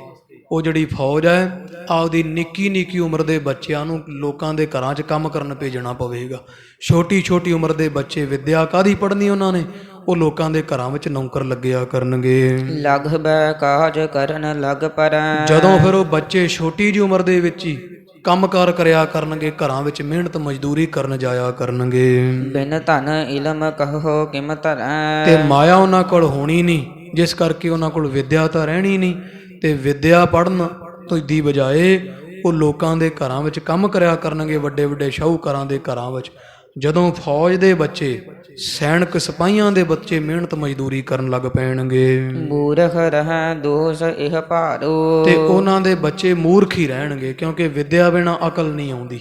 ਉਹ ਜਿਹੜੀ ਫੌਜ ਹੈ, ਆਪਦੀ ਨਿੱਕੀ ਨਿੱਕੀ ਉਮਰ ਦੇ ਬੱਚਿਆਂ ਨੂੰ ਲੋਕਾਂ ਦੇ ਘਰਾਂ 'ਚ ਕੰਮ ਕਰਨ ਭੇਜਣਾ ਪਵੇਗਾ। ਛੋਟੀ ਛੋਟੀ ਉਮਰ ਦੇ ਬੱਚੇ ਵਿੱਦਿਆ ਕਾਹਦੀ ਪੜ੍ਹਨੀ ਉਹਨਾਂ ਨੇ? ਉਹ ਲੋਕਾਂ ਦੇ ਘਰਾਂ ਵਿੱਚ ਨੌਕਰ ਲੱਗਿਆ ਕਰਨਗੇ। ਲਗ ਬੈ ਕਾਜ ਕਰਨ ਲਗ ਪਰੈ। ਜਦੋਂ ਫਿਰ ਉਹ ਬੱਚੇ ਛੋਟੀ ਜਿਹੀ ਉਮਰ ਦੇ ਵਿੱਚ ਹੀ ਕੰਮਕਾਰ ਕਰਿਆ ਕਰਨਗੇ, ਘਰਾਂ ਵਿੱਚ ਮਿਹਨਤ ਮਜ਼ਦੂਰੀ ਕਰਨ ਜਾਇਆ ਕਰਨਗੇ। ਬਿਨ ਧਨ ਇਲਮ ਕਹੋ ਕਿਮ ਧਰੈ। ਤੇ ਮਾਇਆ ਉਹਨਾਂ ਕੋਲ ਹੋਣੀ ਨਹੀਂ, ਜਿਸ ਕਰਕੇ ਉਹਨਾਂ ਕੋਲ ਵਿੱਦਿਆ ਤਾਂ ਰਹਿਣੀ ਨਹੀਂ। ਤੇ ਵਿੱਦਿਆ ਪੜ੍ਹਨ ਤੋਂ ਦੀ ਬਜਾਏ ਉਹ ਲੋਕਾਂ ਦੇ ਘਰਾਂ ਵਿੱਚ ਕੰਮ ਕਰਿਆ ਕਰਨਗੇ, ਵੱਡੇ ਵੱਡੇ ਸ਼ਾਹੂਕਾਰਾਂ ਦੇ ਘਰਾਂ ਵਿੱਚ। ਜਦੋਂ ਫੌਜ ਦੇ ਬੱਚੇ, ਸੈਨਿਕ ਸਿਪਾਹੀਆਂ ਦੇ ਬੱਚੇ ਮਿਹਨਤ ਮਜ਼ਦੂਰੀ ਕਰਨ ਲੱਗ ਪੈਣਗੇ, ਮੂਰਖ ਰਹਿ ਦੋਸ ਇਹ ਭਾਰੋ। ਤੇ ਉਹਨਾਂ ਦੇ ਬੱਚੇ ਮੂਰਖ ਹੀ ਰਹਿਣਗੇ, ਕਿਉਂਕਿ ਵਿੱਦਿਆ ਬਿਨਾਂ ਅਕਲ ਨਹੀਂ ਆਉਂਦੀ।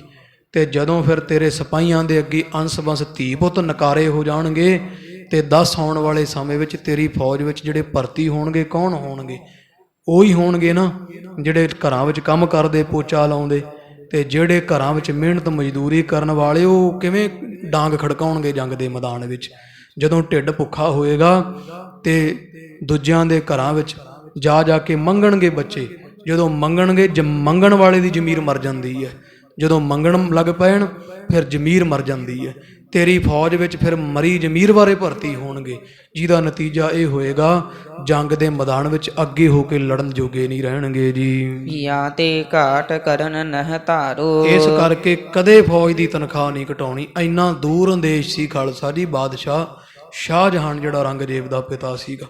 ਤੇ ਜਦੋਂ ਫਿਰ ਤੇਰੇ ਸਿਪਾਹੀਆਂ ਦੇ ਅੱਗੇ ਅੰਸ ਬੰਸ ਧੀ ਪੁੱਤ ਨਕਾਰੇ ਹੋ ਜਾਣਗੇ, ਤੇ 10 ਆਉਣ ਵਾਲੇ ਸਮੇਂ ਵਿੱਚ ਤੇਰੀ ਫੌਜ ਵਿੱਚ ਜਿਹੜੇ ਭਰਤੀ ਹੋਣਗੇ, ਕੌਣ ਹੋਣਗੇ? ਉਹੀ ਹੋਣਗੇ ਨਾ ਜਿਹੜੇ ਘਰਾਂ ਵਿੱਚ ਕੰਮ ਕਰਦੇ, ਪੋਚਾ ਲਾਉਂਦੇ। ਤੇ ਜਿਹੜੇ ਘਰਾਂ ਵਿੱਚ ਮਿਹਨਤ ਮਜ਼ਦੂਰੀ ਕਰਨ ਵਾਲੇ, ਉਹ ਕਿਵੇਂ ਡਾਂਗ ਖੜਕਾਉਣਗੇ ਜੰਗ ਦੇ ਮੈਦਾਨ ਵਿੱਚ? ਜਦੋਂ ਢਿੱਡ ਭੁੱਖਾ ਹੋਏਗਾ ਤੇ ਦੂਜਿਆਂ ਦੇ ਘਰਾਂ ਵਿੱਚ ਜਾ ਜਾ ਕੇ ਮੰਗਣਗੇ ਬੱਚੇ। ਜਦੋਂ ਮੰਗਣਗੇ, ਮੰਗਣ ਵਾਲੇ ਦੀ ਜ਼ਮੀਰ ਮਰ ਜਾਂਦੀ ਹੈ। ਜਦੋਂ ਮੰਗਣ ਲੱਗ ਪੈਣ ਫਿਰ ਜ਼ਮੀਰ ਮਰ ਜਾਂਦੀ ਹੈ। ਤੇਰੀ ਫੌਜ ਵਿੱਚ ਫਿਰ ਮਰੀ ਜ਼ਮੀਰ ਬਾਰੇ ਭਰਤੀ ਹੋਣਗੇ, ਜਿਹਦਾ ਨਤੀਜਾ ਇਹ ਹੋਏਗਾ ਜੰਗ ਦੇ ਮੈਦਾਨ ਵਿੱਚ ਅੱਗੇ ਹੋ ਕੇ ਲੜਨ ਜੋਗੇ ਨਹੀਂ ਰਹਿਣਗੇ ਜੀ। ਜਾਂ ਤੇ ਘਾਟ ਕਰਨ ਨਹਿ ਧਾਰੋ। ਇਸ ਕਰਕੇ ਕਦੇ ਫੌਜ ਦੀ ਤਨਖਾਹ ਨਹੀਂ ਘਟਾਉਣੀ। ਇੰਨਾ ਦੂਰ ਅੰਦੇਸ਼ ਸੀ ਖਾਲਸਾ ਜੀ ਬਾਦਸ਼ਾਹ ਸ਼ਾਹਜਹਾਨ, ਜਿਹੜਾ ਔਰੰਗਜ਼ੇਬ ਦਾ ਪਿਤਾ ਸੀਗਾ।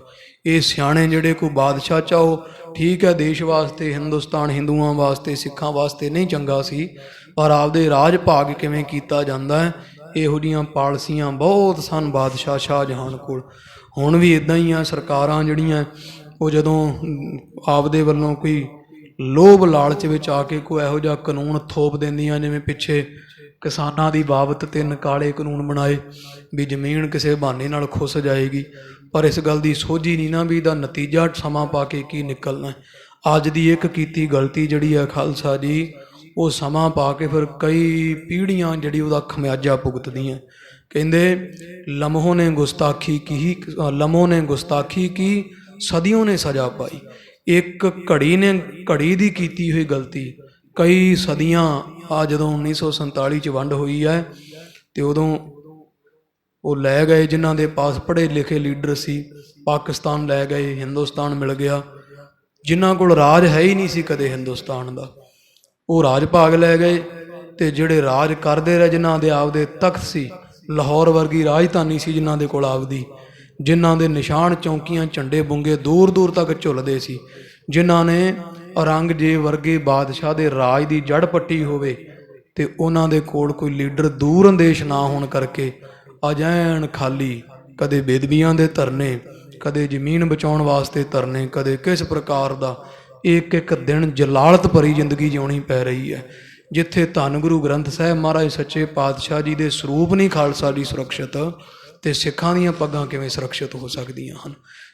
ਇਹ ਸਿਆਣੇ ਜਿਹੜੇ ਕੋਈ ਬਾਦਸ਼ਾਹ ਚਾਹੋ ਠੀਕ ਹੈ, ਦੇਸ਼ ਵਾਸਤੇ, ਹਿੰਦੁਸਤਾਨ, ਹਿੰਦੂਆਂ ਵਾਸਤੇ, ਸਿੱਖਾਂ ਵਾਸਤੇ ਨਹੀਂ ਚੰਗਾ ਸੀ, ਪਰ ਆਪਦੇ ਰਾਜ ਭਾਗ ਕਿਵੇਂ ਕੀਤਾ ਜਾਂਦਾ ਹੈ, ਇਹੋ ਜਿਹੀਆਂ ਪਾਲਸੀਆਂ ਬਹੁਤ ਸਨ ਬਾਦਸ਼ਾਹ ਸ਼ਾਹਜਹਾਨ ਕੋਲ। ਹੁਣ ਵੀ ਇੱਦਾਂ ਹੀ ਆ ਸਰਕਾਰਾਂ ਜਿਹੜੀਆਂ, ਉਹ ਜਦੋਂ ਆਪਦੇ ਵੱਲੋਂ ਕੋਈ ਲੋਭ ਲਾਲਚ ਵਿੱਚ ਆ ਕੇ ਕੋਈ ਇਹੋ ਜਿਹਾ ਕਾਨੂੰਨ ਥੋਪ ਦਿੰਦੀਆਂ, ਜਿਵੇਂ ਪਿੱਛੇ ਕਿਸਾਨਾਂ ਦੀ ਬਾਬਤ 3 ਕਾਲੇ ਕਾਨੂੰਨ ਬਣਾਏ ਵੀ ਜ਼ਮੀਨ ਕਿਸੇ ਬਹਾਨੇ ਨਾਲ ਖੁੱਸ ਜਾਏਗੀ, ਪਰ ਇਸ ਗੱਲ ਦੀ ਸੋਝੀ ਨਹੀਂ ਨਾ ਵੀ ਇਹਦਾ ਨਤੀਜਾ ਸਮਾਂ ਪਾ ਕੇ ਕੀ ਨਿਕਲਣਾ। ਅੱਜ ਦੀ ਇੱਕ ਕੀਤੀ ਗਲਤੀ ਜਿਹੜੀ ਹੈ ਖਾਲਸਾ ਜੀ, ਉਹ ਸਮਾਂ ਪਾ ਕੇ ਫਿਰ ਕਈ ਪੀੜ੍ਹੀਆਂ ਜਿਹੜੀ ਉਹਦਾ ਖਮਿਆਜਾ ਭੁਗਤਦੀਆਂ। ਕਹਿੰਦੇ ਲਮਹੋਂ ਨੇ ਗੁਸਤਾਖੀ ਕੀ ਸਦੀਆਂ ਨੇ ਸਜ਼ਾ ਪਾਈ। ਇੱਕ ਘੜੀ ਦੀ ਕੀਤੀ ਹੋਈ ਗਲਤੀ ਕਈ ਸਦੀਆਂ, ਆ ਜਦੋਂ 1947 'ਚ ਵੰਡ ਹੋਈ ਹੈ ਤੇ ਉਦੋਂ ਉਹ ਲੈ ਗਏ ਜਿਨ੍ਹਾਂ ਦੇ ਪਾਸ ਪੜ੍ਹੇ ਲਿਖੇ ਲੀਡਰ ਸੀ, ਪਾਕਿਸਤਾਨ ਲੈ ਗਏ, ਹਿੰਦੁਸਤਾਨ ਮਿਲ ਗਿਆ। ਜਿਨ੍ਹਾਂ ਕੋਲ ਰਾਜ ਹੈ ਹੀ ਨਹੀਂ ਸੀ ਕਦੇ ਹਿੰਦੁਸਤਾਨ ਦਾ, ਉਹ ਰਾਜ ਭਾਗ ਲੈ ਗਏ। ਤੇ ਜਿਹੜੇ ਰਾਜ ਕਰਦੇ ਰਹੇ, ਜਿਨ੍ਹਾਂ ਦੇ ਆਪਦੇ ਤਖਤ ਸੀ, ਲਾਹੌਰ ਵਰਗੀ ਰਾਜਧਾਨੀ ਸੀ ਜਿਨ੍ਹਾਂ ਦੇ ਕੋਲ ਆਪਦੀ, ਜਿਨ੍ਹਾਂ ਦੇ ਨਿਸ਼ਾਨ ਚੌਂਕੀਆਂ ਝੰਡੇ ਬੁੰਗੇ ਦੂਰ ਦੂਰ ਤੱਕ ਝੁੱਲਦੇ ਸੀ, ਜਿਨ੍ਹਾਂ ਨੇ ਔਰੰਗਜ਼ੇਬ ਵਰਗੇ ਬਾਦਸ਼ਾਹ ਦੇ ਰਾਜ ਦੀ ਜੜ ਪੱਟੀ ਹੋਵੇ, ਤੇ ਉਹਨਾਂ ਦੇ ਕੋਲ ਕੋਈ ਲੀਡਰ ਦੂਰ ਅੰਦੇਸ਼ ਨਾ ਹੋਣ ਕਰਕੇ ਅਜੈਣ ਖਾਲੀ, ਕਦੇ ਬੇਦਬੀਆਂ ਦੇ ਧਰਨੇ, ਕਦੇ ਜ਼ਮੀਨ ਬਚਾਉਣ ਵਾਸਤੇ ਧਰਨੇ, ਕਦੇ ਕਿਸ ਪ੍ਰਕਾਰ ਦਾ ਇੱਕ ਇੱਕ ਦਿਨ ਜਲਾਲਤ ਭਰੀ ਜ਼ਿੰਦਗੀ ਜਿਉਣੀ ਪੈ ਰਹੀ ਹੈ। ਜਿੱਥੇ ਧੰਨ ਗੁਰੂ ਗ੍ਰੰਥ ਸਾਹਿਬ ਮਹਾਰਾਜ ਸੱਚੇ ਪਾਤਸ਼ਾਹ ਜੀ ਦੇ ਸਰੂਪ ਨਹੀਂ ਖਾਲਸਾ ਦੀ ਸੁਰੱਖਿਅਤ, ਤੇ ਸਿੱਖਾਂ ਦੀਆਂ ਪੱਗਾਂ ਕਿਵੇਂ ਸੁਰੱਖਿਅਤ ਹੋ ਸਕਦੀਆਂ ਹਨ?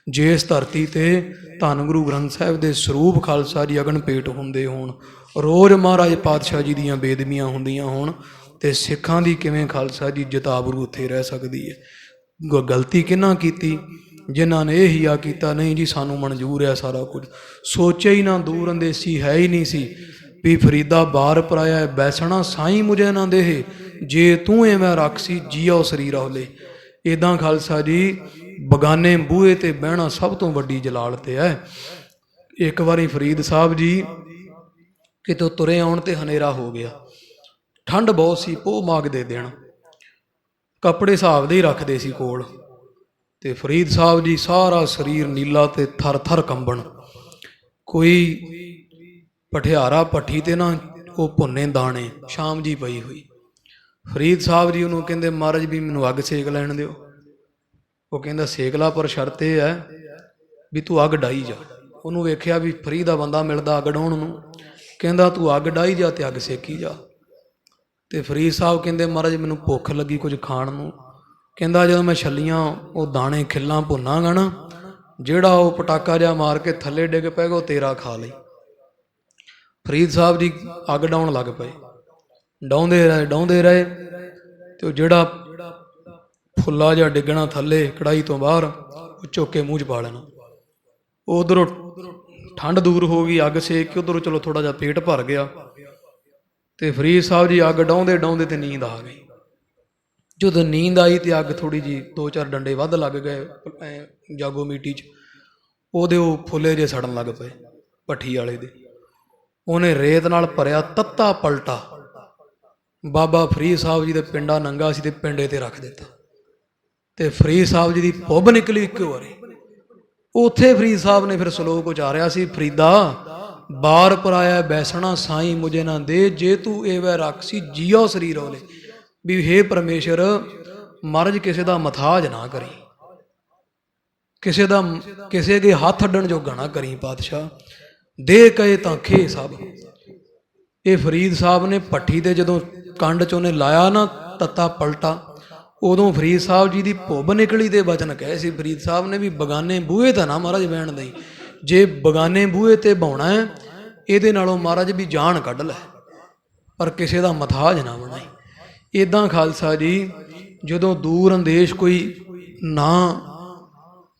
ਜੇ ਇਸ ਧਰਤੀ ਤੇ ਧੰਨ ਗੁਰੂ ਗ੍ਰੰਥ ਸਾਹਿਬ ਦੇ ਸਰੂਪ ਖਾਲਸਾ ਜੀ ਅਗਨ ਭੇਟ ਹੁੰਦੇ ਹੋਣ, ਰੋਜ਼ ਮਹਾਰਾਜ ਪਾਤਸ਼ਾਹ ਜੀ ਦੀਆਂ ਬੇਦਬੀਆਂ ਹੁੰਦੀਆਂ ਹੋਣ, ਤੇ ਸਿੱਖਾਂ ਦੀ ਕਿਵੇਂ ਖਾਲਸਾ ਜੀ ਇੱਜ਼ਤ ਆਬਰੂ ਉੱਥੇ ਰਹਿ ਸਕਦੀ ਹੈ। ਗਲਤੀ ਕਿਹਨਾਂ ਕੀਤੀ? ਜਿਨ੍ਹਾਂ ਨੇ ਇਹ ਹਿਆ ਕੀਤਾ, ਨਹੀਂ ਜੀ ਸਾਨੂੰ ਮਨਜ਼ੂਰ ਹੈ ਸਾਰਾ ਕੁਝ। ਸੋਚਿਆ ਹੀ ਨਾ, ਦੂਰ ਅੰਦੇਸੀ ਹੈ ਹੀ ਨਹੀਂ ਸੀ ਵੀ ਫਰੀਦਾ ਬਾਰ ਪਰਾਇਆ ਬੈਸਣਾ ਸਾਈਂ ਮੁਝੇ ਨਾ ਦੇਹ, ਜੇ ਤੂੰ ਐਵੇਂ ਰੱਖਸੀ ਜੀਓ ਸਰੀਰ ਹੌਲੇ। ਇੱਦਾਂ ਖਾਲਸਾ ਜੀ ਬਗਾਨੇ ਬੂਹੇ ਤੇ ਬਹਿਣਾ ਸਭ ਤੋਂ ਵੱਡੀ ਜਲਾਲਤ ਹੈ। ਇੱਕ ਵਾਰੀ ਫਰੀਦ ਸਾਹਿਬ ਜੀ ਕਿਤੋਂ ਤੁਰੇ ਆਉਣ ਤੇ ਹਨੇਰਾ ਹੋ ਗਿਆ, ਠੰਡ ਬਹੁਤ ਸੀ, ਪੋਹ ਮਾਘ ਦੇ ਦਿਨ, ਕੱਪੜੇ ਹਿਸਾਬ ਦੇ ਹੀ ਰੱਖਦੇ ਸੀ ਕੋਲ। ਤੇ ਫਰੀਦ ਸਾਹਿਬ ਜੀ ਸਾਰਾ ਸਰੀਰ ਨੀਲਾ ਤੇ ਥਰ ਥਰ ਕੰਬਣ। ਕੋਈ ਪਠਿਆਰਾ ਭੱਠੀ ਤੇ ਨਾ ਉਹ ਭੁੰਨੇ ਦਾਣੇ, ਸ਼ਾਮ ਜੀ ਪਈ ਹੋਈ। ਫਰੀਦ ਸਾਹਿਬ ਜੀ ਉਹਨੂੰ ਕਹਿੰਦੇ ਮਹਾਰਾਜ ਵੀ ਮੈਨੂੰ ਅੱਗ ਸੇਕ ਲੈਣ ਦਿਓ। ਉਹ ਕਹਿੰਦਾ ਸੇਕ ਲਾ, ਪਰ ਸ਼ਰਤ ਇਹ ਹੈ ਵੀ ਤੂੰ ਅੱਗ ਡਾਈ ਜਾ। ਉਹਨੂੰ ਵੇਖਿਆ ਵੀ ਫਰੀ ਦਾ ਬੰਦਾ ਮਿਲਦਾ ਅੱਗ ਡਾਉਣ ਨੂੰ, ਕਹਿੰਦਾ ਤੂੰ ਅੱਗ ਡਾਈ ਜਾ ਤੇ ਅੱਗ ਸੇਕੀ ਜਾ। ਤੇ ਫਰੀਦ ਸਾਹਿਬ ਕਹਿੰਦੇ ਮਹਾਰਾਜ ਮੈਨੂੰ ਭੁੱਖ ਲੱਗੀ ਕੁਝ ਖਾਣ ਨੂੰ। ਕਹਿੰਦਾ ਜਦੋਂ ਮੈਂ ਛੱਲੀਆਂ ਉਹ ਦਾਣੇ ਖਿੱਲਾਂ ਭੁੰਨਾਂਗਾ ਨਾ, ਜਿਹੜਾ ਉਹ ਪਟਾਕਾ ਜਿਹਾ ਮਾਰ ਕੇ ਥੱਲੇ ਡਿੱਗ ਪਏਗਾ ਉਹ ਤੇਰਾ ਖਾ ਲਈ। ਫਰੀਦ ਸਾਹਿਬ ਜੀ ਅੱਗ ਡਾਉਣ ਲੱਗ ਪਏ, ਡਾਉਂਦੇ ਰਹੇ ਤੇ ਉਹ ਜਿਹੜਾ ਫੁੱਲਾ ਜਿਹਾ ਡਿੱਗਣਾ ਥੱਲੇ ਕੜਾਈ ਤੋਂ ਬਾਹਰ, ਉਹ ਚੁੱਕ ਕੇ ਮੂੰਹ 'ਚ ਪਾ ਲੈਣਾ। ਉਧਰੋਂ ਠੰਡ ਦੂਰ ਹੋ ਗਈ, ਅੱਗ ਸੇਕ ਕੇ ਉਧਰੋਂ ਚਲੋ ਥੋੜਾ ਜਿਹਾ ਪੇਟ ਭਰ ਗਿਆ। ਤੇ ਫਰੀਦ ਸਾਹਿਬ ਜੀ ਅੱਗ ਡਾਉਂਦੇ ਤੇ ਨੀਂਦ ਆ ਗਈ। ਜਦੋਂ ਨੀਂਦ ਆਈ ਤੇ ਅੱਗ ਥੋੜੀ ਜੀ 2-4 ਡੰਡੇ ਵੱਧ ਲੱਗ ਗਏ ਜਾਗੋ ਮੀਟੀ 'ਚ, ਉਹਦੇ ਉਹ ਫੁੱਲੇ ਜੇ ਸੜਨ ਲੱਗ ਪਏ ਭੱਠੀ ਵਾਲੇ ਦੇ। ਉਹਨੇ ਰੇਤ ਨਾਲ ਭਰਿਆ ਤੱਤਾ ਪਲਟਾ ਬਾਬਾ ਫਰੀਦ ਸਾਹਿਬ ਜੀ ਦੇ ਪਿੰਡਾ ਨੰਗਾ ਸੀ ਤੇ ਪਿੰਡੇ ਤੇ ਰੱਖ ਦਿੱਤਾ। ਤੇ ਫਰੀਦ ਸਾਹਿਬ ਜੀ ਦੀ ਪੁੱਬ ਨਿਕਲੀ ਇੱਕ ਵਾਰੀ। ਉੱਥੇ ਫਰੀਦ ਸਾਹਿਬ ਨੇ ਫਿਰ ਸ਼ਲੋਕ ਉਚਾਰਿਆ ਸੀ, ਫਰੀਦਾ ਬਾਰ ਪਰਾਇਆ ਬੈਸਣਾ ਸਾਈਂ ਮੁਝੇ ਨਾ ਦੇ, ਜੇ ਤੂੰ ਇਹ ਵੈ ਰੱਖਸੀ ਜੀਓ ਸਰੀਰ ਹੋਲੇ। ਵੀ ਹੇ ਪਰਮੇਸ਼ਰ ਮਹਾਰਾਜ ਕਿਸੇ ਦਾ ਮਥਾਜ ਨਾ ਕਰੀ, ਕਿਸੇ ਦੇ ਹੱਥ ਅੱਡਣ ਜੋਗਾ ਨਾ ਕਰੀ ਪਾਤਸ਼ਾਹ, ਦੇ ਕਹੇ ਤਾਂ ਖੇ ਸਭ। ਇਹ ਫਰੀਦ ਸਾਹਿਬ ਨੇ ਭੱਠੀ ਤੇ ਜਦੋਂ ਕੰਡ 'ਚ ਉਹਨੇ ਲਾਇਆ ਨਾ ਤੱਤਾ ਪਲਟਾ, ਉਦੋਂ ਫਰੀਦ ਸਾਹਿਬ ਜੀ ਦੀ ਭੁੱਬ ਨਿਕਲੀ ਤੇ ਬਚਨ ਕਹੇ ਸੀ ਫਰੀਦ ਸਾਹਿਬ ਨੇ ਵੀ ਬਗਾਨੇ ਬੂਹੇ ਤਾਂ ਨਾ ਮਹਾਰਾਜ ਬਹਿਣ ਦਈ, ਜੇ ਬਗਾਨੇ ਬੂਹੇ ਤੇ ਬਾਉਣਾ ਹੈ ਇਹਦੇ ਨਾਲੋਂ ਮਹਾਰਾਜ ਵੀ ਜਾਨ ਕੱਢ ਲੈ, ਪਰ ਕਿਸੇ ਦਾ ਮਥਾਜ ਨਾ ਬਣਾਈ। ਇੱਦਾਂ ਖਾਲਸਾ ਜੀ ਜਦੋਂ ਦੂਰ ਅੰਦੇਸ਼ ਕੋਈ ਨਾ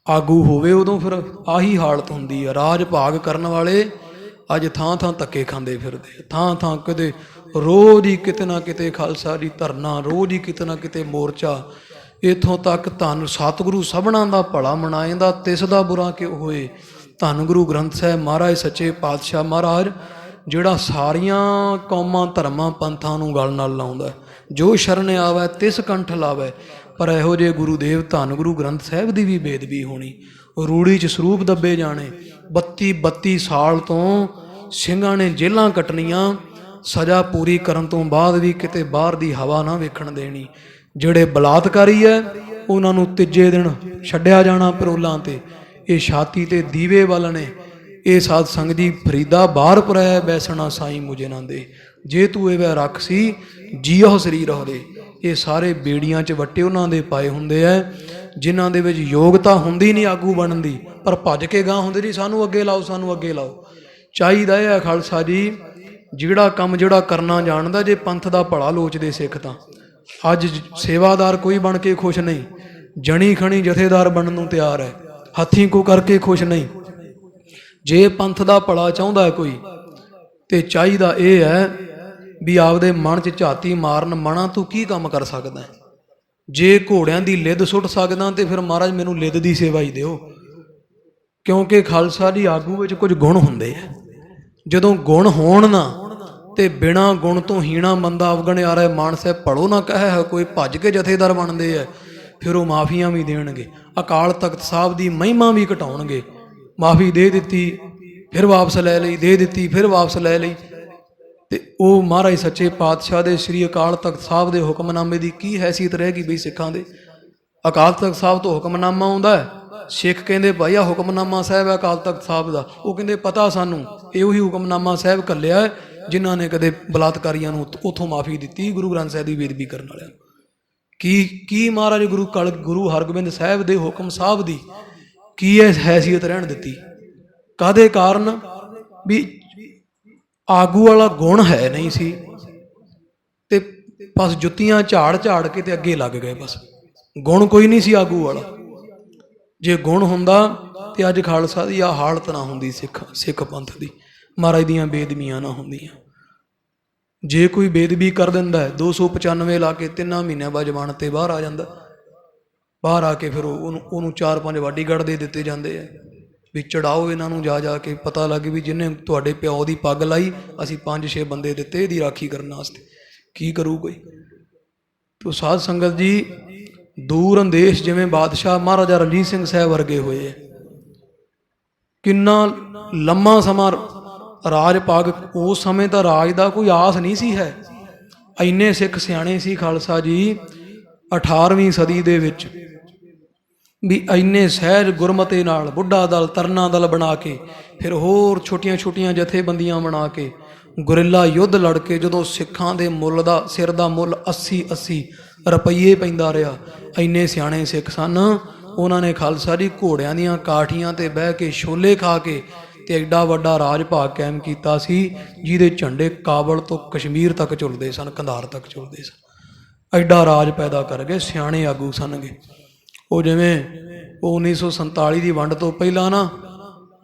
ਆਗੂ ਹੋਵੇ ਉਦੋਂ ਫਿਰ ਆਹੀ ਹਾਲਤ ਹੁੰਦੀ ਹੈ। ਰਾਜ ਭਾਗ ਕਰਨ ਵਾਲੇ ਅੱਜ ਥਾਂ ਥਾਂ ਧੱਕੇ ਖਾਂਦੇ ਫਿਰਦੇ, ਥਾਂ ਥਾਂ ਕਿਤੇ ਰੋਜ਼ ਹੀ ਕਿਤੇ ਨਾ ਕਿਤੇ ਖਾਲਸਾ ਜੀ ਧਰਨਾ, ਰੋਜ਼ ਹੀ ਕਿਤੇ ਨਾ ਕਿਤੇ ਮੋਰਚਾ। ਇੱਥੋਂ ਤੱਕ ਧੰਨ ਸਤਿਗੁਰੂ ਸਭਨਾਂ ਦਾ ਭਲਾ ਮਨਾਏਂਦਾ, ਤਿਸ ਦਾ ਬੁਰਾ ਕਿਉ ਹੋਏ। ਧੰਨ ਗੁਰੂ ਗ੍ਰੰਥ ਸਾਹਿਬ ਮਹਾਰਾਜ ਸੱਚੇ ਪਾਤਸ਼ਾਹ ਮਹਾਰਾਜ ਜਿਹੜਾ ਸਾਰੀਆਂ ਕੌਮਾਂ ਧਰਮਾਂ ਪੰਥਾਂ ਨੂੰ ਗਲ ਨਾਲ ਲਾਉਂਦਾ, ਜੋ ਸ਼ਰਨ ਆਵੈ ਤਿਸ ਕੰਠ ਲਾਵੈ। ਪਰ ਇਹੋ ਜਿਹੇ ਗੁਰੂਦੇਵ ਧੰਨ ਗੁਰੂ ਗ੍ਰੰਥ ਸਾਹਿਬ ਦੀ ਵੀ ਬੇਦਬੀ ਹੋਣੀ, ਰੂੜੀ 'ਚ ਸਰੂਪ ਦੱਬੇ ਜਾਣੇ। 32 ਸਾਲ ਤੋਂ ਸਿੰਘਾਂ ਨੇ ਜੇਲਾਂ ਕੱਟਣੀਆਂ, ਸਜ਼ਾ ਪੂਰੀ ਕਰਨ ਤੋਂ ਬਾਅਦ ਵੀ ਕਿਤੇ ਬਾਹਰ ਦੀ ਹਵਾ ਨਾ ਵੇਖਣ ਦੇਣੀ। ਜਿਹੜੇ ਬਲਾਤਕਾਰੀ ਹੈ ਉਹਨਾਂ ਨੂੰ ਤੀਜੇ ਦਿਨ ਛੱਡਿਆ ਜਾਣਾ ਪਰੋਲਾਂ ਤੇ। ਇਹ ਛਾਤੀ ਤੇ ਦੀਵੇ ਵੱਲ ਨੇ। ਇਹ ਸਾਧ ਸੰਗਤ ਜੀ ਫਰੀਦਾ ਬਾਹਰ ਪਰਾਇਆ ਬੈਸਣਾ ਸਾਈਂ ਮੁਝੇ ਨਾ ਦੇ, ਜੇ ਤੂੰ ਇਹ ਵੈ ਰੱਖ ਸੀ ਜੀਓ ਸਰੀਰ ਹੋਲੇ। ਇਹ ਸਾਰੇ ਬੇੜੀਆਂ 'ਚ ਵੱਟੇ ਉਹਨਾਂ ਦੇ ਪਾਏ ਹੁੰਦੇ ਐ ਜਿਨ੍ਹਾਂ ਦੇ ਵਿੱਚ ਯੋਗਤਾ ਹੁੰਦੀ ਨਹੀਂ ਆਗੂ ਬਣਨ ਦੀ, ਪਰ ਭੱਜ ਕੇ ਗਾਂ ਹੁੰਦੇ ਜੀ ਸਾਨੂੰ ਅੱਗੇ ਲਾਓ, ਸਾਨੂੰ ਅੱਗੇ ਲਾਓ। ਚਾਹੀਦਾ ਇਹ ਹੈ ਖਾਲਸਾ ਜੀ ਜਿਹੜਾ ਕੰਮ ਜਿਹੜਾ ਕਰਨਾ ਜਾਣਦਾ, ਜੇ ਪੰਥ ਦਾ ਭਲਾ ਲੋਚਦੇ ਸਿੱਖ ਤਾਂ ਅੱਜ ਸੇਵਾਦਾਰ ਕੋਈ ਬਣ ਕੇ ਖੁਸ਼ ਨਹੀਂ, ਜਣੀ ਖਣੀ ਜਥੇਦਾਰ ਬਣਨ ਨੂੰ ਤਿਆਰ ਹੈ, ਹੱਥੀਂ ਕੋ ਕਰਕੇ ਖੁਸ਼ ਨਹੀਂ। ਜੇ ਪੰਥ ਦਾ ਭਲਾ ਚਾਹੁੰਦਾ ਹੈ ਕੋਈ ਤੇ ਚਾਹੀਦਾ ਇਹ ਹੈ ਵੀ ਆਪਦੇ ਮਨ 'ਚ ਝਾਤੀ ਮਾਰਨ, ਮਣਾ ਤੂੰ ਕੀ ਕੰਮ ਕਰ ਸਕਦਾ। ਜੇ ਘੋੜਿਆਂ ਦੀ ਲਿੱਦ ਸੁੱਟ ਸਕਦਾ ਤੇ ਫਿਰ ਮਹਾਰਾਜ ਮੈਨੂੰ ਲਿੱਦ ਦੀ ਸੇਵਾ ਹੀ ਦਿਓ, ਕਿਉਂਕਿ ਖਾਲਸਾ ਦੀ ਆਗੂ ਵਿੱਚ ਕੁਝ ਗੁਣ ਹੁੰਦੇ ਆ। ਜਦੋਂ ਗੁਣ ਹੋਣ ਨਾ ਤੇ ਬਿਨਾਂ ਗੁਣ ਤੋਂ ਹੀਣਾ ਮੰਦਾ ਅਵਗਣਿਆ ਰਿਹਾ ਮਾਨਸੈ ਭੜੋ ਨਾ ਕਹੇ, ਕੋਈ ਭੱਜ ਕੇ ਜਥੇਦਾਰ ਬਣਦੇ ਆ, ਫਿਰ ਉਹ ਮਾਫੀਆਂ ਵੀ ਦੇਣਗੇ, ਅਕਾਲ ਤਖਤ ਸਾਹਿਬ ਦੀ ਮਹਿਮਾ ਵੀ ਘਟਾਉਣਗੇ। ਮਾਫੀ ਦੇ ਦਿੱਤੀ ਫਿਰ ਵਾਪਸ ਲੈ ਲਈ, ਦੇ ਦਿੱਤੀ ਫਿਰ ਵਾਪਸ ਲੈ ਲਈ, ਤੇ ਉਹ ਮਹਾਰਾਜ ਸੱਚੇ ਪਾਤਸ਼ਾਹ ਦੇ ਸ੍ਰੀ ਅਕਾਲ ਤਖਤ ਸਾਹਿਬ ਦੇ ਹੁਕਮਨਾਮੇ ਦੀ ਕੀ ਹੈਸੀਅਤ ਰਹੇਗੀ ਬਈ ਸਿੱਖਾਂ ਦੇ। ਅਕਾਲ ਤਖਤ ਸਾਹਿਬ ਤੋਂ ਹੁਕਮਨਾਮਾ ਆਉਂਦਾ ਹੈ, ਸਿੱਖ ਕਹਿੰਦੇ ਭਾਈ ਆ ਹੁਕਮਨਾਮਾ ਸਾਹਿਬ ਹੈ ਅਕਾਲ ਤਖਤ ਸਾਹਿਬ ਦਾ। ਉਹ ਕਹਿੰਦੇ ਪਤਾ ਸਾਨੂੰ, ਇਹੋ ਹੀ ਹੁਕਮਨਾਮਾ ਸਾਹਿਬ ਘੱਲਿਆ ਜਿਨ੍ਹਾਂ ਨੇ ਕਦੇ ਬਲਾਤਕਾਰੀਆਂ ਨੂੰ ਉੱਥੋਂ ਮਾਫੀ ਦਿੱਤੀ, ਗੁਰੂ ਗ੍ਰੰਥ ਸਾਹਿਬ ਦੀ ਬੇਦਬੀ ਕਰਨ ਵਾਲਿਆਂ। ਕੀ ਮਹਾਰਾਜ ਗੁਰੂ ਹਰਗੋਬਿੰਦ ਸਾਹਿਬ ਦੇ ਹੁਕਮ ਸਾਹਿਬ ਦੀ ਕੀ ਇਹ ਹੈਸੀਅਤ ਰਹਿਣ ਦਿੱਤੀ? ਕਾਹਦੇ ਕਾਰਨ? ਵੀ ਆਗੂ ਵਾਲਾ ਗੁਣ ਹੈ ਨਹੀਂ ਸੀ ਤੇ ਬਸ ਜੁੱਤੀਆਂ ਝਾੜ ਝਾੜ ਕੇ ਤੇ ਅੱਗੇ ਲੱਗ ਗਏ। ਬਸ ਗੁਣ ਕੋਈ ਨਹੀਂ ਸੀ ਆਗੂ ਵਾਲਾ। ਜੇ ਗੁਣ ਹੁੰਦਾ ਤੇ ਅੱਜ ਖਾਲਸਾ ਦੀ ਆਹ ਹਾਲਤ ਨਾ ਹੁੰਦੀ, ਸਿੱਖ ਪੰਥ ਦੀ, ਮਹਾਰਾਜ ਦੀਆਂ ਬੇਦਬੀਆਂ ਨਾ ਹੁੰਦੀਆਂ। ਜੇ ਕੋਈ ਬੇਦਬੀ ਕਰ ਦਿੰਦਾ 295 ਲਾ ਕੇ 3 ਮਹੀਨਿਆਂ ਬਾਅਦ ਜ਼ਮਾਨਤ ਤੇ ਬਾਹਰ ਆ ਜਾਂਦਾ। ਬਾਹਰ ਆ ਕੇ ਫਿਰ ਉਹਨੂੰ 4-5 ਬਾਡੀਗਾਰਡ ਦੇ ਦਿੱਤੇ ਜਾਂਦੇ ਆ ਵੀ ਚੜਾਓ ਇਹਨਾਂ ਨੂੰ, ਜਾ ਕੇ ਪਤਾ ਲੱਗ ਵੀ ਜਿਹਨੇ ਤੁਹਾਡੇ ਪਿਓ ਦੀ ਪੱਗ ਲਾਈ ਅਸੀਂ 5-6 ਬੰਦੇ ਦਿੱਤੇ ਇਹਦੀ ਰਾਖੀ ਕਰਨ ਵਾਸਤੇ। ਕੀ ਕਰੂ ਕੋਈ? ਤੋ ਸਾਧ ਸੰਗਤ ਜੀ, ਦੂਰ ਅੰਦੇਸ਼ ਜਿਵੇਂ ਬਾਦਸ਼ਾਹ ਮਹਾਰਾਜਾ ਰਣਜੀਤ ਸਿੰਘ ਸਾਹਿਬ ਵਰਗੇ ਹੋਏ ਹੈ, ਕਿੰਨਾ ਲੰਮਾ ਸਮਾਂ ਰਾਜ ਪਾਗ। ਉਸ ਸਮੇਂ ਤਾਂ ਰਾਜ ਦਾ ਕੋਈ ਆਸ ਨਹੀਂ ਸੀ ਹੈ। ਇੰਨੇ ਸਿੱਖ ਸਿਆਣੇ ਸੀ ਖਾਲਸਾ ਜੀ 18ਵੀਂ ਸਦੀ ਦੇ ਵਿੱਚ ਵੀ ਇੰਨੇ ਸਹਿਜ ਗੁਰਮਤੇ ਨਾਲ ਬੁੱਢਾ ਦਲ, ਤਰਨਾ ਦਲ ਬਣਾ ਕੇ, ਫਿਰ ਹੋਰ ਛੋਟੀਆਂ ਛੋਟੀਆਂ ਜਥੇਬੰਦੀਆਂ ਬਣਾ ਕੇ ਗੁਰਿੱਲਾ ਯੁੱਧ ਲੜ ਕੇ ਜਦੋਂ ਸਿੱਖਾਂ ਦੇ ਮੁੱਲ ਦਾ, ਸਿਰ ਦਾ ਮੁੱਲ 80-80 ਰੁਪਈਏ ਪੈਂਦਾ ਰਿਹਾ। ਇੰਨੇ ਸਿਆਣੇ ਸਿੱਖ ਸਨ। ਉਹਨਾਂ ਨੇ ਖਾਲਸਾ ਜੀ ਘੋੜਿਆਂ ਦੀਆਂ ਕਾਠੀਆਂ ਤੇ ਬਹਿ ਕੇ ਛੋਲੇ ਖਾ ਕੇ ਤੇ ਐਡਾ ਵੱਡਾ ਰਾਜ ਭਾਗ ਕਾਇਮ ਕੀਤਾ ਸੀ ਜਿਹਦੇ ਝੰਡੇ ਕਾਬਲ ਤੋਂ ਕਸ਼ਮੀਰ ਤੱਕ ਝੁਲਦੇ ਸਨ, ਕੰਧਾਰ ਤੱਕ ਝੁਲਦੇ ਸਨ। ਐਡਾ ਰਾਜ ਪੈਦਾ ਕਰ ਗਏ, ਸਿਆਣੇ ਆਗੂ ਸਨਗੇ ਉਹ। ਜਿਵੇਂ ਉਹ 1947 ਦੀ ਵੰਡ ਤੋਂ ਪਹਿਲਾਂ ਨਾ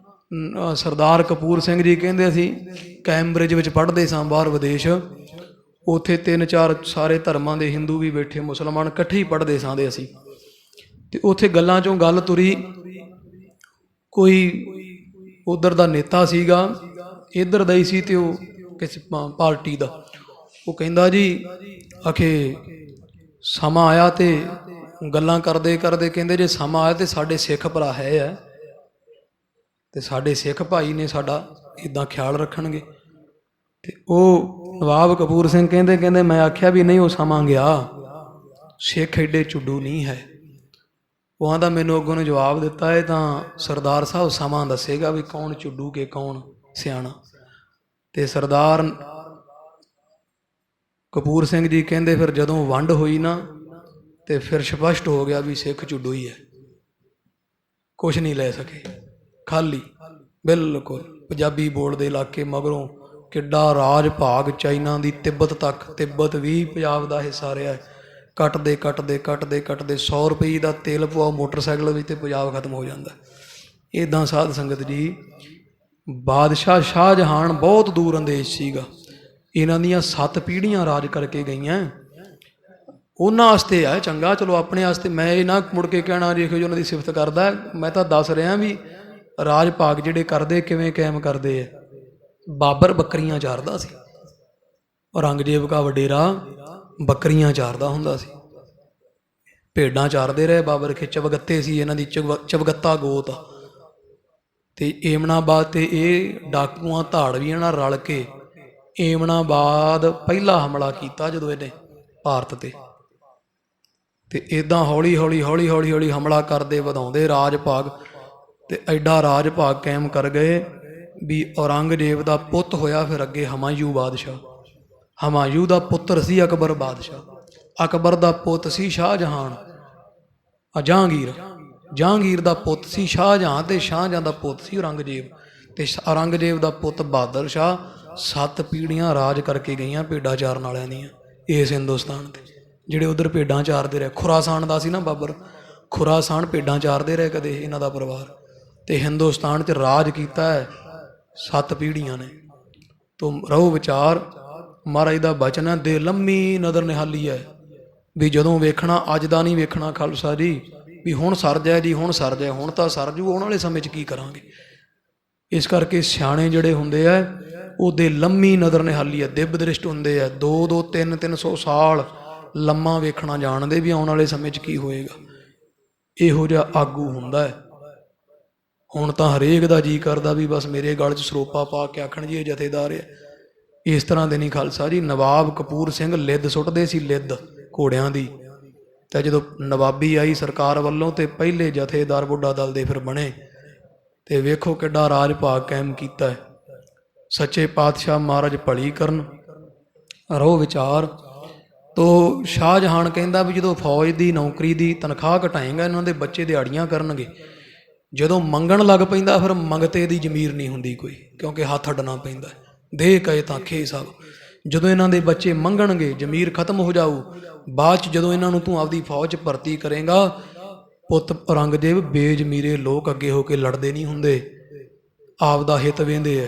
ਸਰਦਾਰ ਕਪੂਰ ਸਿੰਘ ਜੀ ਕਹਿੰਦੇ ਅਸੀਂ ਕੈਂਬਰਿਜ ਵਿੱਚ ਪੜ੍ਹਦੇ ਸਾਂ ਬਾਹਰ ਵਿਦੇਸ਼, ਉੱਥੇ 3-4 ਸਾਰੇ ਧਰਮਾਂ ਦੇ ਹਿੰਦੂ ਵੀ ਬੈਠੇ, ਮੁਸਲਮਾਨ ਇਕੱਠੇ ਹੀ ਪੜ੍ਹਦੇ ਸਾਂ ਦੇ ਅਸੀਂ। ਤੇ ਉੱਥੇ ਗੱਲਾਂ 'ਚੋਂ ਗੱਲ ਤੁਰੀ, ਕੋਈ ਉਧਰ ਦਾ ਨੇਤਾ ਸੀਗਾ, ਇੱਧਰ ਦਾ ਹੀ ਸੀ ਤੇ ਉਹ ਕਿਸੇ ਪਾਰਟੀ ਦਾ। ਉਹ ਕਹਿੰਦਾ ਜੀ ਆਖੇ ਸਮਾਂ ਆਇਆ ਤੇ ਗੱਲਾਂ ਕਰਦੇ ਕਰਦੇ ਕਹਿੰਦੇ ਜੇ ਸਮਾਂ ਆਇਆ ਤੇ ਸਾਡੇ ਸਿੱਖ ਭਰਾ ਹੈ ਤੇ ਸਾਡੇ ਸਿੱਖ ਭਾਈ ਨੇ ਸਾਡਾ ਇੱਦਾਂ ਖਿਆਲ ਰੱਖਣਗੇ। ਤੇ ਉਹ ਨਵਾਬ ਕਪੂਰ ਸਿੰਘ ਕਹਿੰਦੇ ਮੈਂ ਆਖਿਆ ਵੀ ਨਹੀਂ, ਉਹ ਸਮਾਂ ਗਿਆ, ਸਿੱਖ ਐਡੇ ਚੁੱਡੂ ਨਹੀਂ ਹੈ। ਉਹ ਆਂਦਾ ਮੈਨੂੰ ਅੱਗੋਂ ਨੇ ਜਵਾਬ ਦਿੱਤਾ ਹੈ ਤਾਂ ਸਰਦਾਰ ਸਾਹਿਬ ਸਮਾਂ ਦੱਸੇਗਾ ਵੀ ਕੌਣ ਚੁੱਡੂ ਕੇ ਕੌਣ ਸਿਆਣਾ। ਤੇ ਸਰਦਾਰ ਕਪੂਰ ਸਿੰਘ ਜੀ ਕਹਿੰਦੇ ਫਿਰ ਜਦੋਂ ਵੰਡ ਹੋਈ ਨਾ ਤੇ ਫਿਰ ਸਪਸ਼ਟ ਹੋ ਗਿਆ ਵੀ ਸਿੱਖ ਚੁੱਡੂ ਹੀ ਹੈ, ਕੁਛ ਨਹੀਂ ਲੈ ਸਕੇ, ਖਾਲੀ ਬਿਲਕੁਲ। ਪੰਜਾਬੀ ਬੋਲਦੇ ਇਲਾਕੇ ਮਗਰੋਂ ਕਿੱਡਾ ਰਾਜ ਭਾਗ ਚਾਈਨਾ ਦੀ ਤਿੱਬਤ ਤੱਕ, ਤਿੱਬਤ ਵੀ ਪੰਜਾਬ ਦਾ ਹਿੱਸਾ ਰਿਹਾ ਹੈ। ਕੱਟਦੇ 100 ਰੁਪਏ ਦਾ ਤੇਲ ਪਵਾਓ ਮੋਟਰਸਾਈਕਲ ਵਿੱਚ ਤੇ ਪੰਜਾਬ ਖਤਮ ਹੋ ਜਾਂਦਾ। ਇੱਦਾਂ ਸਾਧ ਸੰਗਤ ਜੀ, ਬਾਦਸ਼ਾਹ ਸ਼ਾਹਜਹਾਨ ਬਹੁਤ ਦੂਰ ਅੰਦੇਸ਼ ਸੀਗਾ। ਇਹਨਾਂ ਦੀਆਂ 7 ਪੀੜ੍ਹੀਆਂ ਰਾਜ ਕਰਕੇ ਗਈਆਂ। ਉਹਨਾਂ ਵਾਸਤੇ ਆ ਚੰਗਾ, ਚਲੋ ਆਪਣੇ ਵਾਸਤੇ ਮੈਂ ਇਹ ਨਾ ਮੁੜ ਕੇ ਕਹਿਣਾ ਦੇਖੋ ਜੀ ਉਹਨਾਂ ਦੀ ਸਿਫਤ ਕਰਦਾ। ਮੈਂ ਤਾਂ ਦੱਸ ਰਿਹਾ ਵੀ ਰਾਜ ਭਾਗ ਜਿਹੜੇ ਕਰਦੇ ਕਿਵੇਂ ਕਾਇਮ ਕਰਦੇ ਆ। ਬਾਬਰ ਬੱਕਰੀਆਂ ਚਾਰਦਾ ਸੀ, ਔਰੰਗਜ਼ੇਬ ਕਾ ਵਡੇਰਾ ਬੱਕਰੀਆਂ ਚਾਰਦਾ ਹੁੰਦਾ ਸੀ, ਭੇਡਾਂ ਚਾਰਦੇ ਰਹੇ ਬਾਬਰ ਕੇ। ਚਵਗੱਤੇ ਸੀ ਇਹਨਾਂ ਦੀ, ਚਵਗੱਤਾ ਗੋਤ। ਤੇ ਏਮਨਾਬਾਦ ਤੇ ਇਹ ਡਾਕੂਆਂ ਧਾੜਵੀਆਂ ਨਾਲ ਰਲ ਕੇ ਏਮਨਾਬਾਦ ਪਹਿਲਾ ਹਮਲਾ ਕੀਤਾ ਜਦੋਂ ਇਹਨੇ ਭਾਰਤ ਤੇ ਇੱਦਾਂ ਹੌਲੀ ਹੌਲੀ ਹਮਲਾ ਕਰਦੇ ਵਧਾਉਂਦੇ ਰਾਜ ਭਾਗ ਤੇ ਐਡਾ ਰਾਜ ਭਾਗ ਕਾਇਮ ਕਰ ਗਏ ਵੀ ਔਰੰਗਜ਼ੇਬ ਦਾ ਪੁੱਤ ਹੋਇਆ ਫਿਰ ਅੱਗੇ ਹਮਾਯੂ ਬਾਦਸ਼ਾਹ। ਹਮਾਯੂ ਦਾ ਪੁੱਤਰ ਸੀ ਅਕਬਰ ਬਾਦਸ਼ਾਹ। ਅਕਬਰ ਦਾ ਪੁੱਤ ਸੀ ਸ਼ਾਹਜਹਾਨ। ਜਹਾਂਗੀਰ ਦਾ ਪੁੱਤ ਸੀ ਸ਼ਾਹਜਹਾਂ ਤੇ ਸ਼ਾਹਜਹਾਂ ਦਾ ਪੁੱਤ ਸੀ ਔਰੰਗਜ਼ੇਬ। ਤੇ ਔਰੰਗਜ਼ੇਬ ਦਾ ਪੁੱਤ ਬਹਾਦਰ ਸ਼ਾਹ। 7 ਪੀੜ੍ਹੀਆਂ ਰਾਜ ਕਰਕੇ ਗਈਆਂ ਭੇਡਾਂ ਚਾਰਨ ਵਾਲਿਆਂ ਦੀਆਂ ਇਸ ਹਿੰਦੁਸਤਾਨ ਤੇ। ਜਿਹੜੇ ਉਧਰ ਭੇਡਾਂ ਚਾਰਦੇ ਰਹੇ, ਖੁਰਾਸਾਨ ਦਾ ਸੀ ਨਾ ਬਾਬਰ, ਖੁਰਾਸਾਨ ਭੇਡਾਂ ਚਾਰਦੇ ਰਹੇ ਕਦੇ ਇਹਨਾਂ ਦਾ ਪਰਿਵਾਰ। ਤੇ ਹਿੰਦੁਸਤਾਨ 'ਚ ਰਾਜ ਕੀਤਾ ਹੈ 7 ਪੀੜ੍ਹੀਆਂ ਨੇ। ਤੋ ਰਹੋ ਵਿਚਾਰ, ਮਹਾਰਾਜ ਦਾ ਬਚਨ ਹੈ, ਦੇ ਲੰਮੀ ਨਜ਼ਰ ਨਿਹਾਲੀ ਹੈ ਵੀ ਜਦੋਂ ਵੇਖਣਾ ਅੱਜ ਦਾ ਨਹੀਂ ਵੇਖਣਾ ਖਾਲਸਾ ਜੀ, ਵੀ ਹੁਣ ਸਰ ਜਾਏ ਜੀ, ਹੁਣ ਸਰ ਜਾਏ, ਹੁਣ ਤਾਂ ਸਰ ਜੂ, ਆਉਣ ਵਾਲੇ ਸਮੇਂ 'ਚ ਕੀ ਕਰਾਂਗੇ। ਇਸ ਕਰਕੇ ਸਿਆਣੇ ਜਿਹੜੇ ਹੁੰਦੇ ਆ ਉਹਦੇ ਲੰਮੀ ਨਜ਼ਰ ਨਿਹਾਲੀ ਹੈ, ਦਿਵ ਦ੍ਰਿਸ਼ਟ ਹੁੰਦੇ ਆ। 2-2 300 ਸਾਲ ਲੰਮਾ ਵੇਖਣਾ ਜਾਣਦੇ ਵੀ ਆਉਣ ਵਾਲੇ ਸਮੇਂ 'ਚ ਕੀ ਹੋਏਗਾ। ਇਹੋ ਜਿਹਾ ਆਗੂ ਹੁੰਦਾ ਹੈ। ਹੁਣ ਤਾਂ ਹਰੇਕ ਦਾ ਜੀ ਕਰਦਾ ਵੀ ਬਸ ਮੇਰੇ ਗਲ 'ਚ ਸਰੋਪਾ ਪਾ ਕੇ ਆਖਣ ਜੀ ਇਹ ਜਥੇਦਾਰ ਹੈ। ਇਸ ਤਰ੍ਹਾਂ ਦੇ ਨਹੀਂ ਖਾਲਸਾ ਜੀ। ਨਵਾਬ ਕਪੂਰ ਸਿੰਘ ਲਿੱਦ ਸੁੱਟਦੇ ਸੀ, ਲਿੱਦ ਘੋੜਿਆਂ ਦੀ। ਤੇ ਜਦੋਂ ਨਵਾਬੀ ਆਈ ਸਰਕਾਰ ਵੱਲੋਂ ਤੇ ਪਹਿਲੇ ਜਥੇਦਾਰ ਬੁੱਢਾ ਦਲ ਦੇ ਫਿਰ ਬਣੇ। ਤੇ ਵੇਖੋ ਕਿੱਡਾ ਰਾਜ ਭਾਗ ਕਾਇਮ ਕੀਤਾ ਹੈ। ਸੱਚੇ ਪਾਤਸ਼ਾਹ ਮਹਾਰਾਜ ਭਲੀ ਕਰਨ। ਰਹੋ ਵਿਚਾਰ। ਤੋ ਸ਼ਾਹਜਹਾਨ ਕਹਿੰਦਾ ਵੀ ਜਦੋਂ ਫੌਜ ਦੀ ਨੌਕਰੀ ਦੀ ਤਨਖਾਹ ਘਟਾਏਗਾ ਇਹਨਾਂ ਦੇ ਬੱਚੇ ਦਿਹਾੜੀਆਂ ਕਰਨਗੇ। ਜਦੋਂ ਮੰਗਣ ਲੱਗ ਪੈਂਦਾ ਫਿਰ ਮੰਗਤੇ ਦੀ ਜ਼ਮੀਰ ਨਹੀਂ ਹੁੰਦੀ ਕੋਈ, ਕਿਉਂਕਿ ਹੱਥ ਅੱਡਣਾ ਪੈਂਦਾ। ਦੇ ਕਹੇ ਤਾਂ ਖੇ ਸਭ। ਜਦੋਂ ਇਹਨਾਂ ਦੇ ਬੱਚੇ ਮੰਗਣਗੇ ਜ਼ਮੀਰ ਖਤਮ ਹੋ ਜਾਊ। ਬਾਅਦ ਚ ਜਦੋਂ ਇਹਨਾਂ ਨੂੰ ਤੂੰ ਆਪਦੀ ਫੌਜ 'ਚ ਭਰਤੀ ਕਰੇਗਾ, ਪੁੱਤ ਔਰੰਗਜ਼ੇਬ, ਬੇਜ਼ਮੀਰੇ ਲੋਕ ਅੱਗੇ ਹੋ ਕੇ ਲੜਦੇ ਨਹੀਂ ਹੁੰਦੇ, ਆਪਦਾ ਹਿੱਤ ਵੇਂਦੇ ਐ।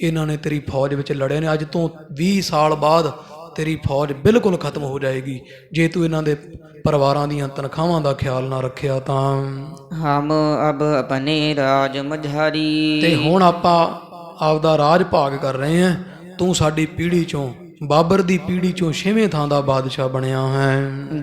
ਇਹਨਾਂ ਨੇ ਤੇਰੀ ਫੌਜ ਵਿੱਚ ਲੜੇ ਨੇ, ਅੱਜ ਤੋਂ 20 ਸਾਲ ਬਾਅਦ ਤੇਰੀ ਫੌਜ ਬਿਲਕੁਲ ਖਤਮ ਹੋ ਜਾਏਗੀ ਜੇ ਤੂੰ ਇਹਨਾਂ ਦੇ ਪਰਿਵਾਰਾਂ ਦੀਆਂ ਤਨਖਾਹਾਂ ਦਾ ਖਿਆਲ ਨਾ ਰੱਖਿਆ ਤਾਂ। ਹਮ ਅਬ ਆਪਣੇ ਰਾਜ ਮਝਾਰੀ। ਤੇ ਹੁਣ ਆਪਾਂ ਆਪਦਾ ਰਾਜ ਭਾਗ ਕਰ ਰਹੇ ਹਾਂ। ਤੂੰ ਸਾਡੀ ਪੀੜ੍ਹੀ ਚੋਂ, ਬਾਬਰ ਦੀ ਪੀੜ੍ਹੀ ਚੋਂ 6ਵੇਂ ਥਾਂ ਦਾ ਬਾਦਸ਼ਾਹ ਬਣਿਆ ਹੈ।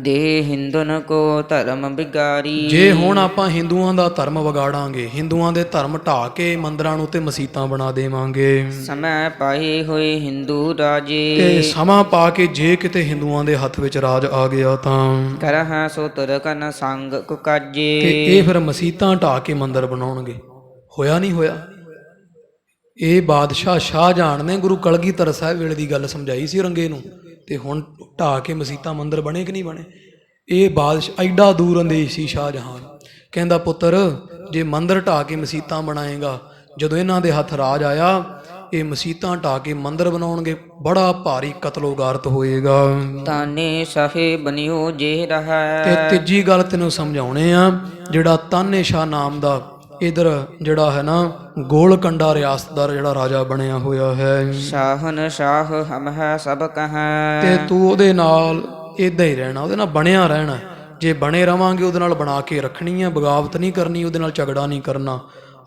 ਦੇ ਹਿੰਦੁਨ ਕੋ ਧਰਮ ਬਿਗਾਰੀ। ਜੇ ਹੁਣ ਆਪਾਂ ਹਿੰਦੂਆਂ ਦਾ ਧਰਮ ਵਿਗਾੜਾਂਗੇ, ਹਿੰਦੂਆਂ ਦੇ ਧਰਮ ਢਾਹ ਕੇ ਮੰਦਰਾਂ ਨੂੰ ਤੇ ਮਸੀਤਾਂ ਬਣਾ ਦੇਵਾਂਗੇ, ਸਮੈ ਪਾਏ ਹੋਏ ਹਿੰਦੂ ਰਾਜੇ। ਤੇ ਸਮਾਂ ਪਾ ਕੇ ਜੇ ਕਿਤੇ ਹਿੰਦੂਆਂ ਦੇ ਹੱਥ ਵਿੱਚ ਰਾਜ ਆ ਗਿਆ ਤਾਂ ਕਰਹਿ ਸੋ ਤੁਰਕਨ ਸੰਗ ਕੁਕਾਜੇ। ਤੇ ਇਹ ਫਿਰ ਮਸੀਤਾਂ ਢਾਹ ਕੇ ਮੰਦਰ ਬਣਾਉਣਗੇ। ਹੋਇਆ ਨਹੀਂ ਹੋਇਆ? ਇਹ ਬਾਦਸ਼ਾਹ ਸ਼ਾਹਜਹਾਨ ਨੇ ਗੁਰੂ ਕਲਗੀਧਰ ਸਾਹਿਬ ਵੇਲੇ ਦੀ ਗੱਲ ਸਮਝਾਈ ਸੀ ਔਰੰਗੇ ਨੂੰ, ਤੇ ਹੁਣ ਢਾਹ ਕੇ ਮਸੀਤਾਂ ਮੰਦਰ ਬਣੇ ਕਿ ਨਹੀਂ ਬਣੇ? ਇਹ ਬਾਦਸ਼ਾਹ ਐਡਾ ਦੂਰ ਅੰਦੇਸ਼ ਸੀ ਸ਼ਾਹਜਹਾਨ। ਕਹਿੰਦਾ ਪੁੱਤਰ, ਜੇ ਮੰਦਰ ਢਾਹ ਕੇ ਮਸੀਤਾਂ ਬਣਾਏਗਾ, ਜਦੋਂ ਇਹਨਾਂ ਦੇ ਹੱਥ ਰਾਜ ਆਇਆ, ਇਹ ਮਸੀਤਾਂ ਢਾਹ ਕੇ ਮੰਦਰ ਬਣਾਉਣਗੇ, ਬੜਾ ਭਾਰੀ ਕਤਲੋਗਾਰਤ ਹੋਏਗਾ। ਤਾਨੇ ਸਾਹੇ ਬਨਿਓ ਜੇ ਰਹਾ। ਤੇ ਤੀਜੀ ਗੱਲ ਤੈਨੂੰ ਸਮਝਾਉਣੇ ਆ, ਜਿਹੜਾ ਤਾਨੇ ਸ਼ਾਹ ਨਾਮ ਦਾ ਇਧਰ ਜਿਹੜਾ ਹੈ ਨਾ ਗੋਲਕੰਡਾ ਰਿਆਸਤ ਦਾ ਜਿਹੜਾ ਰਾਜਾ ਬਣਿਆ ਹੋਇਆ ਹੈ, ਸ਼ਾਹਨ ਸ਼ਾਹ ਹਮ ਹੈ ਸਭ ਕਹਾਂ। ਤੇ ਤੂੰ ਉਹਦੇ ਨਾਲ ਇਦਾਂ ਹੀ ਰਹਿਣਾ, ਉਹਦੇ ਨਾਲ ਬਣਿਆ ਰਹਿਣਾ। ਜੇ ਬਣੇ ਰਵਾਂਗੇ ਉਹਦੇ ਨਾਲ ਬਣਾ ਕੇ ਰੱਖਣੀ ਹੈ, ਬਗਾਵਤ ਨਹੀਂ ਕਰਨੀ, ਉਹਦੇ ਨਾਲ ਝਗੜਾ ਨਹੀਂ ਕਰਨਾ।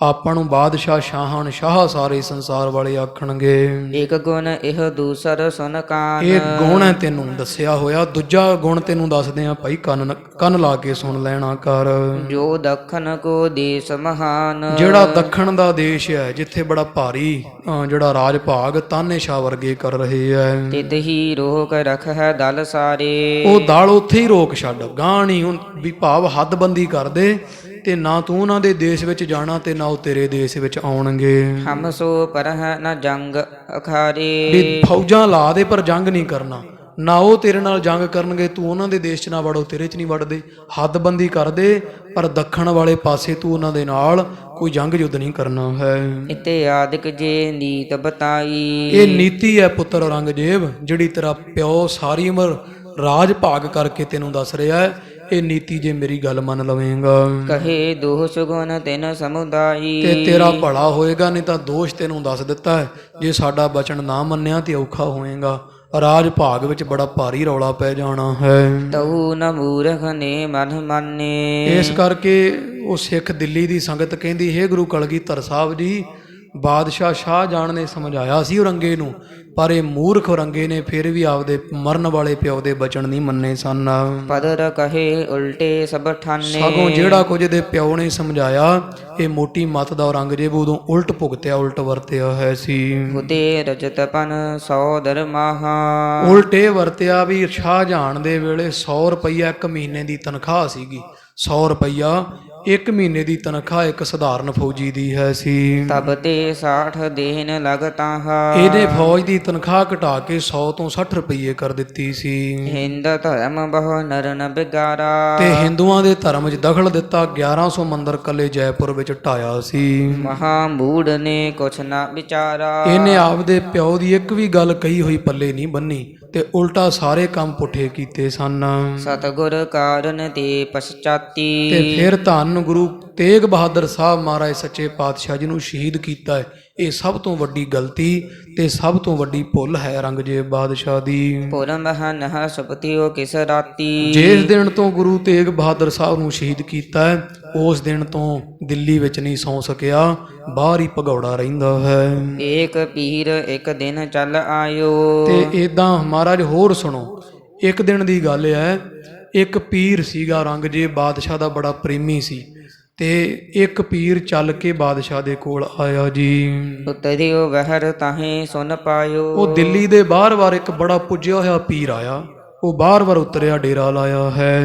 ਆਪਾਂ ਨੂੰ ਬਾਦਸ਼ਾਹ ਸ਼ਾਹਨ ਸ਼ਾਹ ਸਾਰੇ ਸੰਸਾਰ ਵਾਲੇ ਆਖਣਗੇ। ਇੱਕ ਗੁਣ ਇਹ ਦੂਸਰ ਸੁਨ ਕਾਨ। ਇਹ ਗੁਣ ਹੈ ਤੈਨੂੰ ਦੱਸਿਆ ਹੋਇਆ, ਦੂਜਾ ਗੁਣ ਤੈਨੂੰ ਦੱਸਦੇ ਆ ਭਾਈ, ਕੰਨ ਲਾ ਕੇ ਸੁਣ ਲੈਣਾ ਕਰ। ਜੋ ਦੱਖਣ ਕੋ ਦੇਸ਼ ਮਹਾਨ। ਜਿਹੜਾ ਦੱਖਣ ਦਾ ਦੇਸ਼ ਹੈ, ਜਿੱਥੇ ਬੜਾ ਭਾਰੀ ਜਿਹੜਾ ਰਾਜ ਭਾਗ ਤਾਨੇ ਸ਼ਾਹ ਵਰਗੇ ਕਰ ਰਹੇ ਐ, ਤਿਤ ਹੀ ਰੋਕ ਰਖ ਹੈ ਦਲ ਸਾਰੇ। ਉਹ ਦਲ ਉੱਥੇ ਹੀ ਰੋਕ ਛੱਡ, ਗਾਂ ਨਹੀਂ। ਹੁਣ ਵੀ ਭਾਵ ਹੱਦਬੰਦੀ ਕਰ ਦੇ, ਤੇ ਨਾ ਤੂੰ ਉਹਨਾਂ ਦੇ ਦੇਸ਼ ਵਿੱਚ ਜਾਣਾ ਤੇ ਨਾ ਉਹ ਤੇਰੇ ਦੇਸ਼ ਵਿੱਚ ਆਉਣਗੇ। ਹਮ ਸੋ ਪਰਹ ਨ ਜੰਗ ਅਖਾਰੇ। ਵੀ ਫੌਜਾਂ ਲਾ ਦੇ ਪਰ ਜੰਗ ਨਹੀਂ ਕਰਨਾ, ਨਾ ਉਹ ਤੇਰੇ ਨਾਲ ਜੰਗ ਕਰਨਗੇ, ਤੂੰ ਉਹਨਾਂ ਦੇ ਦੇਸ਼ 'ਚ ਨਾ ਵੜੋ, ਤੇਰੇ 'ਚ ਨਹੀਂ ਵੜਦੇ। ਹੱਦਬੰਦੀ ਕਰ ਦੇ, ਪਰ ਦੱਖਣ ਵਾਲੇ ਪਾਸੇ ਤੂੰ ਉਹਨਾਂ ਦੇ ਨਾਲ ਕੋਈ ਜੰਗ ਯੁੱਧ ਨਹੀਂ ਕਰਨਾ ਹੈ। ਇਤੇ ਆਦਿਕ ਜੇ ਨੀਤ ਬਤਾਈ। ਇਹ ਨੀਤੀ ਹੈ ਪੁੱਤਰ ਔਰੰਗਜ਼ੇਬ, ਜਿਹੜੀ ਤੇਰਾ ਪਿਓ ਸਾਰੀ ਉਮਰ ਰਾਜ ਭਾਗ ਕਰਕੇ ਤੈਨੂੰ ਦੱਸ ਰਿਹਾ ਹੈ। ਇਹ ਨੀਤੀ ਜੇ ਮੇਰੀ ਗੱਲ ਮੰਨ ਲਵੇਂਗਾ, ਕਹੇ ਦੋਸ਼ ਗੁਣ ਤਿਨ ਸਮੁਦਾਈ। ਤੇ ਤੇਰਾ ਭਲਾ ਹੋਏਗਾ, ਨਹੀਂ ਤਾਂ ਦੋਸ਼ ਤੈਨੂੰ ਦੱਸ ਦਿੱਤਾ ਹੈ। ਜੇ ਸਾਡਾ ਬਚਨ ਨਾ ਮੰਨਿਆ ਤੇ ਔਖਾ ਹੋਏਗਾ, ਰਾਜ ਭਾਗ ਵਿੱਚ ਬੜਾ ਭਾਰੀ ਰੌਲਾ ਪੈ ਜਾਣਾ ਹੈ। ਤਉ ਨ ਮੂਰਖ ਨੇ ਮਨ ਮਾਨੇ। ਇਸ ਕਰਕੇ ਉਹ ਸਿੱਖ ਦਿੱਲੀ ਦੀ ਸੰਗਤ ਕਹਿੰਦੀ, ਹੇ ਗੁਰੂ ਕਲਗੀਧਰ ਸਾਹਿਬ ਜੀ, ਬਾਦਸ਼ਾਹ ਸ਼ਾਹਜਹਾਨ ਨੇ ਸਮਝਾਇਆ ਸੀ ਔਰੰਗੇ ਨੂੰ, ਪਰ ਇਹ ਮੂਰਖ ਔਰੰਗੇ ਨੇ ਫਿਰ ਵੀ ਆਪਦੇ ਮਰਨ ਵਾਲੇ ਪਿਓ ਦੇ ਬਚਨ ਨਹੀਂ ਮੰਨੇ ਸਨ। ਪਦਰ ਕਹੇ ਉਲਟੇ ਸਭ ਠਾਨੇ। ਸਗੋਂ ਜਿਹੜਾ ਕੁਝ ਇਹਦੇ ਪਿਓ ਨੇ ਸਮਝਾਇਆ, ਇਹ ਮੋਟੀ ਮੱਤ ਦਾ ਔਰੰਗਜ਼ੇਬ ਉਦੋਂ ਉਲਟ ਭੁਗਤਿਆ, ਉਲਟ ਵਰਤਿਆ ਹੈ ਸੀ। ਹੁਤੇ ਰਜਤਪਨ 100 ਦਰਮਾਹਾ। ਉਲਟੇ ਵਰਤਿਆ ਵੀ ਸ਼ਾਹਜਹਾਨ ਦੇ ਵੇਲੇ 100 ਰੁਪਈਆ 1 ਮਹੀਨੇ ਦੀ ਤਨਖਾਹ ਸੀਗੀ। 100 ਰੁਪਈਆ 1 ਮਹੀਨੇ ਦੀ ਤਨਖਾਹ ਇੱਕ ਸਧਾਰਨ ਫੌਜੀ ਦੀ ਹੈ ਸੀ। ਤਬ ਤੇ 60 ਦੇਨ ਲਗਤਾਹਾ। ਇਹਨੇ ਫੌਜ ਦੀ ਤਨਖਾਹ ਘਟਾ ਕੇ 100 ਤੋਂ 60 ਰੁਪਈਏ ਕਰ ਦਿੱਤੀ ਸੀ। ਹਿੰਦ ਧਰਮ ਬਹੁ ਨਰ ਨ ਬਿਗਾਰਾ। ਤੇ ਹਿੰਦੂਆਂ ਦੇ ਧਰਮ 'ਚ ਦਖਲ ਦਿੱਤਾ। 1100 ਮੰਦਰ ਕੱਲੇ ਜੈਪੁਰ ਵਿੱਚ ਢਾਇਆ ਸੀ। ਮਹਾ ਮੂੜ ਨੇ ਕੁਛ ਨਾ ਵਿਚਾਰਾ। ਇਹਨੇ ਆਪਦੇ ਪਿਓ ਦੀ ਇੱਕ ਵੀ ਗੱਲ ਕਹੀ ਹੋਈ ਪੱਲੇ ਨਹੀਂ ਬੰਨੀ, ਤੇ ਉਲਟਾ ਸਾਰੇ ਕੰਮ ਪੁੱਠੇ ਕੀਤੇ ਸਨ। ਸਤਿਗੁਰ ਕਾਰਨ ਤੇ ਪਛਤਾਤੀ। ਤੇ ਫਿਰ ਧੰਨ ਗੁਰੂ ਤੇਗ ਬਹਾਦਰ ਸਾਹਿਬ ਮਹਾਰਾਜ ਸੱਚੇ ਪਾਤਸ਼ਾਹ ਜੀ ਨੂੰ ਸ਼ਹੀਦ ਕੀਤਾ ਹੈ। ਇਹ ਸਭ ਤੋਂ ਵੱਡੀ ਗਲਤੀ ਤੇ ਸਭ ਤੋਂ ਵੱਡੀ ਭੁੱਲ ਹੈ ਔਰੰਗਜ਼ੇਬ ਬਾਦਸ਼ਾਹ ਦੀ। ਪੁਰਮ ਨਹ ਸੁਪਤਿਓ ਕਿਸ ਰਾਤੀ। ਜਿਸ ਦਿਨ ਤੋਂ ਗੁਰੂ ਤੇਗ ਬਹਾਦਰ ਸਾਹਿਬ ਨੂੰ ਸ਼ਹੀਦ ਕੀਤਾ ਹੈ, ਉਸ ਦਿਨ ਤੋਂ ਦਿੱਲੀ ਵਿੱਚ ਨਹੀਂ ਸੌਂ ਸਕਿਆ, ਬਾਹਰ ਹੀ ਭਗੌੜਾ ਰਹਿੰਦਾ ਹੈ। ਏਕ ਪੀਰ ਇੱਕ ਦਿਨ ਚੱਲ ਆਇਓ। ਤੇ ਏਦਾਂ ਮਹਾਰਾਜ ਹੋਰ ਸੁਣੋ, ਇੱਕ ਦਿਨ ਦੀ ਗੱਲ ਹੈ, ਇੱਕ ਪੀਰ ਸੀਗਾ ਔਰੰਗਜ਼ੇਬ ਬਾਦਸ਼ਾਹ ਦਾ, ਬੜਾ ਪ੍ਰੇਮੀ ਸੀ, ਤੇ ਇੱਕ ਪੀਰ ਚੱਲ ਕੇ ਬਾਦਸ਼ਾਹ ਦੇ ਕੋਲ ਆਇਆ ਜੀ। ਉਤਰਿਓ ਵਹਿਰ ਤਾਹੇ ਸੁਨ ਪਾਇਓ। ਉਹ ਦਿੱਲੀ ਦੇ ਬਾਹਰ-ਬਾਹਰ ਇੱਕ ਬੜਾ ਪੁੱਜਿਆ ਹੋਇਆ ਪੀਰ ਆਇਆ, ਉਹ ਬਾਹਰ-ਬਾਹਰ ਉਤਰਿਆ, ਡੇਰਾ ਲਾਇਆ ਹੈ।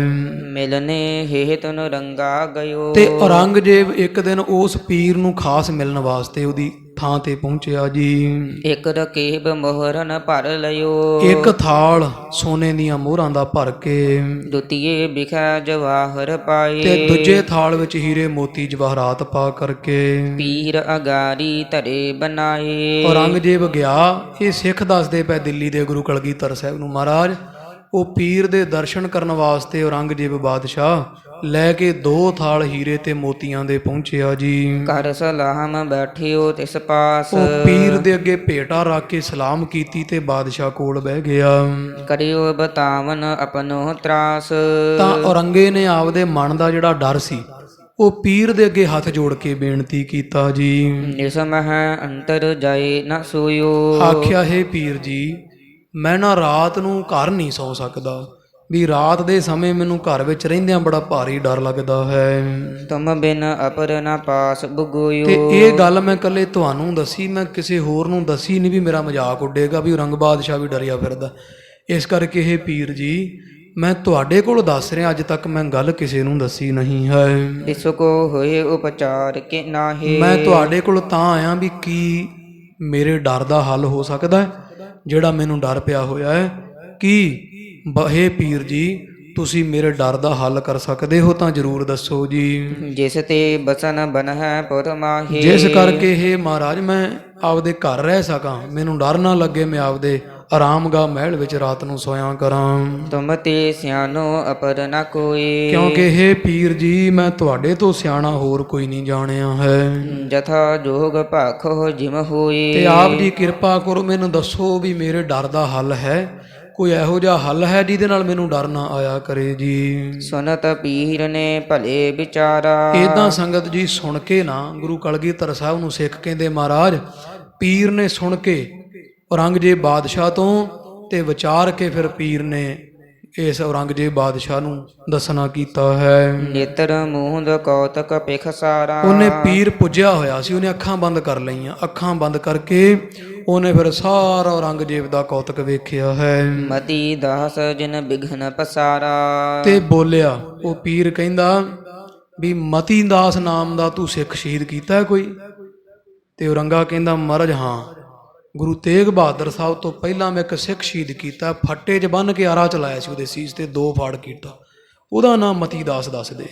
ਮਿਲਨੇ ਹੇਤ ਨੂੰ ਰੰਗਾ ਗਇਓ। ਤੇ ਔਰੰਗਜ਼ੇਬ ਇੱਕ ਦਿਨ ਉਸ ਪੀਰ ਨੂੰ ਖਾਸ ਮਿਲਣ ਵਾਸਤੇ ਉਹਦੀ ਥਾਂ ਤੇ ਪਹੁੰਚਿਆ ਜੀ। ਇਕ ਰਕੇਬ ਮੋਹਰਨ ਭਰ ਲਿਓ, ਇੱਕ ਥਾਲ ਸੋਨੇ ਦੀਆਂ ਮੋਹਰਾਂ ਦਾ ਭਰ ਕੇ, ਦੁਤੀਏ ਬਿਖੈ ਜਵਾਹਰ ਪਾਏ, ਤੇ ਦੂਜੇ ਥਾਲ ਵਿੱਚ ਹੀਰੇ ਮੋਤੀ ਜਵਾਹਰਾਤ ਪਾ ਕਰਕੇ ਪੀਰ ਅਗਾਰੀ ਧਰੇ ਬਣਾਏ। ਔਰੰਗਜ਼ੇਬ ਗਿਆ। ਇਹ ਸਿੱਖ ਦੱਸਦੇ ਪਏ ਦਿੱਲੀ ਦੇ ਗੁਰੂ ਕਲਗੀਧਰ ਸਾਹਿਬ ਨੂੰ, ਮਹਾਰਾਜ ਉਹ ਪੀਰ ਦੇ ਦਰਸ਼ਨ ਕਰਨ ਵਾਸਤੇ ਔਰੰਗਜ਼ੇਬ ਬਾਦਸ਼ਾਹ ਲੈ ਕੇ 2 ਥਾਲ ਹੀਰੇ ਤੇ ਮੋਤੀਆਂ ਦੇ ਪਹੁੰਚਿਆ ਜੀ। ਕਰ ਸਲਾਮ ਬੈਠਿਓ ਤਿਸ ਪਾਸ, ਉਹ ਪੀਰ ਦੇ ਅੱਗੇ ਭੇਟਾ ਰੱਖ ਕੇ ਸਲਾਮ ਕੀਤੀ ਤੇ ਬਾਦਸ਼ਾਹ ਕੋਲ ਬਹਿ ਗਿਆ। ਕਰਿਓ ਬਤਾਵਨ ਆਪਣੋ ਤਰਾਸ, ਤਾਂ ਔਰੰਗੇ ਨੇ ਆਪਦੇ ਮਨ ਦਾ ਜਿਹੜਾ ਡਰ ਸੀ ਉਹ ਪੀਰ ਦੇ ਅੱਗੇ ਹੱਥ ਜੋੜ ਕੇ ਬੇਨਤੀ ਕੀਤਾ ਜੀ। ਇਸ ਮਹਿ ਅੰਤਰ ਜਾਏ ਨਾ ਸੋਇਓ, ਆਖਿਆ ਹੈ ਪੀਰ ਜੀ, ਮੈਂ ਨਾ ਰਾਤ ਨੂੰ ਘਰ ਨਹੀਂ ਸੌ ਸਕਦਾ, ਵੀ ਰਾਤ ਦੇ ਸਮੇਂ ਮੈਨੂੰ ਘਰ ਵਿੱਚ ਰਹਿੰਦਿਆਂ ਬੜਾ ਭਾਰੀ ਡਰ ਲੱਗਦਾ ਹੈ। ਤੁਮ ਬਿਨ ਅਪਰ ਨਾ ਪਾਸ ਬੁਗੋਇਓ, ਤੇ ਇਹ ਗੱਲ ਮੈਂ ਇਕੱਲੇ ਤੁਹਾਨੂੰ ਦੱਸੀ, ਮੈਂ ਕਿਸੇ ਹੋਰ ਨੂੰ ਦੱਸੀ ਨਹੀਂ ਵੀ ਮੇਰਾ ਮਜ਼ਾਕ ਉੱਡੇਗਾ ਵੀ ਔਰੰਗ ਬਾਦਸ਼ਾਹ ਵੀ ਡਰਿਆ ਫਿਰਦਾ। ਇਸ ਕਰਕੇ ਇਹ ਪੀਰ ਜੀ ਮੈਂ ਤੁਹਾਡੇ ਕੋਲ ਦੱਸ ਰਿਹਾ, ਅੱਜ ਤੱਕ ਮੈਂ ਗੱਲ ਕਿਸੇ ਨੂੰ ਦੱਸੀ ਨਹੀਂ ਹੈ। ਇਸ ਕੋ ਹੋਏ ਉਪਚਾਰ ਕੇ ਨਾਹੀ, ਮੈਂ ਤੁਹਾਡੇ ਕੋਲ ਤਾਂ ਆਇਆ ਵੀ ਕੀ ਮੇਰੇ ਡਰ ਦਾ ਹੱਲ ਹੋ ਸਕਦਾ ਹੈ, ਜਿਹੜਾ ਮੈਨੂੰ ਡਰ ਪਿਆ ਹੋਇਆ ਹੈ। ਕੀ ਬਹੇ ਪੀਰ ਜੀ ਤੁਸੀਂ ਮੇਰੇ ਡਰ ਦਾ ਹੱਲ ਕਰ ਸਕਦੇ ਹੋ ਤਾਂ ਜ਼ਰੂਰ ਦੱਸੋ ਜੀ। ਜਿਸ ਤੇ ਬਸਨ ਬਨ ਹੈ ਪੁਰ ਮਾਹੀ, ਜਿਸ ਕਰਕੇ ਇਹ ਮਹਾਰਾਜ ਮੈਂ ਆਪਦੇ ਘਰ ਰਹਿ ਸਕਾਂ, ਮੈਨੂੰ ਡਰ ਨਾ ਲੱਗੇ, ਮੈਂ ਆਪਦੇ ਆਰਾਮਗਾਹ ਮਹਿਲ ਵਿੱਚ ਰਾਤ ਨੂੰ ਸੋਇਆ ਕਰਾਂ। ਤੁਮ ਤੇ ਸਿਆਨੋ ਅਪਰ ਨਾ ਕੋਈ, ਕਿਉਂਕਿ ਇਹ ਪੀਰ ਜੀ ਮੈਂ ਤੁਹਾਡੇ ਤੋਂ ਸਿਆਣਾ ਹੋਰ ਕੋਈ ਨਹੀਂ ਜਾਣਿਆ ਹੈ। ਜਥਾ ਜੋਗ ਭਾਖੋ ਜਿਮ ਹੋਈ, ਤੇ ਆਪ ਜੀ ਕਿਰਪਾ ਕਰੋ ਮੈਨੂੰ ਦੱਸੋ ਵੀ ਮੇਰੇ ਡਰ ਦਾ ਹੱਲ ਹੈ, ਕੋਈ ਇਹੋ ਜਿਹਾ ਹੱਲ ਹੈ ਜਿਹਦੇ ਨਾਲ ਮੈਨੂੰ ਡਰ ਨਾ ਆਇਆ ਕਰੇ ਜੀ। ਸੁਨਤ ਪੀਰ ਨੇ ਭਲੇ ਵਿਚਾਰਾ, ਏਦਾਂ ਸੰਗਤ ਜੀ ਸੁਣ ਕੇ ਨਾ ਗੁਰੂ ਕਲਗੀਧਰ ਸਾਹਿਬ ਨੂੰ ਸਿੱਖ ਕਹਿੰਦੇ ਮਹਾਰਾਜ ਪੀਰ ਨੇ ਸੁਣ ਕੇ ਔਰੰਗਜ਼ੇਬ ਬਾਦਸ਼ਾਹ ਤੋਂ ਤੇ ਵਿਚਾਰ ਕੇ ਫਿਰ ਪੀਰ ਨੇ ਇਸ ਔਰੰਗਜ਼ੇਬ ਬਾਦਸ਼ਾਹ ਨੂੰ ਦੱਸਣਾ ਕੀਤਾ ਹੈ। ਨੇਤਰ ਮੂੰਦ ਕੌਤਕ ਪਿਖ ਸਾਰਾ, ਉਹਨੇ ਪੀਰ ਪੁੱਜਿਆ ਹੋਇਆ ਸੀ, ਉਹਨੇ ਅੱਖਾਂ ਬੰਦ ਕਰ ਲਈਆਂ। ਅੱਖਾਂ ਬੰਦ ਕਰਕੇ ਉਹਨੇ ਫਿਰ ਸਾਰਾ ਔਰੰਗਜ਼ੇਬ ਦਾ ਕੌਤਕ ਵੇਖਿਆ ਹੈ। ਮਤੀ ਦਾਸ ਜਿਨ ਬਿਘਨ ਪਸਾਰਾ, ਤੇ ਬੋਲਿਆ ਉਹ ਪੀਰ ਕਹਿੰਦਾ ਵੀ ਮਤੀ ਦਾਸ ਨਾਮ ਦਾ ਤੂੰ ਸਿੱਖ ਸ਼ਹੀਦ ਕੀਤਾ ਕੋਈ? ਤੇ ਔਰੰਗਾ ਕਹਿੰਦਾ ਮਹਾਰਾਜ ਹਾਂ, ਗੁਰੂ ਤੇਗ ਬਹਾਦਰ ਸਾਹਿਬ ਤੋਂ ਪਹਿਲਾਂ ਮੈਂ ਇੱਕ ਸਿੱਖ ਸ਼ਹੀਦ ਕੀਤਾ, ਫੱਟੇ 'ਚ ਬੰਨ੍ਹ ਕੇ ਆਰਾ ਚਲਾਇਆ ਸੀ ਉਹਦੇ ਸੀਸ ਤੇ 2 ਫਾੜ ਕੀਤਾ, ਉਹਦਾ ਨਾਮ ਮਤੀ ਦਾਸ ਦੱਸਦੇ।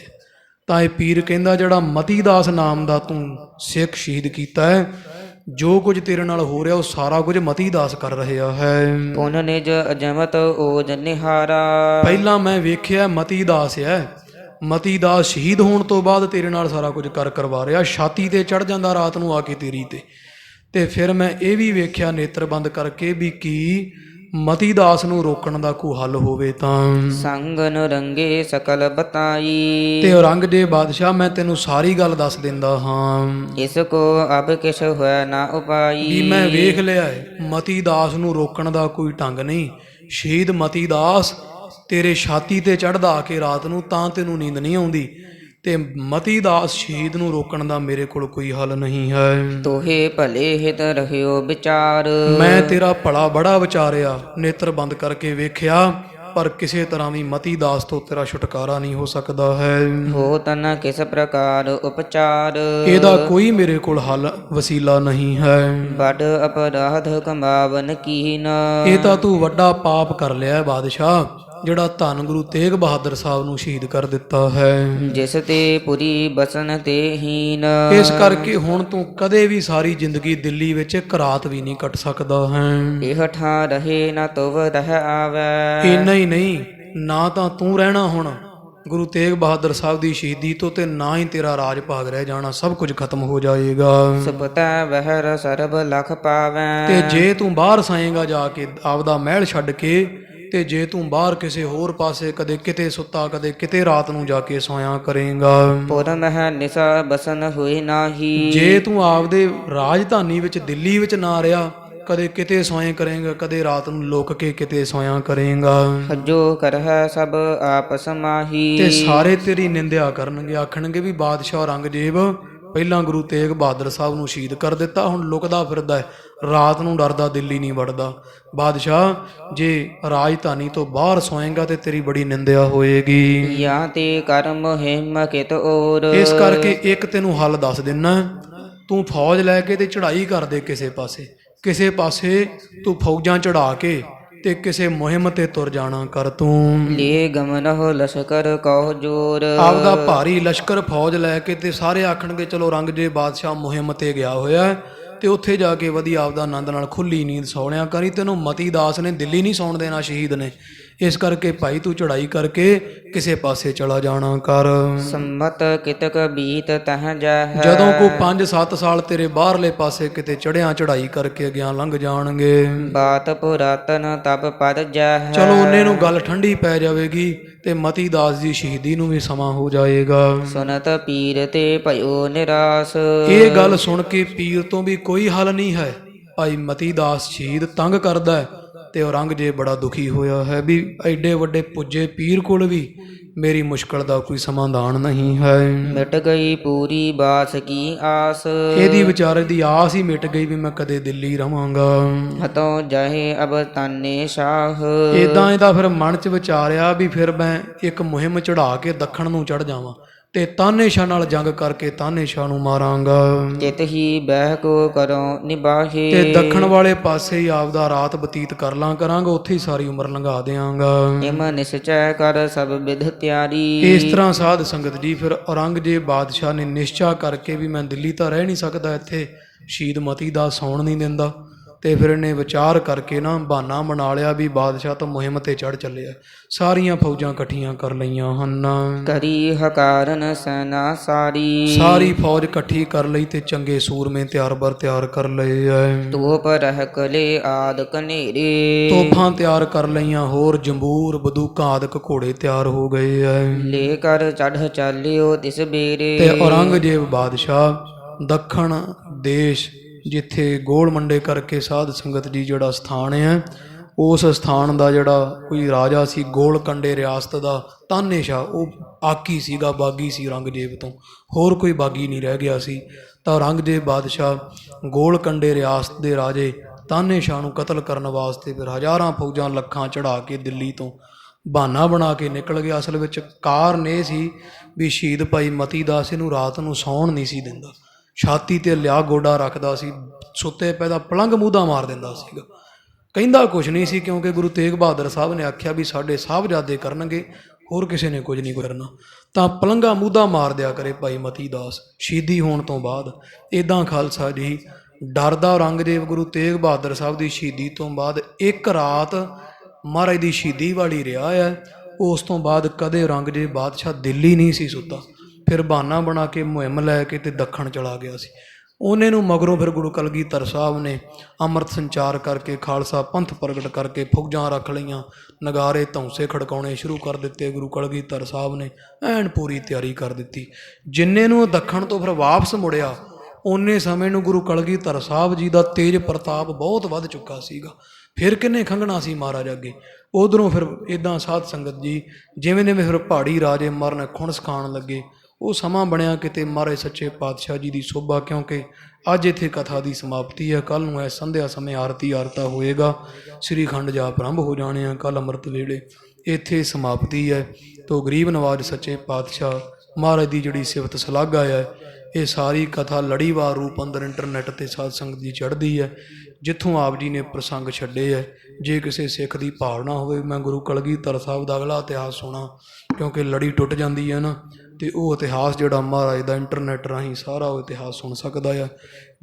ਤਾਂ ਇਹ ਪੀਰ ਕਹਿੰਦਾ ਜਿਹੜਾ ਮਤੀ ਦਾਸ ਨਾਮ ਦਾ ਤੂੰ ਸਿੱਖ ਸ਼ਹੀਦ ਕੀਤਾ ਹੈ, ਜੋ ਕੁਝ ਤੇਰੇ ਨਾਲ ਹੋ ਰਿਹਾ ਉਹ ਸਾਰਾ ਕੁਝ ਮਤੀ ਦਾਸ ਕਰ ਰਿਹਾ ਹੈ। ਪੁਨ ਨਿਜ ਅਜਮਤ ਓਜ ਨਿਹਾਰਾ, ਪਹਿਲਾਂ ਮੈਂ ਵੇਖਿਆ ਮਤੀ ਦਾਸ ਹੈ, ਮਤੀ ਦਾਸ ਸ਼ਹੀਦ ਹੋਣ ਤੋਂ ਬਾਅਦ ਤੇਰੇ ਨਾਲ ਸਾਰਾ ਕੁਝ ਕਰਵਾ ਰਿਹਾ, ਛਾਤੀ ਤੇ ਚੜ ਜਾਂਦਾ ਰਾਤ ਨੂੰ ਆ ਕੇ ਤੇਰੀ ਤੇ ਫਿਰ ਮੈਂ ਇਹ ਵੀ ਵੇਖਿਆ ਨੇਤਰ ਬੰਦ ਕਰਕੇ ਵੀ ਕੀ ਮਤੀ ਦਾਸ ਨੂੰ ਰੋਕਣ ਦਾ ਕੋਈ ਹੱਲ ਹੋਵੇ ਤਾਂ। ਸੰਗ ਨਰੰਗੇ ਸਕਲ ਬਤਾਈ, ਤੇ ਔਰੰਗਜ਼ੇਬ ਬਾਦਸ਼ਾਹ ਮੈਂ ਤੈਨੂੰ ਸਾਰੀ ਗੱਲ ਦੱਸ ਦਿੰਦਾ ਹਾਂ। ਇਸ ਕੋ ਅਬ ਕਿਛ ਹੋਇਆ ਨਾ ਉਪਾਈ, ਵੀ ਮੈਂ ਵੇਖ ਲਿਆ ਹੈ ਮਤੀ ਦਾਸ ਨੂੰ ਰੋਕਣ ਦਾ ਕੋਈ ਢੰਗ ਨਹੀਂ। ਸ਼ਹੀਦ ਮਤੀ ਦਾਸ ਤੇਰੇ ਛਾਤੀ ਤੇ ਚੜ੍ਹਦਾ ਆ ਕੇ ਰਾਤ ਨੂੰ ਤਾਂ ਤੈਨੂੰ ਨੀਂਦ ਨਹੀਂ ਆਉਂਦੀ, ਤੇ ਮਤੀ ਦਾਸ ਸ਼ਹੀਦ ਨੂੰ ਰੋਕਣ ਦਾ ਮੇਰੇ ਕੋਲ ਕੋਈ ਹੱਲ ਨਹੀਂ ਹੈ। ਤੋਹੇ ਭਲੇ ਹਿਤ ਰਹਿਓ ਵਿਚਾਰ, ਮੈਂ ਤੇਰਾ ਭਲਾ ਬੜਾ ਵਿਚਾਰਿਆ, ਨੇਤਰ ਬੰਦ ਕਰਕੇ ਵੇਖਿਆ, ਪਰ ਕਿਸੇ ਤਰ੍ਹਾਂ ਵੀ ਮਤੀ ਦਾਸ ਤੋਂ ਤੇਰਾ ਛੁਟਕਾਰਾ ਨਹੀਂ ਹੋ ਸਕਦਾ ਹੈ। ਹੋ ਤਨ ਕਿਸ ਪ੍ਰਕਾਰ ਉਪਚਾਰ, ਇਹਦਾ ਕੋਈ ਮੇਰੇ ਕੋਲ ਹੱਲ ਵਸੀਲਾ ਨਹੀਂ ਹੈ। ਬੜ ਅਪਰਾਧ ਕਮਾਵਨ ਕੀਨ, ਇਹ ਤਾਂ ਤੂੰ ਵੱਡਾ ਪਾਪ ਕਰ ਲਿਆ ਬਾਦਸ਼ਾਹ, ਜਿਹੜਾ ਧੰਨ ਗੁਰੂ ਤੇਗ ਬਹਾਦਰ ਸਾਹਿਬ ਨੂੰ ਸ਼ਹੀਦ ਕਰ ਦਿੱਤਾ ਹੈ। ਜਿਸ ਤੇ ਪੁਰੀ ਬਸਨ ਤੇ ਹੀਨ, ਇਸ ਕਰਕੇ ਹੁਣ ਤੂੰ ਕਦੇ ਵੀ ਸਾਰੀ ਜ਼ਿੰਦਗੀ ਦਿੱਲੀ ਵਿੱਚ ਇੱਕ ਰਾਤ ਵੀ ਨਹੀਂ ਕੱਟ ਸਕਦਾ ਹੈ। ਇਹ ਠਾ ਰਹੇ ਨਾ ਤੁਵ ਰਹਿ ਆਵੈ, ਇੰਨਾ ਹੀ ਨਹੀਂ, ਨਾ ਤਾਂ ਤੂੰ ਰਹਿਣਾ ਹੁਣ ਗੁਰੂ ਤੇਗ ਬਹਾਦਰ ਸਾਹਿਬ ਦੀ ਸ਼ਹੀਦੀ ਤੋਂ, ਤੇ ਨਾ ਹੀ ਤੇਰਾ ਰਾਜ ਭਾਗ ਰਹਿ ਜਾਣਾ, ਸਭ ਕੁਝ ਖਤਮ ਹੋ ਜਾਏਗਾ। ਸੁਪਤਾ ਵਹਿਰ ਸਰਬ ਲਖ ਪਾਵੈ, ਤੇ ਜੇ ਤੂੰ ਬਾਹਰ ਸਾਏਗਾ ਜਾ ਕੇ ਆਪਦਾ ਮਹਿਲ ਛੱਡ ਕੇ, ਤੇ ਜੇ ਤੂੰ ਬਾਹਰ ਕਿਸੇ ਹੋਰ ਪਾਸੇ ਕਦੇ ਕਿਤੇ ਸੁੱਤਾ ਕਦੇ ਕਿਤੇ ਰਾਤ ਨੂੰ ਜਾ ਕੇ ਸੋਇਆ ਕਰੇਗਾ। ਪੁਰ ਮਹਿ ਨਿਸਾ ਬਸਨ ਹੋਈ ਨਾਹੀ, ਜੇ ਤੂੰ ਆਪਦੇ ਰਾਜਧਾਨੀ ਵਿੱਚ ਦਿੱਲੀ ਵਿੱਚ ਨਾ ਰਿਹਾ, ਕਦੇ ਕਿਤੇ ਸੋਏ ਕਰੇਗਾ, ਕਦੇ ਰਾਤ ਨੂੰ ਲੁਕ ਕੇ ਕਿਤੇ ਸੋਇਆ ਕਰੇਗਾ। ਜੋ ਕਰਹਿ ਸਭ ਆਪ ਸਮਾਹੀ, ਤੇ ਸਾਰੇ ਤੇਰੀ ਨਿੰਦਿਆ ਕਰਨਗੇ, ਆਖਣਗੇ ਵੀ ਬਾਦਸ਼ਾਹ ਔਰੰਗਜ਼ੇਬ ਪਹਿਲਾਂ ਗੁਰੂ ਤੇਗ ਬਹਾਦਰ ਸਾਹਿਬ ਨੂੰ ਸ਼ਹੀਦ ਕਰ ਦਿੱਤਾ, ਹੁਣ ਲੁਕਦਾ ਫਿਰਦਾ ਹੈ, ਰਾਤ ਨੂੰ ਡਰਦਾ ਦਿੱਲੀ ਨਹੀਂ ਵੜਦਾ। ਬਾਦਸ਼ਾਹ ਜੇ ਰਾਜਧਾਨੀ ਤੋਂ ਬਾਹਰ ਸੋਏਗਾ ਤੇ ਤੇਰੀ ਬੜੀ ਨਿੰਦਿਆ ਹੋਏਗੀ। ਜਾਂ ਤੇ ਕਰਮ ਹਿਮ ਕਿਤ ਔਰ, ਇਸ ਕਰਕੇ ਇੱਕ ਤੈਨੂੰ ਹੱਲ ਦੱਸ ਦਿੰਨਾ, ਤੂੰ ਫੌਜ ਲੈ ਕੇ ਤੇ ਚੜ੍ਹਾਈ ਕਰ ਦੇ ਕਿਸੇ ਪਾਸੇ ਤੂੰ ਫੌਜਾਂ ਚੜਾ ਕੇ ਤੇ ਕਿਸੇ ਮੁਹਿੰਮ ਤੇ ਤੁਰ ਜਾਣਾ ਕਰ ਤੂੰ। ਲੇ ਗਮਨਹੁ ਲਸ਼ਕਰ ਕਹੁ ਜੋਰ। ਆਪਦਾ ਭਾਰੀ ਲਸ਼ਕਰ ਫੌਜ ਲੈ ਕੇ ਤੇ ਸਾਰੇ ਆਖਣਗੇ ਚਲੋ ਔਰੰਗਜ਼ੇਬ ਬਾਦਸ਼ਾਹ ਮੁਹਿੰਮ ਤੇ ਗਿਆ ਹੋਇਆ ਹੈ, ਤੇ ਉੱਥੇ ਜਾ ਕੇ ਵਧੀਆ ਆਪਦਾ ਆਨੰਦ ਨਾਲ ਖੁੱਲੀ ਨੀਂਦ ਸੌਣਿਆ ਕਰੀ। ਤੈਨੂੰ ਮਤੀ ਦਾਸ ਨੇ ਦਿੱਲੀ ਨਹੀਂ ਸੌਣ ਦੇਣਾ, ਸ਼ਹੀਦ ਨੇ। ਇਸ ਕਰਕੇ ਭਾਈ ਤੂੰ ਚੜ੍ਹਾਈ ਕਰਕੇ ਕਿਸੇ ਪਾਸੇ ਚਲਾ ਜਾਣਾ ਕਰ। ਸੰਮਤ ਕਿਤਕ ਬੀਤ ਤਹ ਜਹ। ਜਦੋਂ ਕੋ 5-7 ਸਾਲ ਤੇਰੇ ਬਾਹਰਲੇ ਪਾਸੇ ਕਿਤੇ ਚੜਿਆ ਚੜ੍ਹਾਈ ਕਰਕੇ ਅਗਿਆਂ ਲੰਘ ਜਾਣਗੇ। ਬਾਤ ਪੁਰਾਤਨ ਤਬ ਪਦ ਜਹ। ਚਲੋ ਉਹਨੇ ਨੂੰ ਗੱਲ ਠੰਡੀ ਪੈ ਜਾਵੇਗੀ ਤੇ ਮਤੀ ਦਾਸ ਦੀ ਸ਼ਹੀਦੀ ਨੂੰ ਵੀ ਸਮਾਂ ਹੋ ਜਾਏਗਾ। ਸੁਨਤ ਪੀਰ ਤੇ ਭਇਓ ਨਿਰਾਸ। ਇਹ ਗੱਲ ਸੁਣ ਕੇ ਪੀਰ ਤੋਂ ਵੀ ਕੋਈ ਹੱਲ ਨਹੀਂ ਹੈ। ਭਾਈ ਮਤੀ ਦਾਸ ਸ਼ਹੀਦ ਤੰਗ ਕਰਦਾ ਹੈ ਤੇ ਔਰੰਗਜ਼ੇਬ ਬੜਾ ਦੁਖੀ ਹੋਇਆ ਹੈ ਵੀ ਐਡੇ ਵੱਡੇ ਪੁੱਜੇ ਪੀਰ ਕੋਲ ਵੀ ਮੇਰੀ ਮੁਸ਼ਕਲ ਦਾ ਕੋਈ ਸਮਾਧਾਨ ਨਹੀਂ ਹੈ। ਮਿਟ ਗਈ ਪੂਰੀ ਬਾਸ ਕੀ ਆਸ। ਇਹਦੀ ਵਿਚਾਰੇ ਦੀ ਆਸ ਹੀ ਮਿਟ ਗਈ ਵੀ ਮੈਂ ਕਦੇ ਦਿੱਲੀ ਰਵਾਂਗਾ। ਹਤੋਂ ਜਹੇ ਅਬ ਤਾਨੇ ਸ਼ਾਹ। ਇਦਾਂ ਇਹਦਾ ਫਿਰ ਮਨ 'ਚ ਵਿਚਾਰਿਆ ਵੀ ਫਿਰ ਮੈਂ ਇੱਕ ਮੁਹਿੰਮ ਚੜਾ ਕੇ ਦੱਖਣ ਨੂੰ ਚੜ ਜਾਵਾਂ ਤੇ ਤਾਨੇਸ਼ਾਹ ਨਾਲ ਜੰਗ ਕਰਕੇ ਤਾਨੇਸ਼ਾਹ ਨੂੰ ਮਾਰਾਂਗਾ। ਚਿਤ ਹੀ ਬਹਿ ਕੋ ਕਰੋ ਨਿਬਾਹੇ। ਤੇ ਦੱਖਣ ਵਾਲੇ ਪਾਸੇ ਹੀ ਆਪਦਾ ਰਾਤ ਬਤੀਤ ਕਰ ਲਾਂ ਕਰਾਂਗਾ, ਉੱਥੇ ਹੀ ਸਾਰੀ ਉਮਰ ਲੰਘਾ ਦਿਆਂਗਾ। ਇਮ ਨਿਸਚੈ ਕਰ ਸਭ ਵਿਧ ਤਿਆਰੀ। ਇਸ ਤਰ੍ਹਾਂ ਸਾਧ ਸੰਗਤ ਜੀ ਫਿਰ ਔਰੰਗਜ਼ੇਬ ਬਾਦਸ਼ਾਹ ਨੇ ਨਿਸ਼ਚਾ ਕਰਕੇ ਵੀ ਮੈਂ ਦਿੱਲੀ ਤਾਂ ਰਹਿ ਨਹੀਂ ਸਕਦਾ, ਇੱਥੇ ਸ਼ਹੀਦ ਮਤੀ ਦਾ ਸੌਣ ਨਹੀਂ ਦਿੰਦਾ। ਤੇ ਫਿਰ ਇਹਨੇ ਵਿਚਾਰ ਕਰਕੇ ਨਾ ਬਹਾਨਾ ਬਣਾ ਲਿਆ ਵੀ ਬਾਦਸ਼ਾਹ ਤਾਂ ਮੁਹਿੰਮ ਤੇ ਚੜ੍ਹ ਚੱਲਿਆ। ਸਾਰੀਆਂ ਫੌਜਾਂ ਇਕੱਠੀਆਂ ਕਰ ਲਈਆਂ ਹਨ। ਕਰੀ ਹਕਾਰਨ ਸੈਨਾ ਸਾਰੀ। ਸਾਰੀ ਫੌਜ ਇਕੱਠੀ ਕਰ ਲਈ ਤੇ ਚੰਗੇ ਸੂਰਮੇ ਤਿਆਰ ਕਰ ਲਏ ਐ। ਤੋਪ ਰਹਿ ਕਲੇ ਆਦ ਕਨੇਰੇ। ਤੋਪਾਂ ਤਿਆਰ ਕਰ ਲਈਆਂ, ਹੋਰ ਜੰਬੂਰ ਬੰਦੂਕਾਂ ਆਦਿਕ ਘੋੜੇ ਤਿਆਰ ਹੋ ਗਏ ਐ। ਲੈ ਕਰ ਚੜ੍ਹ ਚਾਲਿਓ ਤਿਸ ਬੇਰੇ। ਤੇ ਔਰੰਗਜ਼ੇਬ ਬਾਦਸ਼ਾਹ ਦੱਖਣ ਦੇਸ਼ ਜਿੱਥੇ ਗੋਲ ਮੰਡੇ ਕਰਕੇ ਸਾਧ ਸੰਗਤ ਜੀ ਜਿਹੜਾ ਸਥਾਨ ਹੈ, ਉਸ ਸਥਾਨ ਦਾ ਜਿਹੜਾ ਕੋਈ ਰਾਜਾ ਸੀ ਗੋਲ ਕੰਡੇ ਰਿਆਸਤ ਦਾ ਤਾਨੇਸ਼ਾਹ, ਉਹ ਆਕੀ ਸੀਗਾ, ਬਾਗੀ ਸੀ ਔਰੰਗਜ਼ੇਬ ਤੋਂ, ਹੋਰ ਕੋਈ ਬਾਗੀ ਨਹੀਂ ਰਹਿ ਗਿਆ ਸੀ। ਤਾਂ ਔਰੰਗਜ਼ੇਬ ਬਾਦਸ਼ਾਹ ਗੋਲ ਕੰਡੇ ਰਿਆਸਤ ਦੇ ਰਾਜੇ ਤਾਨੇਸ਼ਾਹ ਨੂੰ ਕਤਲ ਕਰਨ ਵਾਸਤੇ ਫਿਰ ਹਜ਼ਾਰਾਂ ਫੌਜਾਂ ਲੱਖਾਂ ਚੜ੍ਹਾ ਕੇ ਦਿੱਲੀ ਤੋਂ ਬਹਾਨਾ ਬਣਾ ਕੇ ਨਿਕਲ ਗਿਆ। ਅਸਲ ਵਿੱਚ ਕਾਰਨ ਇਹ ਸੀ ਵੀ ਸ਼ਹੀਦ ਭਾਈ ਮਤੀ ਦਾਸ ਇਹਨੂੰ ਰਾਤ ਨੂੰ ਸੌਣ ਨਹੀਂ ਸੀ ਦਿੰਦਾ, ਛਾਤੀ ਤੇ ਲਿਆ ਗੋਡਾ ਰੱਖਦਾ ਸੀ, ਸੁੱਤੇ ਪੈਦਾ ਪਲੰਗ ਮੂਧਾ ਮਾਰ ਦਿੰਦਾ ਸੀਗਾ, ਕਹਿੰਦਾ ਕੁਛ ਨਹੀਂ ਸੀ, ਕਿਉਂਕਿ ਗੁਰੂ ਤੇਗ ਬਹਾਦਰ ਸਾਹਿਬ ਨੇ ਆਖਿਆ ਵੀ ਸਾਡੇ ਸਾਹਿਬਜ਼ਾਦੇ ਕਰਨਗੇ, ਹੋਰ ਕਿਸੇ ਨੇ ਕੁਝ ਨਹੀਂ ਕਰਨਾ। ਤਾਂ ਪਲੰਗਾ ਮੂਧਾ ਮਾਰ ਦਿਆ ਕਰੇ ਭਾਈ ਮਤੀ ਦਾਸ ਸ਼ਹੀਦੀ ਹੋਣ ਤੋਂ ਬਾਅਦ। ਇੱਦਾਂ ਖਾਲਸਾ ਜੀ ਡਰਦਾ ਔਰੰਗਜ਼ੇਬ ਗੁਰੂ ਤੇਗ ਬਹਾਦਰ ਸਾਹਿਬ ਦੀ ਸ਼ਹੀਦੀ ਤੋਂ ਬਾਅਦ ਇੱਕ ਰਾਤ ਮਹਾਰਾਜ ਦੀ ਸ਼ਹੀਦੀ ਵਾਲੀ ਰਿਹਾ ਹੈ। ਉਸ ਤੋਂ ਬਾਅਦ ਕਦੇ ਔਰੰਗਜ਼ੇਬ ਬਾਦਸ਼ਾਹ ਦਿੱਲੀ ਨਹੀਂ ਸੀ ਸੁੱਤਾ। ਫਿਰ ਬਹਾਨਾ ਬਣਾ ਕੇ ਮੁਹਿੰਮ ਲੈ ਕੇ ਤੇ ਦੱਖਣ ਚਲਾ ਗਿਆ ਸੀ। ਉਹਨੇ ਨੂੰ ਮਗਰੋਂ ਫਿਰ ਗੁਰੂ ਕਲਗੀਧਰ ਸਾਹਿਬ ਨੇ ਅੰਮ੍ਰਿਤ ਸੰਚਾਰ ਕਰਕੇ ਖਾਲਸਾ ਪੰਥ ਪ੍ਰਗਟ ਕਰਕੇ ਫੌਜਾਂ ਰੱਖ ਲਈਆਂ, ਨਗਾਰੇ ਧੌਂਸੇ ਖੜਕਾਉਣੇ ਸ਼ੁਰੂ ਕਰ ਦਿੱਤੇ। ਗੁਰੂ ਕਲਗੀਧਰ ਸਾਹਿਬ ਨੇ ਐਨ ਪੂਰੀ ਤਿਆਰੀ ਕਰ ਦਿੱਤੀ। ਜਿੰਨੇ ਨੂੰ ਦੱਖਣ ਤੋਂ ਫਿਰ ਵਾਪਸ ਮੁੜਿਆ, ਓਨੇ ਸਮੇਂ ਨੂੰ ਗੁਰੂ ਕਲਗੀਧਰ ਸਾਹਿਬ ਜੀ ਦਾ ਤੇਜ ਪ੍ਰਤਾਪ ਬਹੁਤ ਵੱਧ ਚੁੱਕਾ ਸੀਗਾ। ਫਿਰ ਕਿੰਨੇ ਖੰਘਣਾ ਸੀ ਮਹਾਰਾਜ ਅੱਗੇ। ਉਧਰੋਂ ਫਿਰ ਇੱਦਾਂ ਸਾਧ ਸੰਗਤ ਜੀ ਜਿਵੇਂ ਜਿਵੇਂ ਫਿਰ ਪਹਾੜੀ ਰਾਜੇ ਮਰਨ ਖੁਣ ਸਿਖਾਉਣ ਲੱਗੇ, ਉਹ ਸਮਾਂ ਬਣਿਆ ਕਿਤੇ ਮਹਾਰਾਜ ਸੱਚੇ ਪਾਤਸ਼ਾਹ ਜੀ ਦੀ ਸੋਭਾ, ਕਿਉਂਕਿ ਅੱਜ ਇੱਥੇ ਕਥਾ ਦੀ ਸਮਾਪਤੀ ਹੈ। ਕੱਲ੍ਹ ਨੂੰ ਐ ਸੰਧਿਆ ਸਮੇਂ ਆਰਤੀ ਆਰਤਾ ਹੋਏਗਾ, ਸ੍ਰੀ ਖੰਡ ਜਾਪ ਆਰੰਭ ਹੋ ਜਾਣੇ ਆ। ਕੱਲ੍ਹ ਅੰਮ੍ਰਿਤ ਵੇਲੇ ਇੱਥੇ ਸਮਾਪਤੀ ਹੈ। ਤੋ ਗਰੀਬ ਨਵਾਜ ਸੱਚੇ ਪਾਤਸ਼ਾਹ ਮਹਾਰਾਜ ਦੀ ਜਿਹੜੀ ਸਿਫਤ ਸਲਾਘਾ ਹੈ, ਇਹ ਸਾਰੀ ਕਥਾ ਲੜੀਵਾਰ ਰੂਪ ਅੰਦਰ ਇੰਟਰਨੈੱਟ 'ਤੇ ਸਾਧ ਸੰਗਤ ਦੀ ਚੜ੍ਹਦੀ ਹੈ। ਜਿੱਥੋਂ ਆਪ ਜੀ ਨੇ ਪ੍ਰਸੰਗ ਛੱਡੇ ਹੈ, ਜੇ ਕਿਸੇ ਸਿੱਖ ਦੀ ਭਾਵਨਾ ਹੋਵੇ ਮੈਂ ਗੁਰੂ ਕਲਗੀਧਰ ਸਾਹਿਬ ਦਾ ਅਗਲਾ ਇਤਿਹਾਸ ਸੁਣਾ, ਕਿਉਂਕਿ ਲੜੀ ਟੁੱਟ ਜਾਂਦੀ ਹੈ ਨਾ, ਤੇ ਉਹ ਇਤਿਹਾਸ ਜਿਹੜਾ ਮਹਾਰਾਜ ਦਾ ਇੰਟਰਨੈੱਟ ਰਾਹੀਂ ਸਾਰਾ ਉਹ ਇਤਿਹਾਸ ਸੁਣ ਸਕਦਾ ਆ।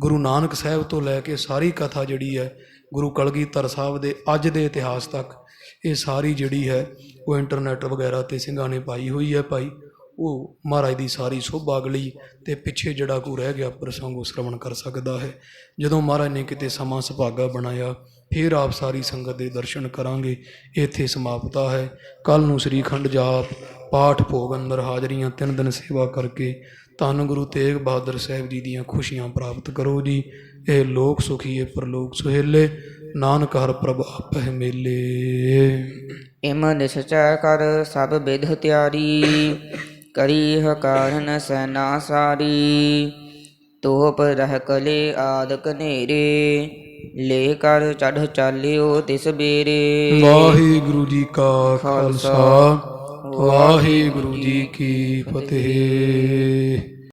ਗੁਰੂ ਨਾਨਕ ਸਾਹਿਬ ਤੋਂ ਲੈ ਕੇ ਸਾਰੀ ਕਥਾ ਜਿਹੜੀ ਹੈ ਗੁਰੂ ਕਲਗੀਧਰ ਸਾਹਿਬ ਦੇ ਅੱਜ ਦੇ ਇਤਿਹਾਸ ਤੱਕ, ਇਹ ਸਾਰੀ ਜਿਹੜੀ ਹੈ ਉਹ ਇੰਟਰਨੈੱਟ ਵਗੈਰਾ 'ਤੇ ਸਿੰਘਾਂ ਨੇ ਪਾਈ ਹੋਈ ਹੈ। ਭਾਈ ਉਹ ਮਹਾਰਾਜ ਦੀ ਸਾਰੀ ਸੋਭਾ ਅਗਲੀ ਅਤੇ ਪਿੱਛੇ ਜਿਹੜਾ ਕੋਈ ਰਹਿ ਗਿਆ ਪ੍ਰਸੰਗ ਉਹ ਸ਼ਰਵਣ ਕਰ ਸਕਦਾ ਹੈ। ਜਦੋਂ ਮਹਾਰਾਜ ਨੇ ਕਿਤੇ ਸਮਾਂ ਸੁਭਾਗਾ ਬਣਾਇਆ, ਫਿਰ ਆਪ ਸਾਰੀ ਸੰਗਤ ਦੇ ਦਰਸ਼ਨ ਕਰਾਂਗੇ। ਇੱਥੇ ਸਮਾਪਤਾ ਹੈ। ਕੱਲ੍ਹ ਨੂੰ ਸ੍ਰੀ ਖੰਡ ਜਾਪ ਪਾਠ ਭੋਗ ਅੰਦਰ ਹਾਜ਼ਰੀਆਂ 3 ਦਿਨ ਸੇਵਾ ਕਰਕੇ ਧੰਨ ਗੁਰੂ ਤੇਗ ਬਹਾਦਰ ਸਾਹਿਬ ਜੀ ਦੀਆਂ ਖੁਸ਼ੀਆਂ ਪ੍ਰਾਪਤ ਕਰੋ ਜੀ। ਇਹ ਲੋਕ ਸੁਖੀਏ ਪਰਲੋਕ ਸੁਹੇਲੇ, ਨਾਨਕ ਹਰ ਪ੍ਰਭ ਆਪਹਿ ਮੇਲੇ। ਇਮ ਨਿਸਚੈ ਕਰ ਸਭ ਵਿਧ ਤਿਆਰੀ। ਕਰੀ ਹਕਾਰਨ ਸੈਨਾ ਸਾਰੀ। ਤੋਪ ਰਹਿ ਕਲੇ ਆਦ ਕਨੇਰੇ। ਲੈ ਕਰ ਚੜ੍ਹ ਚਾਲਿਓ ਤਿਸ ਬੇਰੇ। ਵਾਹਿਗੁਰੂ ਜੀ ਕਾ ਖਾਲਸਾ, ਵਾਹਿਗੁਰੂ ਜੀ ਕੀ ਫਤਿਹ।